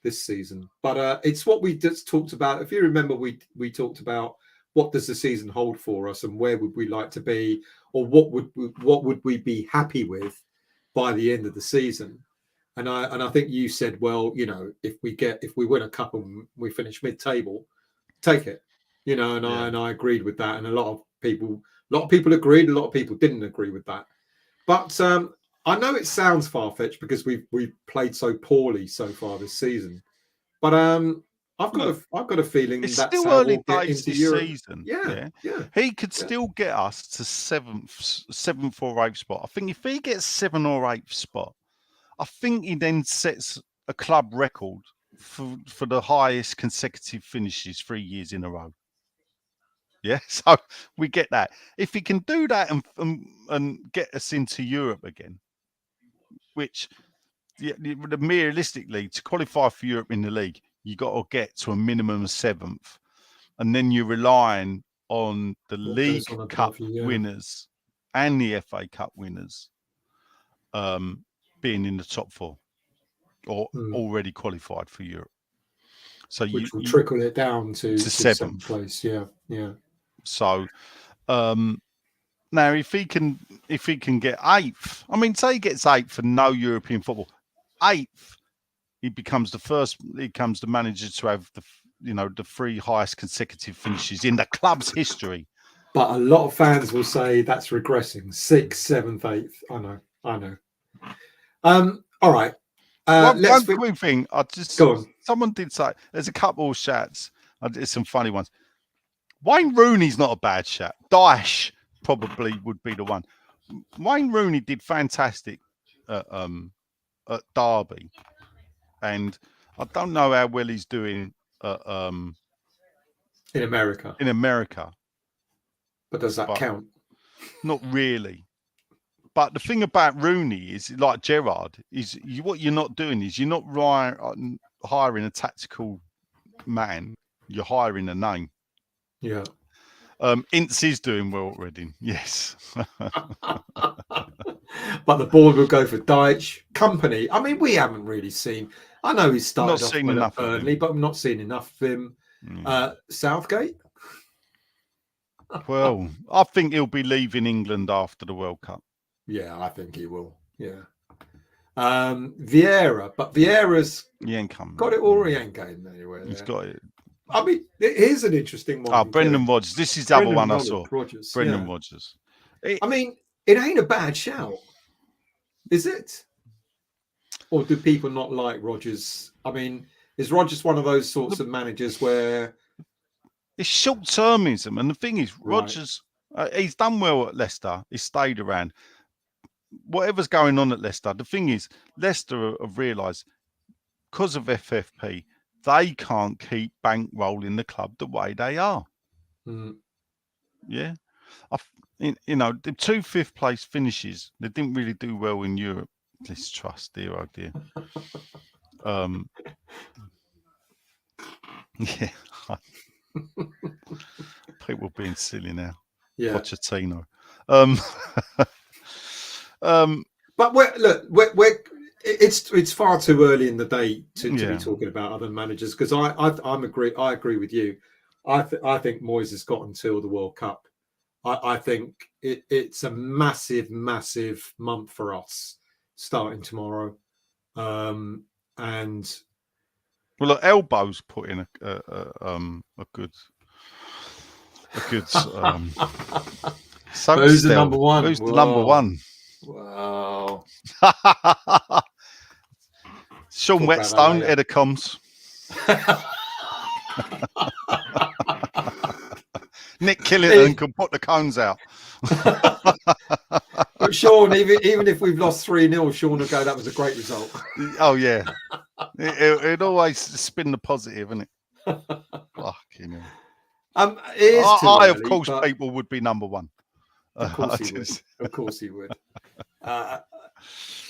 this season. But it's what we just talked about. If you remember, we talked about what does the season hold for us, and where would we like to be, or what would we be happy with by the end of the season. And I think you said, well, you know, if we win a cup and we finish mid-table, take it, you know. And I agreed with that. And a lot of people agreed. A lot of people didn't agree with that. But I know it sounds far-fetched because we've played so poorly so far this season. But I've got a feeling it's that's still how early we'll get days into this Europe. season. Yeah. He could still get us to seventh or eighth spot. I think if he gets 7th or 8th spot, I think he then sets a club record for the highest consecutive finishes 3 years in a row. Yeah, so we get that. If he can do that and get us into Europe again, which realistically, to qualify for Europe in the league, you got to get to a minimum of 7th, and then you're relying on the League Cup winners and the FA Cup winners being in the top 4 or already qualified for Europe. So which will trickle it down to 7th place. Yeah. So now if he can get 8th, I mean, say he gets 8th for no European football, 8th, he becomes the manager to have the 3 highest consecutive finishes in the club's history. But a lot of fans will say that's regressing. 6th, 7th, 8th. I know. All right. One quick thing. Go on. Someone did say there's a couple of shouts. There's some funny ones. Wayne Rooney's not a bad shout. Daesh probably would be the one. Wayne Rooney did fantastic at Derby, and I don't know how well he's doing in America. But does that count? Not really. But the thing about Rooney is, like Gerrard, is what you're not doing is you're not hiring a tactical man. You're hiring a name. Yeah. Ince is doing well at Reading, yes. But the board will go for Deitch. Company, I mean, we haven't really seen. I know he started off well at Burnley, but I'm not seeing enough of him. Southgate? Well, I think he'll be leaving England after the World Cup. Yeah, I think he will. Yeah. Vieira, but Vieira's got it all. He ain't going anywhere. He's got it. I mean, here's an interesting one. Oh, Brendan Rodgers. This is the other one I saw. Brendan Rodgers. I mean, it ain't a bad shout, is it? Or do people not like Rodgers? I mean, is Rodgers one of those sorts of managers where it's short-termism? And the thing is, Rodgers, he's done well at Leicester. He's stayed around. Whatever's going on at Leicester, the thing is, Leicester have realised because of FFP, they can't keep bankrolling the club the way they are. Yeah. The 2 5th place finishes, they didn't really do well in Europe. Let's trust, dear, oh dear. Yeah. People being silly now. Yeah. Pochettino. But it's far too early in the day to be talking about other managers, because I agree with you. I think Moyes has got until the World Cup. I think it's a massive month for us starting tomorrow, and Well, look, Elbows put in a good soap Who's the still. number one? Who's the number one? Wow. Sean Talk about that Whetstone, later. Edicoms. Nick Killington can put the cones out. But Sean, even if we've lost 3-0, Sean will go, that was a great result. Oh, yeah. It always spin the positive, isn't it? Fucking hell. It is too early, of course, but people would be number one. of course he would. Of course he would.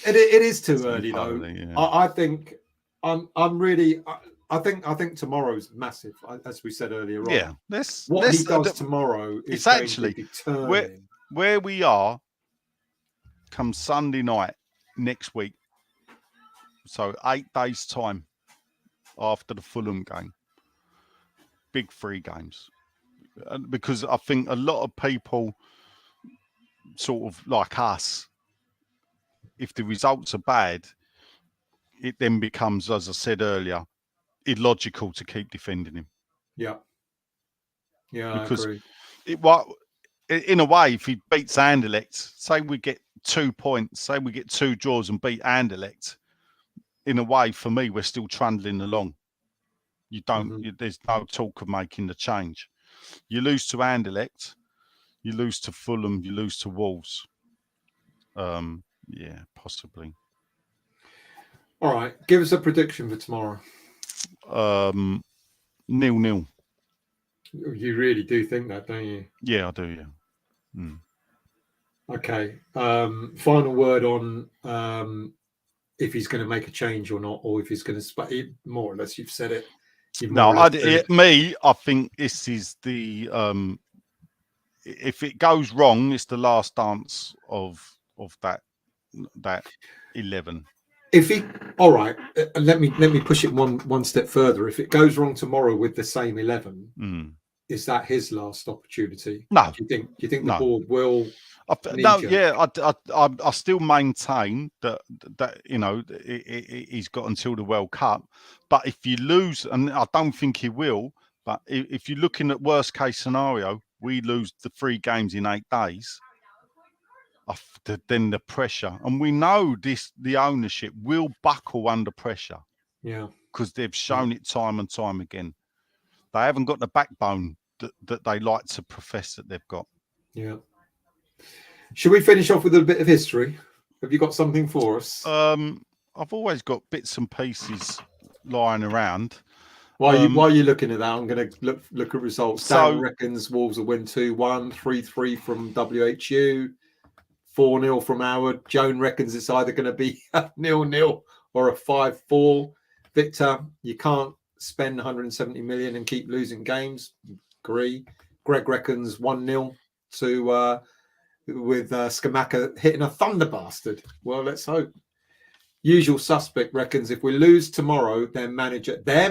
It is too early, though. Yeah. I think I'm really. I think tomorrow's massive, as we said earlier on. Yeah, what he does tomorrow is it's actually determining where we are come Sunday night next week. So 8 days' time after the Fulham game. Big 3 games. Because I think a lot of people sort of like us, if the results are bad, it then becomes, as I said earlier, illogical to keep defending him. Yeah, because I agree. In a way, if he beats Anderlecht, say we get 2 points, say we get 2 draws and beat Anderlecht, in a way, for me, we're still trundling along. You don't. There's no talk of making the change. You lose to Anderlecht, you lose to Fulham, you lose to Wolves. Yeah, possibly. All right, give us a prediction for tomorrow. 0-0. You really do think that, don't you? Yeah, I do. Yeah. Okay. Final word on if he's going to make a change or not, or if he's going to more or less. You've said it. I think this is the. If it goes wrong, it's the last dance of that 11. If he, all right, let me push it one step further. If it goes wrong tomorrow with the same 11, is that his last opportunity? No. Do you think the board will? I still maintain that he's got until the World Cup. But if you lose, and I don't think he will, but if you're looking at worst case scenario, we lose the 3 games in 8 days. Then the pressure, and we know the ownership will buckle under pressure. Yeah, because they've shown it time and time again. They haven't got the backbone that they like to profess that they've got. Yeah. Should we finish off with a bit of history? Have you got something for us? I've always got bits and pieces lying around. While you're looking at that, I'm going to look at results. Dan reckons Wolves will win 2-1, 3-3 from WHU, 4-0 from Howard. Joan reckons it's either going to be a 0-0 or a 5-4. Victor, you can't spend 170 million and keep losing games. Agree. Greg reckons 1-0 to with Skamaka hitting a thunder bastard. Well, let's hope. Usual suspect reckons if we lose tomorrow, their manager. I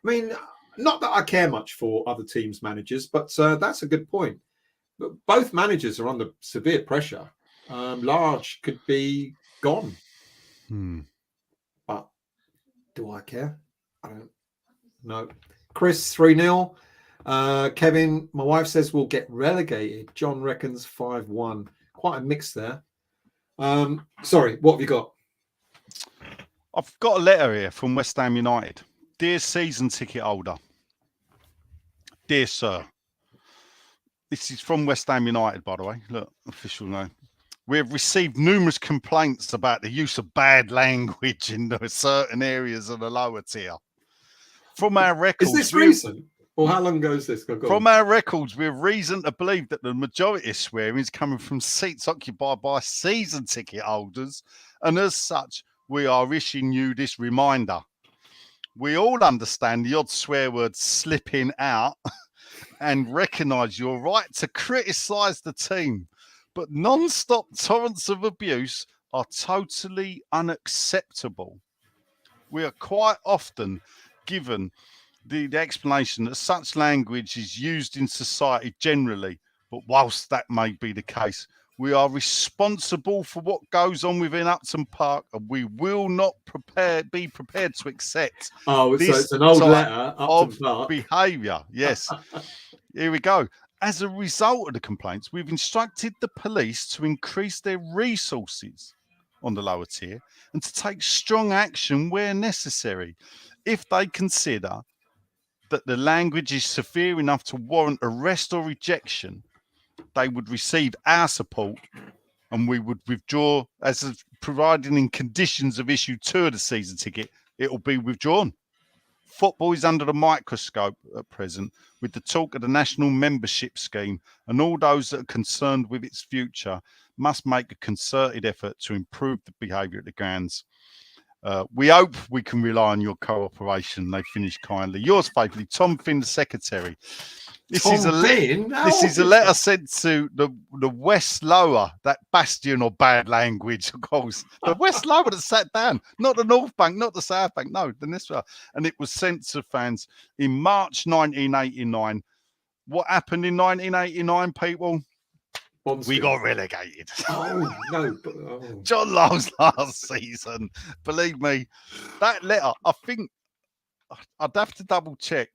mean, not that I care much for other teams' managers, but that's a good point. But both managers are under severe pressure. Large could be gone. But do I care? I don't know. Chris, 3-0. Kevin, my wife says we'll get relegated. John reckons 5-1. Quite a mix there. Sorry, what have you got? I've got a letter here from West Ham United. Dear season ticket holder. Dear sir. This is from West Ham United, by the way. Look, official name. We have received numerous complaints about the use of bad language in certain areas of the lower tier. From our records... Is this recent? Or how long ago is this? From our records, we have reason to believe that the majority of swearing is coming from seats occupied by season ticket holders, and as such, we are issuing you this reminder. We all understand the odd swear word slipping out and recognise your right to criticise the team, but non-stop torrents of abuse are totally unacceptable. We are quite often given the explanation that such language is used in society generally, but whilst that may be the case, We are responsible for what goes on within Upton Park, and we will not be prepared to accept Oh, so this it's an old type letter, Upton of Park. behaviour. Yes. Here we go. As a result of the complaints, we've instructed the police to increase their resources on the lower tier and to take strong action where necessary. If they consider that the language is severe enough to warrant arrest or rejection, they would receive our support and we would withdraw. As of providing in conditions of issue 2 of the season ticket, it will be withdrawn. Football is under the microscope at present with the talk of the national membership scheme, and all those that are concerned with its future must make a concerted effort to improve the behaviour at the grounds. We hope we can rely on your cooperation. They finish kindly. Yours faithfully, Tom Finn, the secretary. This is a letter sent to the West Lower, that bastion of bad language, of course. The West Lower that sat down, not the North Bank, not the South Bank, no, the this one. And it was sent to fans in March 1989. What happened in 1989, people? We got relegated. Oh, no. Oh. John Lyall's last season. Believe me, that letter, I think, I'd have to double check.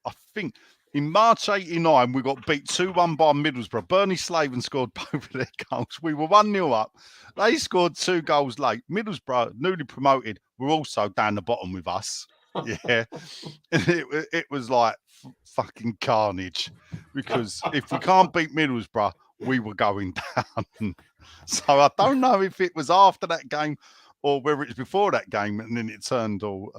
I think in March 89, we got beat 2-1 by Middlesbrough. Bernie Slaven scored both of their goals. We were 1-0 up. They scored 2 goals late. Middlesbrough, newly promoted, were also down the bottom with us. Yeah. And it was like fucking carnage, because if we can't beat Middlesbrough, we were going down. So I don't know if it was after that game or whether it's before that game and then it turned all...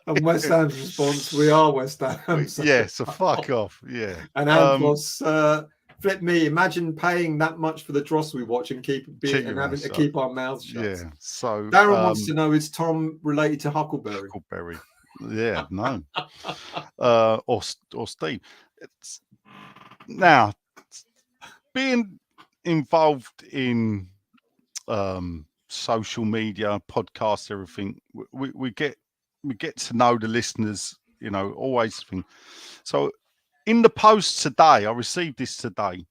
And West Ham's response, we are West Ham. So fuck off. Yeah. And Anthos, flip me, imagine paying that much for the dross we watch and having to keep our mouths shut. Yeah. So Darren wants to know, is Tom related to Huckleberry? Huckleberry. Yeah, no. Or Steve. Now, being involved in social media, podcasts, everything, we get to know the listeners, always think. So in the post today, I received this today.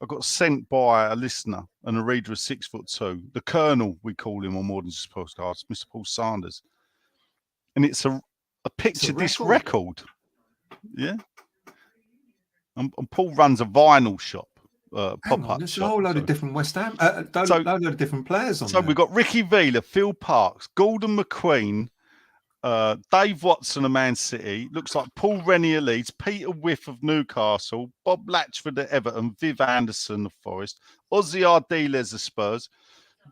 I got sent by a listener and a reader of 6'2", the Colonel, we call him on More Than Just Podcasts, Mr. Paul Sanders. And it's a picture of this record. Yeah. And Paul runs a vinyl shop. Pop-up there's shop, a whole load of different West Ham, load of different players on there. So we've got Ricky Villa, Phil Parks, Gordon McQueen, Dave Watson of Man City, looks like Paul Renier Leeds, Peter Whiff of Newcastle, Bob Latchford of Everton, Viv Anderson of Forest, Ozzy Ardiles of Spurs,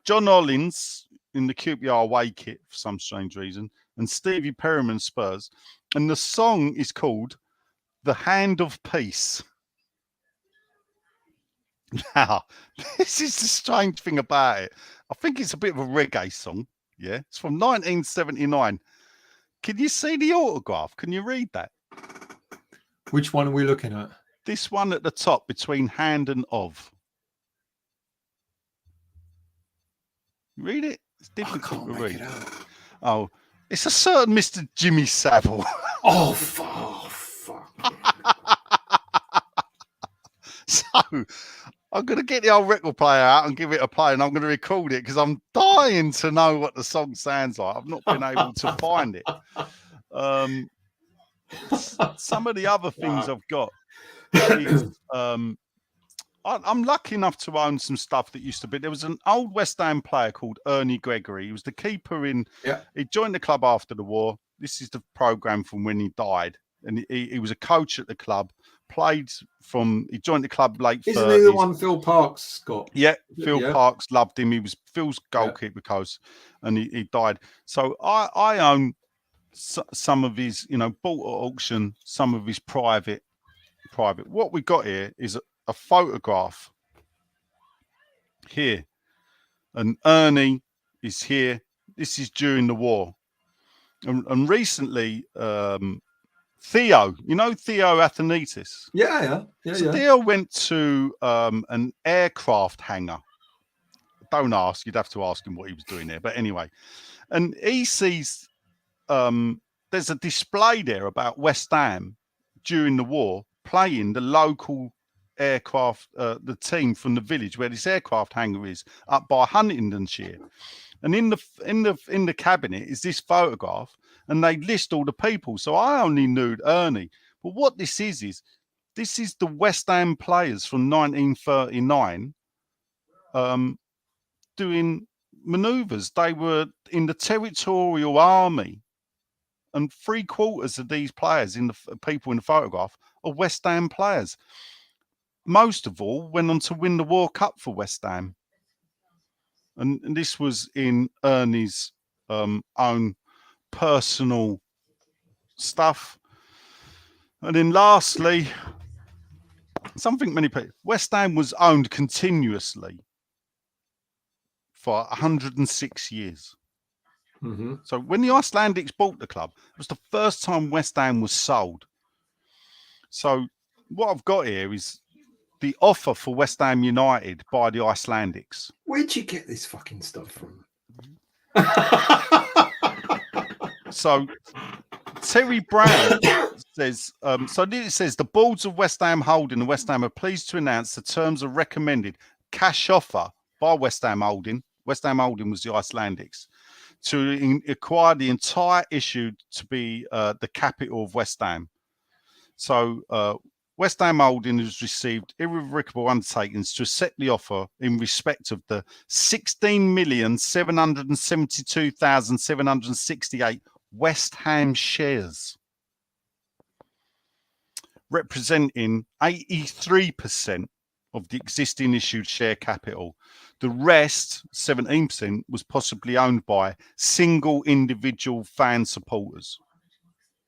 John Hollins in the QPR away kit for some strange reason, and Stevie Perryman Spurs. And the song is called The Hand of Peace. Now, this is the strange thing about it. I think it's a bit of a reggae song. Yeah, it's from 1979. Can you see the autograph? Can you read that? Which one are we looking at? This one at the top between hand and of. Read it. It's difficult to read. Oh, it's a certain Mr. Jimmy Savile. Oh, fuck. So I'm going to get the old record player out and give it a play, and I'm going to record it because I'm dying to know what the song sounds like. I've not been able to find it. Some of the other things I've got is, I'm lucky enough to own some stuff that used to be. There was an old West Ham player called Ernie Gregory. He was the keeper in. Yeah. He joined the club after the war. This is the program from when he died, and he was a coach at the club. He joined the club late 30s. Isn't he the one Phil Parks got? Yeah, Phil Parks loved him. He was Phil's goalkeeper coach, and he died. So I own some of his, bought at auction, some of his private. What we got here is a photograph here, and Ernie is here. This is during the war, and recently. Theo, Theo Athanasius? Yeah. Theo went to an aircraft hangar. Don't ask, you'd have to ask him what he was doing there. But anyway, and he sees there's a display there about West Ham during the war playing the local aircraft, the team from the village where this aircraft hangar is, up by Huntingdonshire. And in the cabinet is this photograph, and they list all the people. So I only knew Ernie. But what this is this is the West Ham players from 1939 doing manoeuvres. They were in the Territorial Army, and 3/4 of these players, in the people in the photograph, are West Ham players. Most of all went on to win the World Cup for West Ham. And this was in Ernie's own personal stuff. And then lastly, something many people, West Ham was owned continuously for 106 years. Mm-hmm. So when the Icelandics bought the club, it was the first time West Ham was sold. So what I've got here is the offer for West Ham United by the Icelandics. Where'd you get this fucking stuff from? So Terry Brown says, so it says the boards of West Ham Holding and West Ham are pleased to announce the terms of recommended cash offer by West Ham Holding. West Ham Holding was the Icelandics, to acquire the entire issue to be the capital of West Ham. So West Ham Holding has received irrevocable undertakings to accept the offer in respect of the 16,772,768 West Ham shares, representing 83% of the existing issued share capital. The rest, 17%, was possibly owned by single individual fan supporters,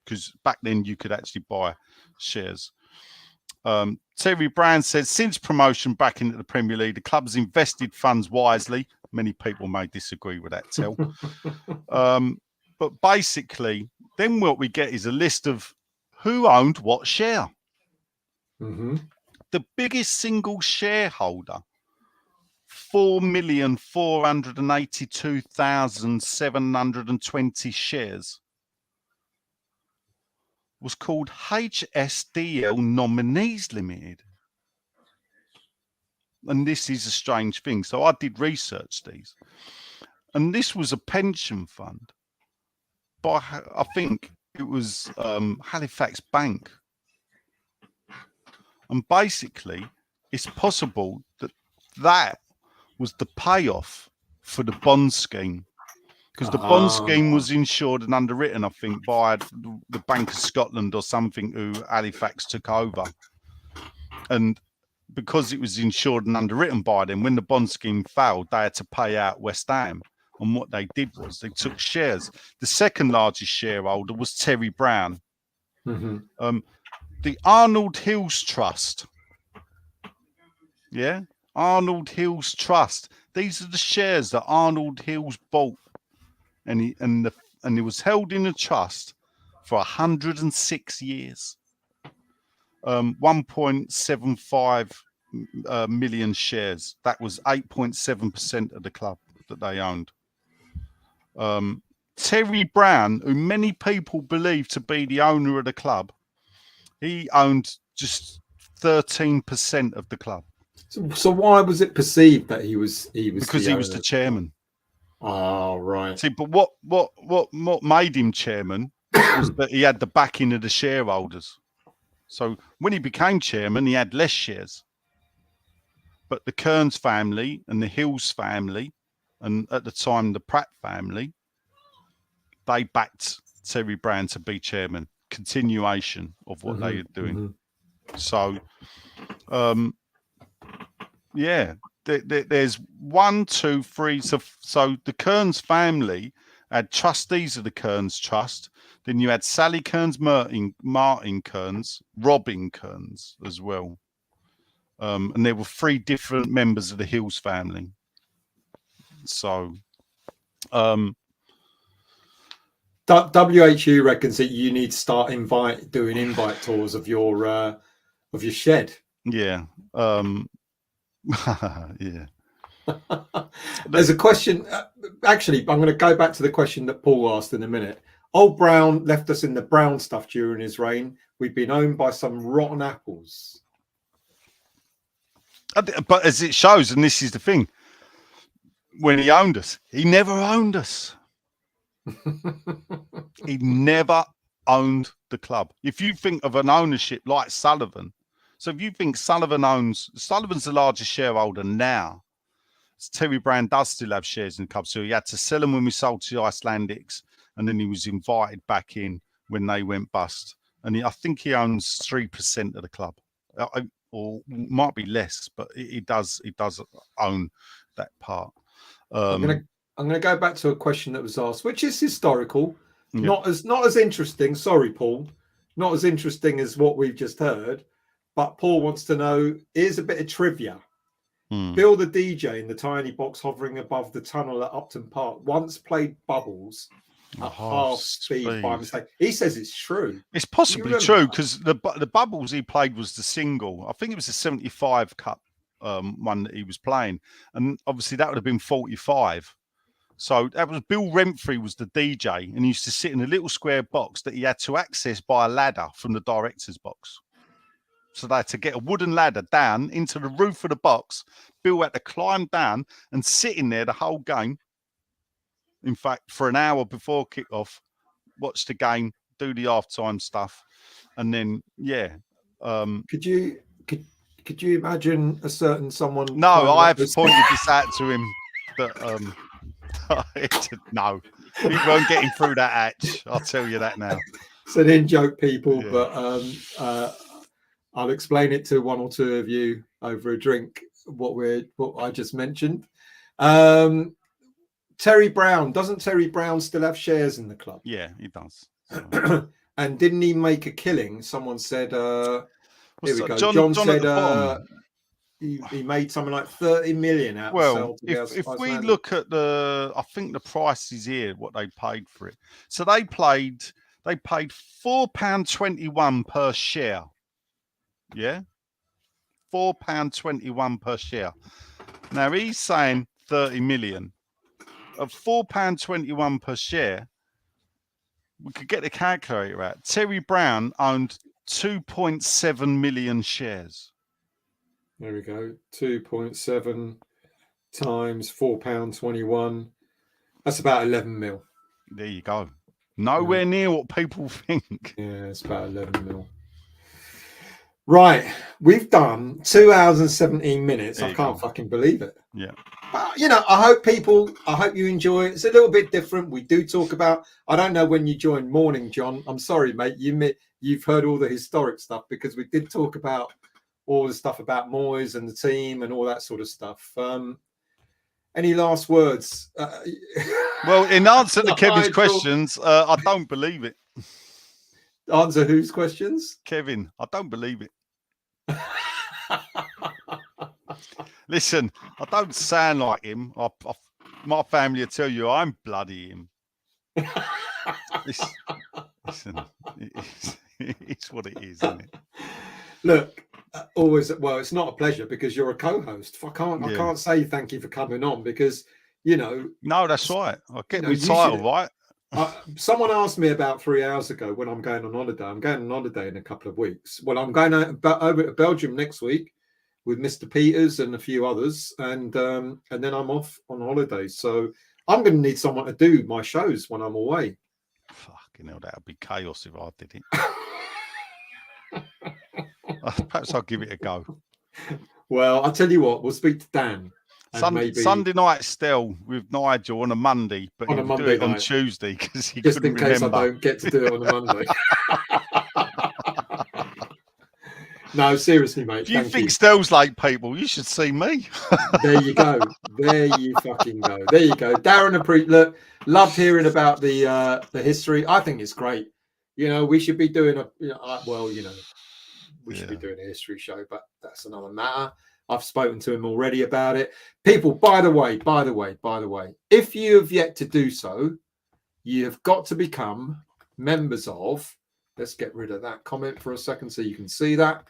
because back then you could actually buy shares. Terry Brown said, since promotion back into the Premier League, the club has invested funds wisely. Many people may disagree with that, Tel. But basically, then what we get is a list of who owned what share. Mm-hmm. The biggest single shareholder, 4,482,720 shares, was called HSDL Nominees Limited. And this is a strange thing. So I did research these. And this was a pension fund by, I think it was Halifax Bank. And basically, it's possible that that was the payoff for the bond scheme. Because the bond scheme was insured and underwritten, I think, by the Bank of Scotland or something, who Halifax took over. And because it was insured and underwritten by them, when the bond scheme failed, they had to pay out West Ham. And what they did was they took shares. The second largest shareholder was Terry Brown. Mm-hmm. The Arnold Hills Trust. Yeah, Arnold Hills Trust. These are the shares that Arnold Hills bought. And it was held in a trust for 106 years. 1.75 million shares. That was 8.7% of the club that they owned. Terry Brown, who many people believe to be the owner of the club, he owned just 13% of the club. So why was it perceived that he was because he was the chairman? Oh, right. See, but what made him chairman was that he had the backing of the shareholders. So when he became chairman, he had less shares. But the Kearns family and the Hills family, and at the time the Pratt family, they backed Terry Brown to be chairman. Continuation of what they were doing. So, yeah. There's 1, 2, 3. So the Kearns family had trustees of the Kearns Trust. Then you had Sally Kearns, Martin Kearns, Robin Kearns as well. And there were 3 different members of the Hills family. So, WHU reckons that you need to start doing invite tours of your shed. Yeah. Yeah. There's a question. Actually, I'm going to go back to the question that Paul asked in a minute. Old Brown left us in the brown stuff during his reign. We've been owned by some rotten apples. But as it shows, and this is the thing, when he owned us, he never owned us. He never owned the club. If you think of an ownership like Sullivan, so if you think Sullivan's the largest shareholder now. Terry Brown does still have shares in the club, so he had to sell them when we sold to the Icelandics, and then he was invited back in when they went bust. And I think he owns 3% of the club, or might be less, but he does own that part. I'm gonna go back to a question that was asked, which is historical, not as interesting. Sorry, Paul, not as interesting as what we've just heard. But Paul wants to know: here's a bit of trivia. Bill the DJ in the tiny box hovering above the tunnel at Upton Park once played Bubbles at half speed by mistake. He says it's true. It's possibly true because the Bubbles he played was the single. I think it was the 75 Cup one that he was playing, and obviously that would have been 45. So that was Bill Renfrey was the DJ, and he used to sit in a little square box that he had to access by a ladder from the director's box. So they had to get a wooden ladder down into the roof of the box. Bill had to climb down and sit in there the whole game. In fact, for an hour before kickoff, watch the game, do the halftime stuff, and then Could you imagine a certain someone? No, I've pointed this out to him. That no, he won't get him through that hatch. I'll tell you that now. It's an in-joke, people, but I'll explain it to one or two of you over a drink. What I just mentioned. Terry Brown, doesn't Terry Brown still have shares in the club? Yeah, he does. So. And didn't he make a killing? Someone said, here we go. John said he made something like 30 million out. Well, if we look at I think the price is here, what they paid for it. So they paid £4.21 per share. Yeah, £4.21 per share. Now he's saying 30 million. Of £4.21 per share, we could get the calculator out. Terry Brown owned 2.7 million shares. There we go. 2.7 times £4.21. That's about 11 mil. There you go. Nowhere near what people think. Yeah, it's about 11 mil. Right, we've done 2 hours and 17 minutes. I can't fucking believe it. Yeah. I hope you enjoy it. It's a little bit different. We do talk about, I don't know when you joined Morning, John. I'm sorry, mate. You've heard all the historic stuff because we did talk about all the stuff about Moyes and the team and all that sort of stuff. Any last words? Well, in answer to Kevin's questions, I don't believe it. Answer whose questions? Kevin, I don't believe it. Listen, I don't sound like him. My family will tell you I'm bloody him. Listen, it's what it is, isn't it? Look, always. Well, it's not a pleasure because you're a co-host. I can't say thank you for coming on because No, that's right. I get my title right. Someone asked me about 3 hours ago when I'm going on holiday. I'm going on holiday in a couple of weeks. Well, I'm going over to Belgium next week with Mr. Peters and a few others, and then I'm off on holiday. So I'm going to need someone to do my shows when I'm away. Fucking hell, that would be chaos if I did it. Perhaps I'll give it a go. Well, I'll tell you what. We'll speak to Dan. Sunday night still with Nigel on a Monday, but he'll do it on Tuesday because he couldn't remember. Just in case I don't get to do it on a Monday. No, seriously, mate. If you think Stell's like people, you should see me. There you go. There you fucking go. There you go. Darren, look, loved hearing about the history. I think it's great. We should be doing we should be doing a history show, but that's another matter. I've spoken to him already about it. People, by the way, if you have yet to do so, you have got to become members of, let's get rid of that comment for a second so you can see that,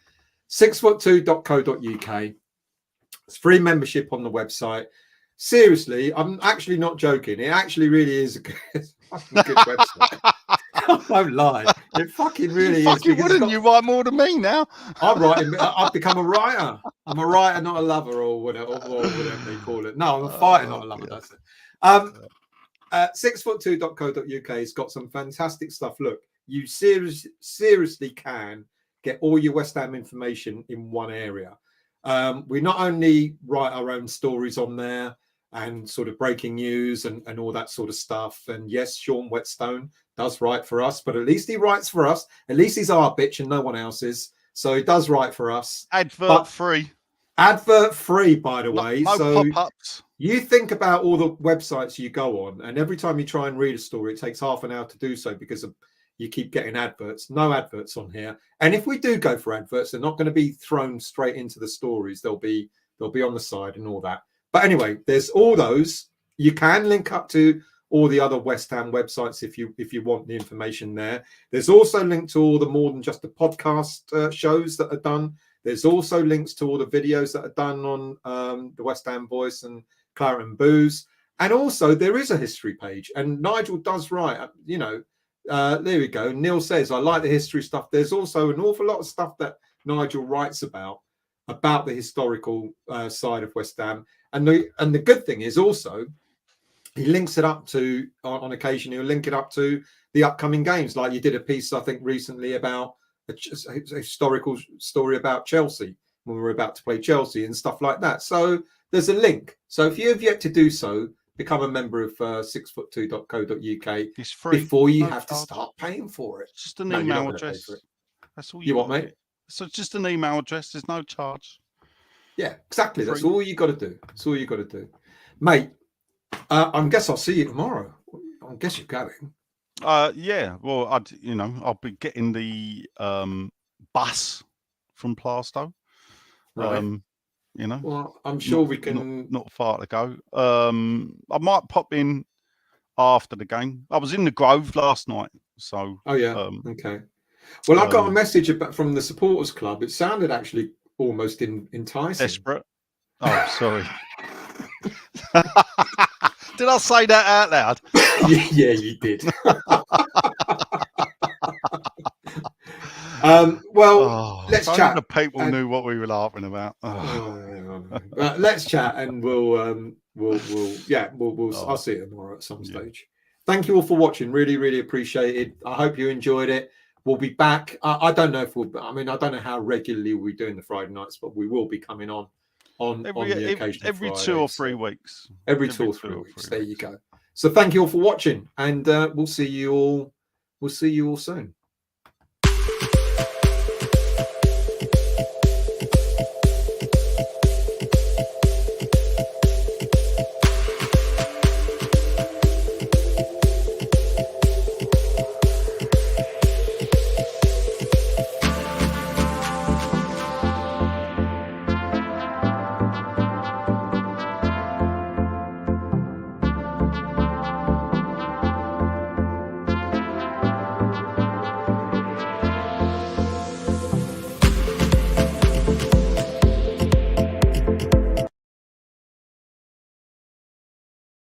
6foot2.co.uk. It's free membership on the website. Seriously, I'm actually not joking. It actually really is a good website. Don't lie. It fucking really you is. fucking because wouldn't. You write more than me now. I'm writing. I've become a writer. I'm a writer, not a lover, or whatever they call it. No, I'm a fighter, not a lover. Yeah. That's it. 6foot2.co.uk has got some fantastic stuff. Look, you seriously can get all your West Ham information in one area. We not only write our own stories on there and sort of breaking news and all that sort of stuff. And yes, Sean Whetstone does write for us, but at least he writes for us. At least he's our bitch and no one else's. So he does write for us. Advert free. Advert free, by the way. No so pop-ups. you think about all the websites you go on, and every time you try and read a story, it takes half an hour to do so because you keep getting adverts. No adverts on here. And if we do go for adverts, they're not going to be thrown straight into the stories. They'll be on the side and all that. But anyway, there's all those. You can link up to all the other West Ham websites if you want the information there. There's also linked to all the More Than Just a Podcast shows that are done. There's also links to all the videos that are done on the West Ham Voice and Claret and Booze. And also there is a history page. And Nigel does write, there we go. Neil says, I like the history stuff. There's also an awful lot of stuff that Nigel writes about the historical side of West Ham. And the good thing is also he links it up to, on occasion, he'll link it up to the upcoming games. Like you did a piece, I think, recently about a historical story about Chelsea when we were about to play Chelsea and stuff like that. So there's a link. So if you have yet to do so, become a member of 6foot2.co.uk. It's free before you have to start paying for it. It's just an email address. That's all you want, mate. So it's just an email address. There's no charge. Yeah, exactly. Free. That's all you got to do. That's all you got to do, mate. I guess I'll see you tomorrow. I guess you're going. Yeah. Well, I'll be getting the bus from Plaistow. Right. Well, I'm sure we can. Not far to go. I might pop in after the game. I was in the Grove last night, so. Oh yeah. Okay. Well, I got a message from the supporters club. It sounded actually almost enticing. Desperate. Oh, sorry. Did I say that out loud? Yeah, you did. Let's chat. The people knew what we were laughing about. Let's chat, and we'll I'll see you tomorrow at some stage. Thank you all for watching. Really, really appreciate it. I hope you enjoyed it. We'll be back. I don't know if I don't know how regularly we're doing the Friday nights, but we will be coming on the occasion every 2 or 3 weeks. Every 2 or 3 weeks. There you go. So thank you all for watching, and we'll see you all soon.